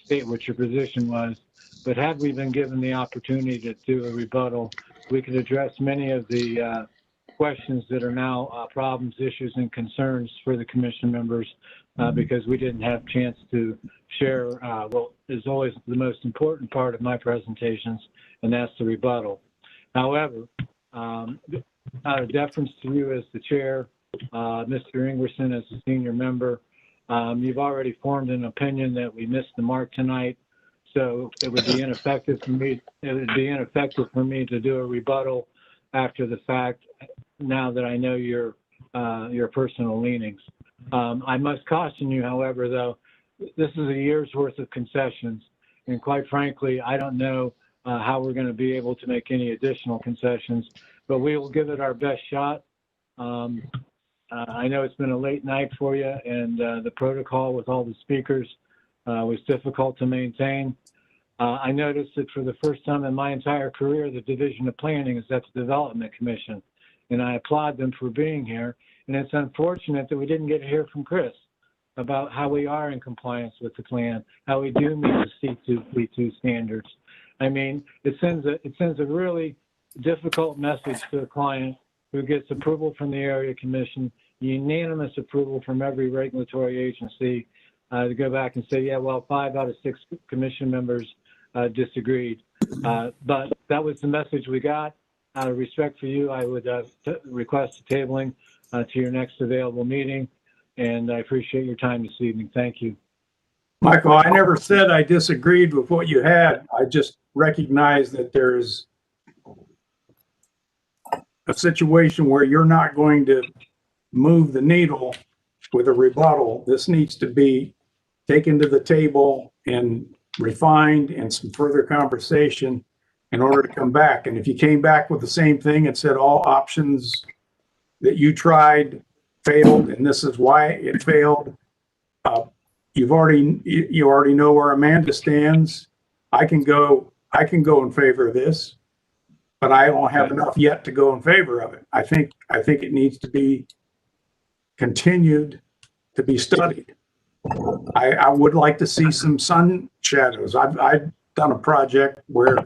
state what your position was. But had we been given the opportunity to do a rebuttal, we could address many of the questions that are now problems, issues, and concerns for the commission members because we didn't have a chance to share what is always the most important part of my presentations, and that's the rebuttal. However, out of deference to you as the chair, Mr. Ingerson as a senior member, you've already formed an opinion that we missed the mark tonight. So it would be ineffective for me. It would be ineffective for me to do a rebuttal after the fact. Now that I know your personal leanings, I must caution you, however, though, this is a year's worth of concessions, and quite frankly, I don't know how we're going to be able to make any additional concessions. But we will give it our best shot. I know it's been a late night for you, and the protocol with all the speakers was difficult to maintain. I noticed that for the first time in my entire career, the Division of Planning is at the Development Commission, and I applaud them for being here. And it's unfortunate that we didn't get to hear from Chris about how we are in compliance with the plan, how we do meet the C2, C2 standards. I mean, it sends a really difficult message to a client who gets approval from the area commission, unanimous approval from every regulatory agency, to go back and say, yeah, well, 5 out of 6 commission members disagreed. But that was the message we got. Out of respect for you, I would request a tabling to your next available meeting. And I appreciate your time this evening. Thank you. Michael, I never said I disagreed with what you had. I just recognize that there's a situation where you're not going to move the needle with a rebuttal. This needs to be taken to the table and refined and some further conversation in order to come back. And if you came back with the same thing and said all options that you tried failed and this is why it failed, you already know where Amanda stands. I can go in favor of this, but I don't have enough yet to go in favor of it. I think it needs to be continued to be studied. I would like to see some sun shadows. I've done a project where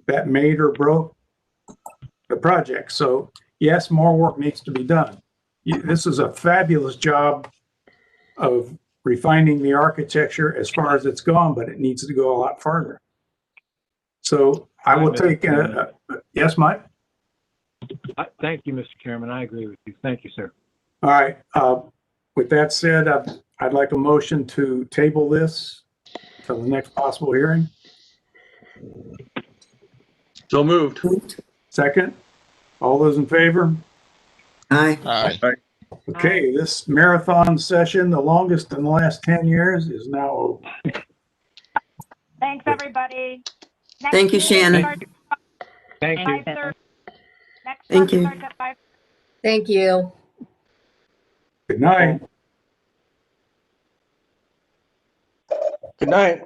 that made or broke the project. So yes, more work needs to be done. This is a fabulous job of refining the architecture as far as it's gone, but it needs to go a lot further. So I will take yes, Mike. Thank you, Mr. Chairman. I agree with you. Thank you, sir. All right. With that said, I'd like a motion to table this till the next possible hearing. So moved. Second. All those in favor? Aye. Aye. Okay, this marathon session, the longest in the last 10 years, is now over. Thanks, everybody. Thank you, Shannon. Thank you. Next Thank one you. starts at 5. Thank you. Good night. Good night.